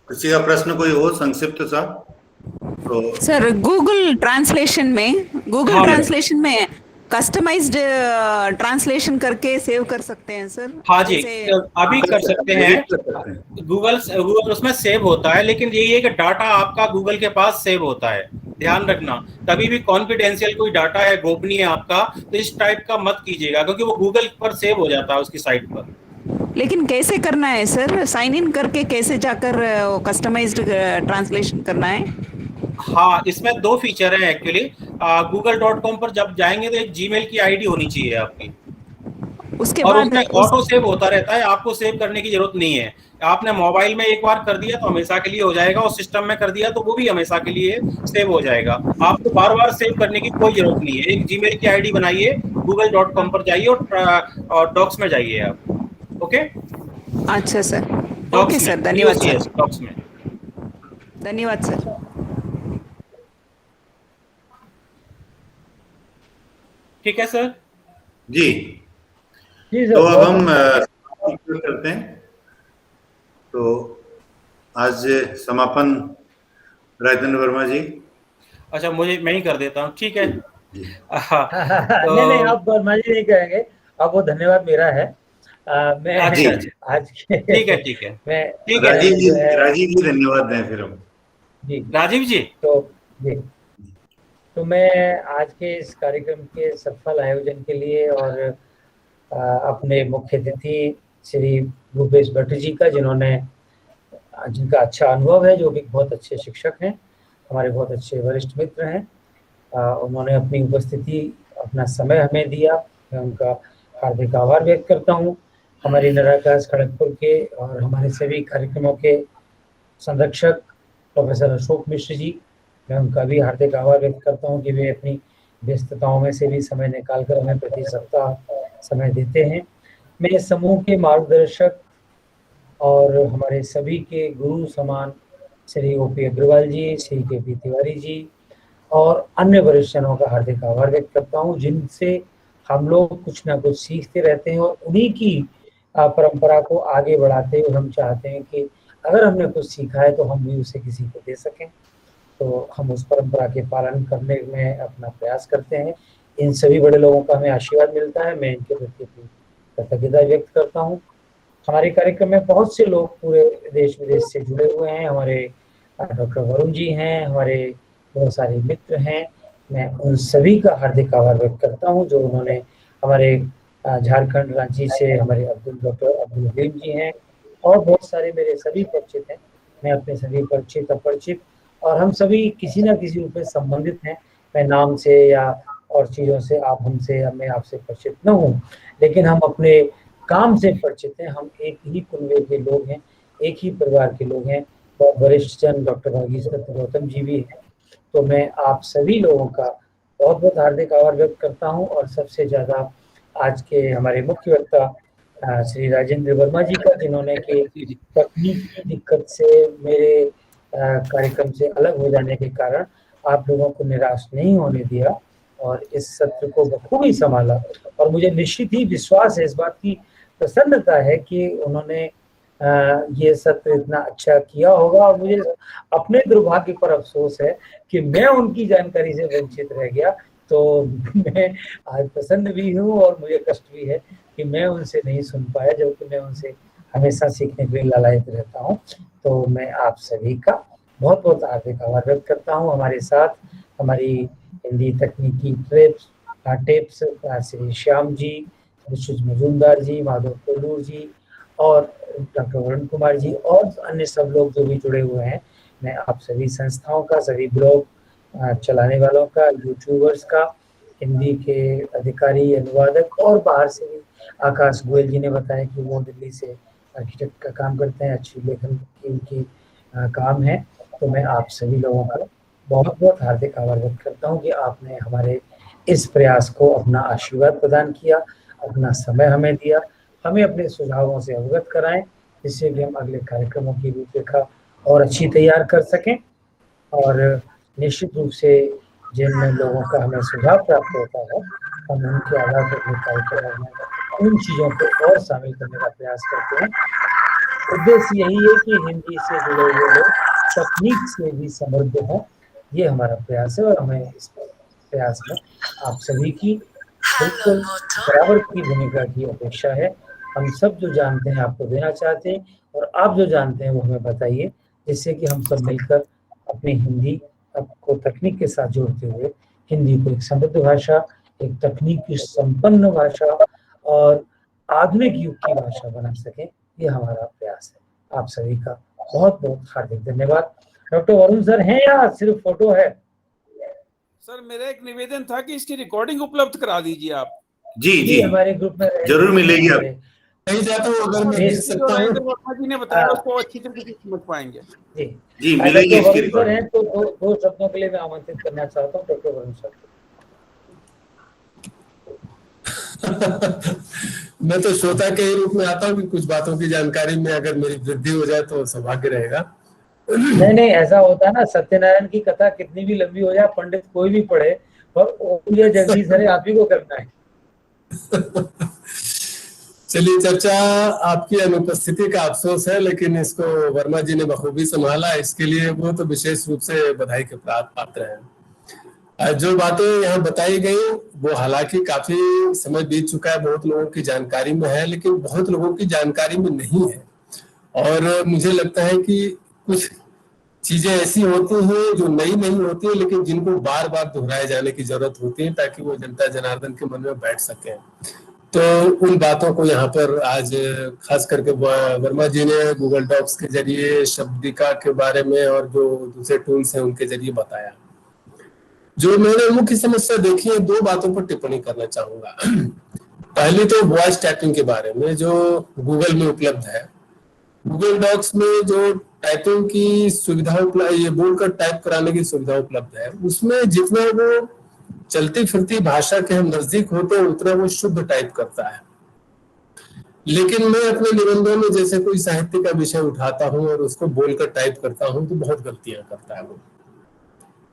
किसी का प्रश्न कोई हो संक्षिप्त सा तो? सर गूगल ट्रांसलेशन हाँ मैडम। में कस्टमाइज्ड ट्रांसलेशन करके सेव कर सकते हैं सर? हाँ जी, जैसे अभी कर सकते हैं। गूगल उसमें सेव होता है, लेकिन यही है कि डाटा आपका गूगल के पास सेव होता है। ध्यान रखना, कभी भी कॉन्फिडेंशियल कोई डाटा है, गोपनीय आपका, तो इस टाइप का मत कीजिएगा, क्योंकि वो गूगल पर सेव हो जाता है उसकी साइट पर। लेकिन कैसे करना है सर? साइन इन करके कैसे जाकर कस्टमाइज्ड ट्रांसलेशन करना है? हाँ, इसमें 2 फीचर हैं एक्चुअली। google.com पर जब जाएंगे तो एक जीमेल की आईडी होनी चाहिए आपकी, उसके और बाद उसमें ऑटो सेव होता रहता है, आपको सेव करने की जरूरत नहीं है। आपने मोबाइल में एक बार कर दिया तो हमेशा के लिए हो जाएगा, और सिस्टम में कर दिया तो वो भी हमेशा के लिए सेव हो जाएगा। आपको बार बार सेव करने की कोई जरूरत नहीं है। एक जीमेल की आईडी बनाइए, google.com पर जाइए और डॉक्स में जाइए आप। ओके, अच्छा सर, डॉक्स ओके में, सर, धन्यवाद DOCS, सर, डॉक्स में। धन्यवाद सर। ठीक है सर। जी, जी सर, तो अब हम करते हैं। तो आज समापन राजेंद्र वर्मा जी। अच्छा, मैं ही कर देता हूँ, ठीक है। तो नहीं, आप वर्मा जी नहीं कहेंगे, अब वो धन्यवाद मेरा है। मैं अच्छा, आज ठीक है मैं राजीव जी धन्यवाद दें फिर हम। जी राजीव जी। तो मैं आज के इस कार्यक्रम के सफल आयोजन के लिए और अपने मुख्य अतिथि श्री भूपेश भट्ट जी का, जिनका अच्छा अनुभव है, जो कि बहुत अच्छे शिक्षक हैं, हमारे बहुत अच्छे वरिष्ठ मित्र हैं, उन्होंने अपनी उपस्थिति, अपना समय हमें दिया, मैं उनका हार्दिक आभार व्यक्त करता हूँ। हमारे निराकाश खड़गपुर के और हमारे सभी कार्यक्रमों के संरक्षक प्रोफेसर अशोक मिश्र जी, मैं उनका भी हार्दिक आभार व्यक्त करता हूँ कि वे अपनी व्यस्तताओं में से भी समय निकालकर हमें प्रति सप्ताह समय देते हैं। मेरे समूह के मार्गदर्शक और हमारे सभी के गुरु समान श्री OP अग्रवाल जी, श्री KP तिवारी जी और अन्य वरिष्ठ जनों का हार्दिक आभार व्यक्त करता हूँ, जिनसे हम लोग कुछ ना कुछ सीखते रहते हैं, और उन्हीं की परंपरा को आगे बढ़ाते हुए हम चाहते हैं कि अगर हमने कुछ सीखा है तो हम भी उसे किसी को दे सकें। तो हम उस परंपरा के पालन करने में अपना प्रयास करते हैं। इन सभी बड़े लोगों का हमें आशीर्वाद मिलता है, मैं इनके प्रति कृतज्ञता व्यक्त करता हूँ। हमारे कार्यक्रम में बहुत से लोग पूरे देश विदेश से जुड़े हुए हैं। हमारे डॉक्टर वरुण जी हैं, हमारे बहुत सारे मित्र हैं, मैं उन सभी का हार्दिक आभार व्यक्त करता हूँ, जो उन्होंने हमारे झारखंड रांची से हमारे डॉक्टर अब्दुल हलीम जी हैं, और बहुत सारे मेरे सभी परिचित हैं। मैं अपने सभी परिचित अपरिचित और हम सभी किसी ना किसी रूप में संबंधित हैं। मैं नाम से या और चीज़ों से मैं आपसे परिचित न हूँ, लेकिन हम अपने काम से परिचित हैं। हम एक ही कुनबे के लोग हैं, एक ही परिवार के लोग हैं। बहुत वरिष्ठ जन डॉक्टर भागीरथ गौतम जी भी हैं। तो मैं आप सभी लोगों का बहुत बहुत हार्दिक आभार व्यक्त करता हूं, और सबसे ज़्यादा आज के हमारे मुख्य वक्ता श्री राजेंद्र वर्मा जी का, जिन्होंने कि तकनीकी दिक्कत से मेरे कार्यक्रम से अलग हो जाने के कारण आप लोगों को निराश नहीं होने दिया और इस सत्र को बखूबी संभाला। और मुझे निश्चित ही विश्वास है, इस बात की प्रसन्नता है कि उन्होंने ये सत्र इतना अच्छा किया होगा, और मुझे अपने दुर्भाग्य पर अफसोस है कि मैं उनकी जानकारी से वंचित रह गया। तो मैं आज प्रसन्न भी हूँ और मुझे कष्ट भी है कि मैं उनसे नहीं सुन पाया, जबकि मैं उनसे हमेशा सीखने के लिए लालायित रहता हूँ। तो मैं आप सभी का बहुत बहुत हार्दिक आभार व्यक्त करता हूँ। हमारे साथ हमारी हिंदी तकनीकी टेप्स श्री श्याम जी, विश्व मजूमदार जी, माधव कोलूर जी और डॉक्टर वरुण कुमार जी और अन्य सब लोग जो भी जुड़े हुए हैं, मैं आप सभी संस्थाओं का, सभी ब्लॉग चलाने वालों का, यूट्यूबर्स का, हिंदी के अधिकारी, अनुवादक और बाहर से भी आकाश गोयल जी ने बताया कि वो दिल्ली से आर्किटेक्ट का काम करते हैं, अच्छी लेखन की उनकी काम है। तो मैं आप सभी लोगों का बहुत बहुत हार्दिक आभार व्यक्त करता हूँ कि आपने हमारे इस प्रयास को अपना आशीर्वाद प्रदान किया, अपना समय हमें दिया, हमें अपने सुझावों से अवगत कराएं जिससे कि हम अगले कार्यक्रमों की रूपरेखा और अच्छी तैयार कर सकें। और निश्चित रूप से जिन लोगों का हमें सुझाव प्राप्त होता है, हम उनके आधार पर अपने कार्यक्रमों में उन चीज़ों को और शामिल करने का प्रयास करते हैं। उद्देश्य यही है कि हिंदी से जुड़े हुए लोग तकनीक से भी समृद्ध हों, ये हमारा प्रयास है। और हमें इस प्रयास में आप सभी की बिल्कुल बराबर की भूमिका की अपेक्षा है। हम सब जो जानते हैं आपको देना चाहते हैं, और आप जो जानते हैं वो हमें बताइए, जिससे कि हम सब मिलकर अपनी हिंदी को तकनीक के साथ जोड़ते हुए हिंदी को एक समृद्ध भाषा, एक तकनीकी संपन्न भाषा और आधुनिक युग की भाषा बना सकें, ये हमारा प्रयास है। आप सभी का बहुत बहुत हार्दिक धन्यवाद। डॉक्टर वरुण सर हैं या सिर्फ फोटो है? सर मेरा एक निवेदन था कि इसकी रिकॉर्डिंग उपलब्ध करा दीजिए आप। जी हमारे ग्रुप में जरूर मिलेगी। आप नहीं जाता हूँ, अगर मैं देख सकता हूँ। वर्मा जी ने बताया उसको अच्छी तरीके से समझ पाएंगे। जी मिलेगी इसकी रिकॉर्डिंग। हैं तो दो शब्दों के लिए मैं आमंत्रित करना चाहता हूँ डॉक्टर वरुण सर। मैं तो श्रोता के रूप में आता हूँ कि कुछ बातों की जानकारी में अगर मेरी वृद्धि हो जाए तो सौभाग्य रहेगा। नहीं, ऐसा होता है ना, सत्यनारायण की कथा कितनी भी लंबी हो जाए, पंडित कोई भी पढ़े, पर ये जगदीश सर आप ही को करना है। चलिए, चर्चा आपकी अनुपस्थिति का अफसोस है, लेकिन इसको वर्मा जी ने बखूबी संभाला, इसके लिए वो तो विशेष रूप से बधाई के पात्र हैं। जो बातें यहाँ बताई गई वो हालांकि काफी समय बीत चुका है, बहुत लोगों की जानकारी में है, लेकिन बहुत लोगों की जानकारी में नहीं है। और मुझे लगता है कि कुछ चीजें ऐसी होती हैं जो नई नहीं होती है, लेकिन जिनको बार बार दोहराए जाने की जरूरत होती है ताकि वो जनता जनार्दन के मन में बैठ सके। तो उन बातों को यहाँ पर आज खास करके वर्मा जी ने गूगल डॉक्स के जरिए शब्दिका के बारे में और जो दूसरे टूल्स हैं उनके जरिए बताया। जो मैंने मुख्य समस्या देखी है, दो बातों पर टिप्पणी करना चाहूंगा। पहली तो वॉइस टाइपिंग के बारे में जो गूगल में उपलब्ध है। गूगल डॉक्स में जो टाइपिंग की सुविधा उपलब्ध, ये बोलकर टाइप कराने की सुविधा उपलब्ध है, उसमें जितना वो चलती फिरती भाषा के हम नजदीक होते हैं उतना वो शुद्ध टाइप करता है। लेकिन मैं अपने निबंधों में जैसे कोई साहित्य का विषय उठाता हूं और उसको बोलकर टाइप करता हूं तो बहुत गलतियां करता है वो।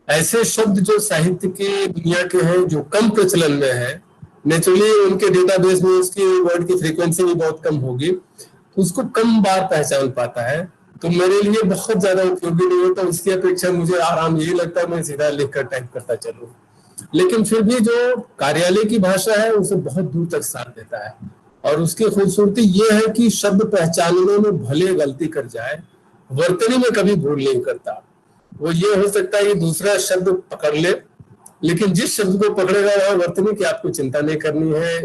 ऐसे शब्द जो साहित्य के दुनिया के हैं, जो कम प्रचलन में है, नेचुरली उनके डेटाबेस में उसकी वर्ड की फ्रीक्वेंसी भी बहुत कम होगी, तो उसको कम बार पहचान पाता है, तो मेरे लिए बहुत ज्यादा उपयोगी नहीं होता। उसकी अपेक्षा मुझे आराम यही लगता है मैं सीधा लिखकर टाइप करता चलूं। लेकिन फिर भी जो कार्यालय की भाषा है उसे बहुत दूर तक साथ देता है। और उसकी खूबसूरती ये है कि शब्द पहचानने में भले गलती कर जाए, वर्तनी में कभी भूल नहीं करता। वो ये हो सकता है कि दूसरा शब्द पकड़ ले, लेकिन जिस शब्द को पकड़ेगा वह वर्तनी की आपको चिंता नहीं करनी है,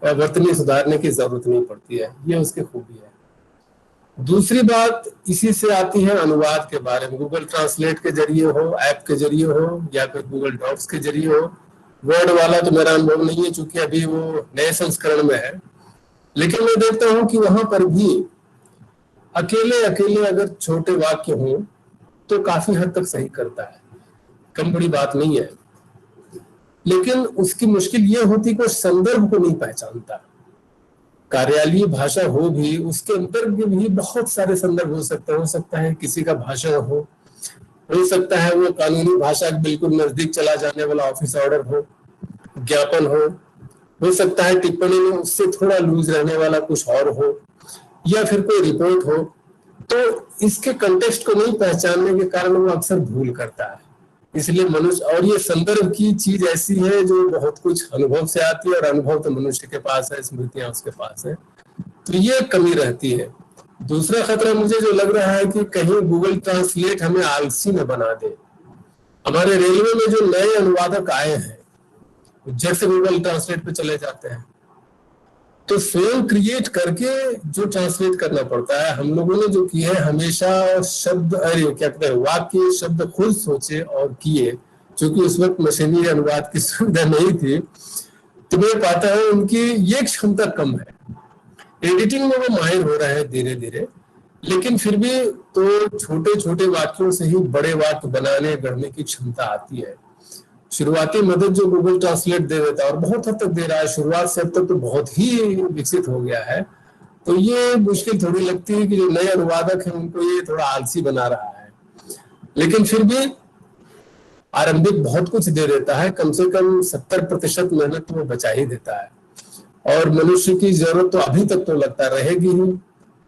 वर्तनी सुधारने की जरूरत नहीं पड़ती है। ये उसकी खूबी है। दूसरी बात इसी से आती है अनुवाद के बारे में। गूगल ट्रांसलेट के जरिए हो, ऐप के जरिए हो, या फिर गूगल डॉक्स के जरिए हो। वर्ड वाला तो मेरा अनुभव नहीं है चूंकि अभी वो नए संस्करण में है, लेकिन मैं देखता हूं कि वहां पर भी अकेले अकेले अगर छोटे वाक्य हों तो काफी हद तक सही करता है, कम बड़ी बात नहीं है। लेकिन उसकी मुश्किल ये होती कि वो संदर्भ को नहीं पहचानता। कार्यालयीय भाषा हो भी, उसके अंदर भी बहुत सारे संदर्भ हो सकता है किसी का भाषण हो सकता है वो कानूनी भाषा के बिल्कुल नजदीक चला जाने वाला ऑफिस ऑर्डर ज्ञापन हो सकता है टिप्पणी में उससे थोड़ा लूज रहने वाला कुछ और हो, या फिर कोई रिपोर्ट हो। तो इसके कंटेक्स्ट को नहीं पहचानने के कारण वो अक्सर भूल करता है। इसलिए मनुष्य, और ये संदर्भ की चीज ऐसी है जो बहुत कुछ अनुभव से आती है, और अनुभव तो मनुष्य के पास है, स्मृतियां उसके पास है, तो ये कमी रहती है। दूसरा खतरा मुझे जो लग रहा है कि कहीं गूगल ट्रांसलेट हमें आलसी न बना दे। हमारे रेलवे में जो नए अनुवादक आए हैं जब से गूगल ट्रांसलेट पे चले जाते हैं, तो स्वयं क्रिएट करके जो ट्रांसलेट करना पड़ता है। हम लोगों ने जो किया है हमेशा शब्द, अरे क्या कहते हैं, वाक्य शब्द खुद सोचे और किए। क्योंकि उस वक्त मशीनी अनुवाद की सुविधा नहीं थी, तो मैं पाता हूँ उनकी ये क्षमता कम है। एडिटिंग में वो माहिर हो रहे हैं धीरे धीरे, लेकिन फिर भी तो छोटे छोटे वाक्यों से ही बड़े वाक्य बनाने गढ़ने की क्षमता आती है। शुरुआती मदद जो गूगल ट्रांसलेट दे देता है, और बहुत हद तक दे रहा है, शुरुआत से अब तक तो बहुत ही विकसित हो गया है, तो ये मुश्किल थोड़ी लगती है कि जो नए अनुवादक हैं उनको ये थोड़ा आलसी बना रहा है, लेकिन फिर भी आरंभिक बहुत कुछ दे देता है, कम से कम 70% मेहनत तो वो बचा ही देता है। और मनुष्य की जरूरत तो अभी तक तो लगता रहेगी ही,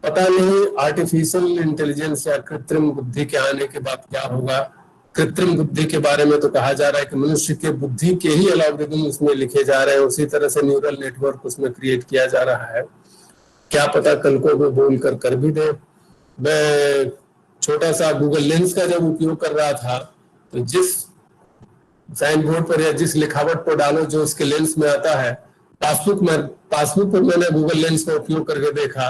पता नहीं आर्टिफिशियल इंटेलिजेंस या कृत्रिम बुद्धि के आने के बाद क्या होगा। कृत्रिम बुद्धि के बारे में तो कहा जा रहा है कि मनुष्य के बुद्धि के ही एल्गोरिथम उसमें लिखे जा रहे हैं, उसी तरह से न्यूरल नेटवर्क उसमें क्रिएट किया जा रहा है। क्या पता कल को वो बोल कर भी दे। मैं छोटा सा गूगल लेंस का जब उपयोग कर रहा था, तो जिस साइन बोर्ड पर या जिस लिखावट पर डालो जो उसके लेंस में आता है, पासबुक पर मैंने गूगल लेंस का उपयोग करके देखा,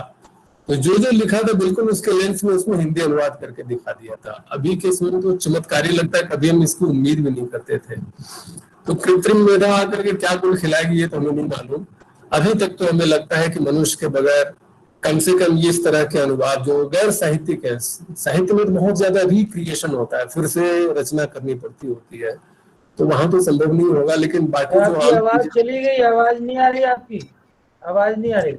तो जो जो लिखा था बिल्कुल उसके लेंस में उसमें हिंदी अनुवाद करके दिखा दिया था। अभी के समय तो चमत्कारी लगता है, कभी हम इसकी उम्मीद भी नहीं करते थे। तो कृत्रिम मेधा आकर के क्या गुण खिलाएगी ये तो हमें नहीं मालूम। अभी तक तो हमें लगता है कि मनुष्य के बगैर कम से कम ये इस तरह के अनुवाद जो गैर साहित्यिक है, साहित्य में तो बहुत ज्यादा रिक्रिएशन होता है, फिर से रचना करनी पड़ती होती है, तो वहां तो संभव नहीं होगा। लेकिन बाकी जो आपकी आवाज चली गई, आवाज नहीं आ रही, आपकी आवाज नहीं आ रही।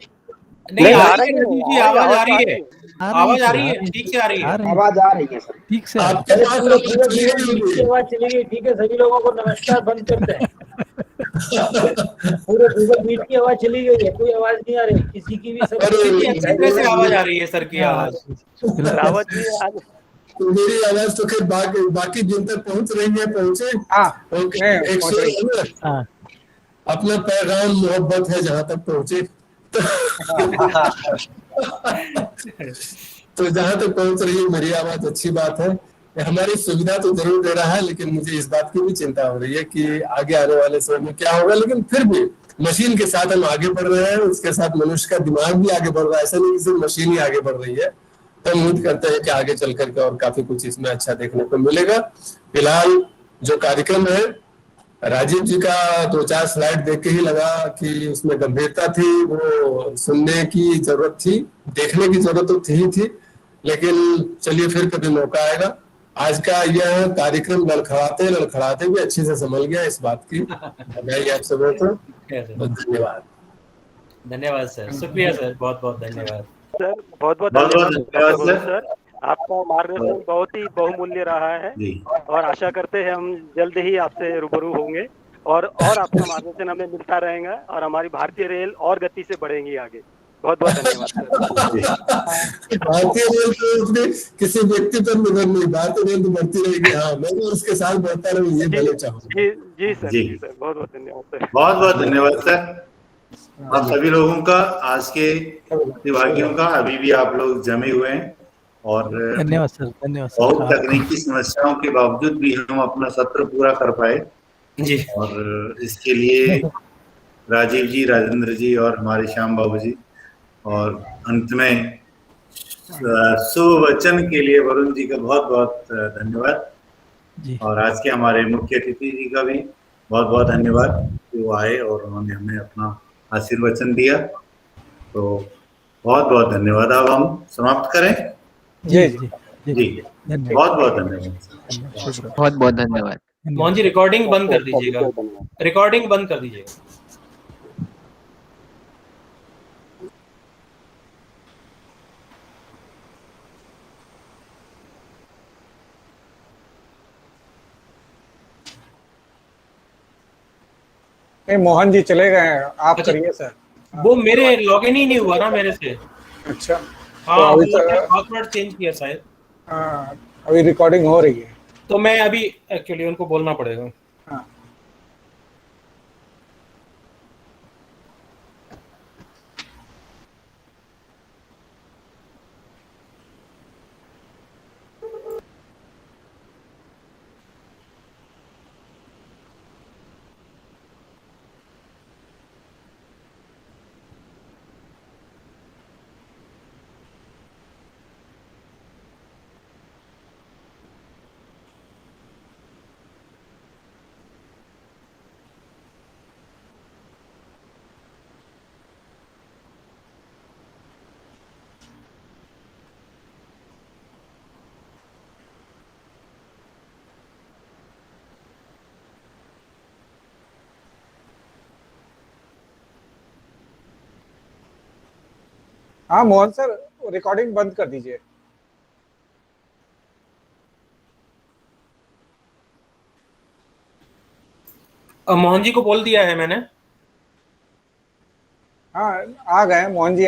नहीं आ रही है जी, आवाज आ रही है, आवाज आ रही है, ठीक से आ रही है, आवाज आ रही है सर, ठीक से आपके पास पूरे बीच की आवाज चली गई। ठीक है, सभी लोगों को नमस्कार, बंद करते हैं। पूरे गूगल मीट की आवाज चली गई है, कोई आवाज नहीं आ रही किसी की भी। सब अच्छी तरह से आवाज आ रही है सर की आवाज। रावत जी आज तो मेरी आवाज तो खैर बाकी जिन तक पहुंच रही है पहुंचे। अपना पैगाम मोहब्बत है जहां तक पहुंचे। तो जहां तक पहुंच रही है मेरी आवाज, अच्छी बात है। हमारी सुविधा तो जरूर दे रहा है, लेकिन मुझे इस बात की भी चिंता हो रही है कि आगे आने वाले समय में क्या होगा। लेकिन फिर भी मशीन के साथ हम आगे बढ़ रहे हैं, उसके साथ मनुष्य का दिमाग भी आगे बढ़ रहा है, ऐसा नहीं कि सिर्फ मशीन ही आगे बढ़ रही है। तो उम्मीद करते हैं कि आगे चल करके और काफी कुछ इसमें अच्छा देखने को मिलेगा। फिलहाल जो कार्यक्रम है, राजीव जी का 2-4 स्लाइड देख के ही लगा कि उसमें गंभीरता थी, वो सुनने की जरूरत थी, देखने की जरूरत तो थी ही थी। लेकिन चलिए फिर कभी मौका आएगा। आज का यह कार्यक्रम लड़खड़ाते भी अच्छे से संभल गया, इस बात की बधाई आप सबों को। धन्यवाद। धन्यवाद सर, शुक्रिया सर, बहुत बहुत धन्यवाद सर, बहुत बहुत धन्यवाद सर। आपका मार्गदर्शन बहुत ही बहुमूल्य रहा है और आशा करते हैं हम जल्द ही आपसे रूबरू होंगे और आपका मार्गदर्शन हमें मिलता रहेगा और हमारी भारतीय रेल और गति से बढ़ेंगी आगे। बहुत बहुत धन्यवाद सर। भारतीय रेल तो किसी व्यक्ति पर निर्भर नहीं, भारतीय रेल तो बढ़ती रहेगी। हाँ, मैं तो उसके साथ बढ़ता रहूँ, ये भले चाहूँगा। जी सर, जी सर, बहुत बहुत धन्यवाद सर। बहुत बहुत धन्यवाद सर आप सभी लोगों का, आज के प्रतिभागियों का। अभी भी आप लोग जमे हुए हैं और धन्यवाद सर, धन्यवाद सर। बहुत तकनीकी समस्याओं के बावजूद भी हम अपना सत्र पूरा कर पाए जी। और इसके लिए राजीव जी, राजेंद्र जी और हमारे श्याम बाबू जी, और अंत में सुवचन के लिए वरुण जी का बहुत बहुत धन्यवाद। और आज के हमारे मुख्य अतिथि जी का भी बहुत बहुत धन्यवाद कि वो आए और उन्होंने हमें अपना आशीर्वचन दिया। तो बहुत बहुत धन्यवाद। अब हम समाप्त करें। जी बहुत बहुत धन्यवाद। बहुत बहुत धन्यवाद। मोहन जी रिकॉर्डिंग बंद कर दीजिएगा, रिकॉर्डिंग बंद कर दीजिएगा। मोहन जी चले गए हैं, आप करिए सर। वो मेरे लॉगिन ही नहीं हुआ ना मेरे से। अच्छा, हाँ, तो अभी पासवर्ड चेंज किया शायद। हाँ, अभी रिकॉर्डिंग हो रही है, तो मैं अभी एक्चुअली उनको बोलना पड़ेगा। हाँ। हाँ मोहन सर, रिकॉर्डिंग बंद कर दीजिए। मोहन जी को बोल दिया है मैंने। हाँ आ गए मोहन जी।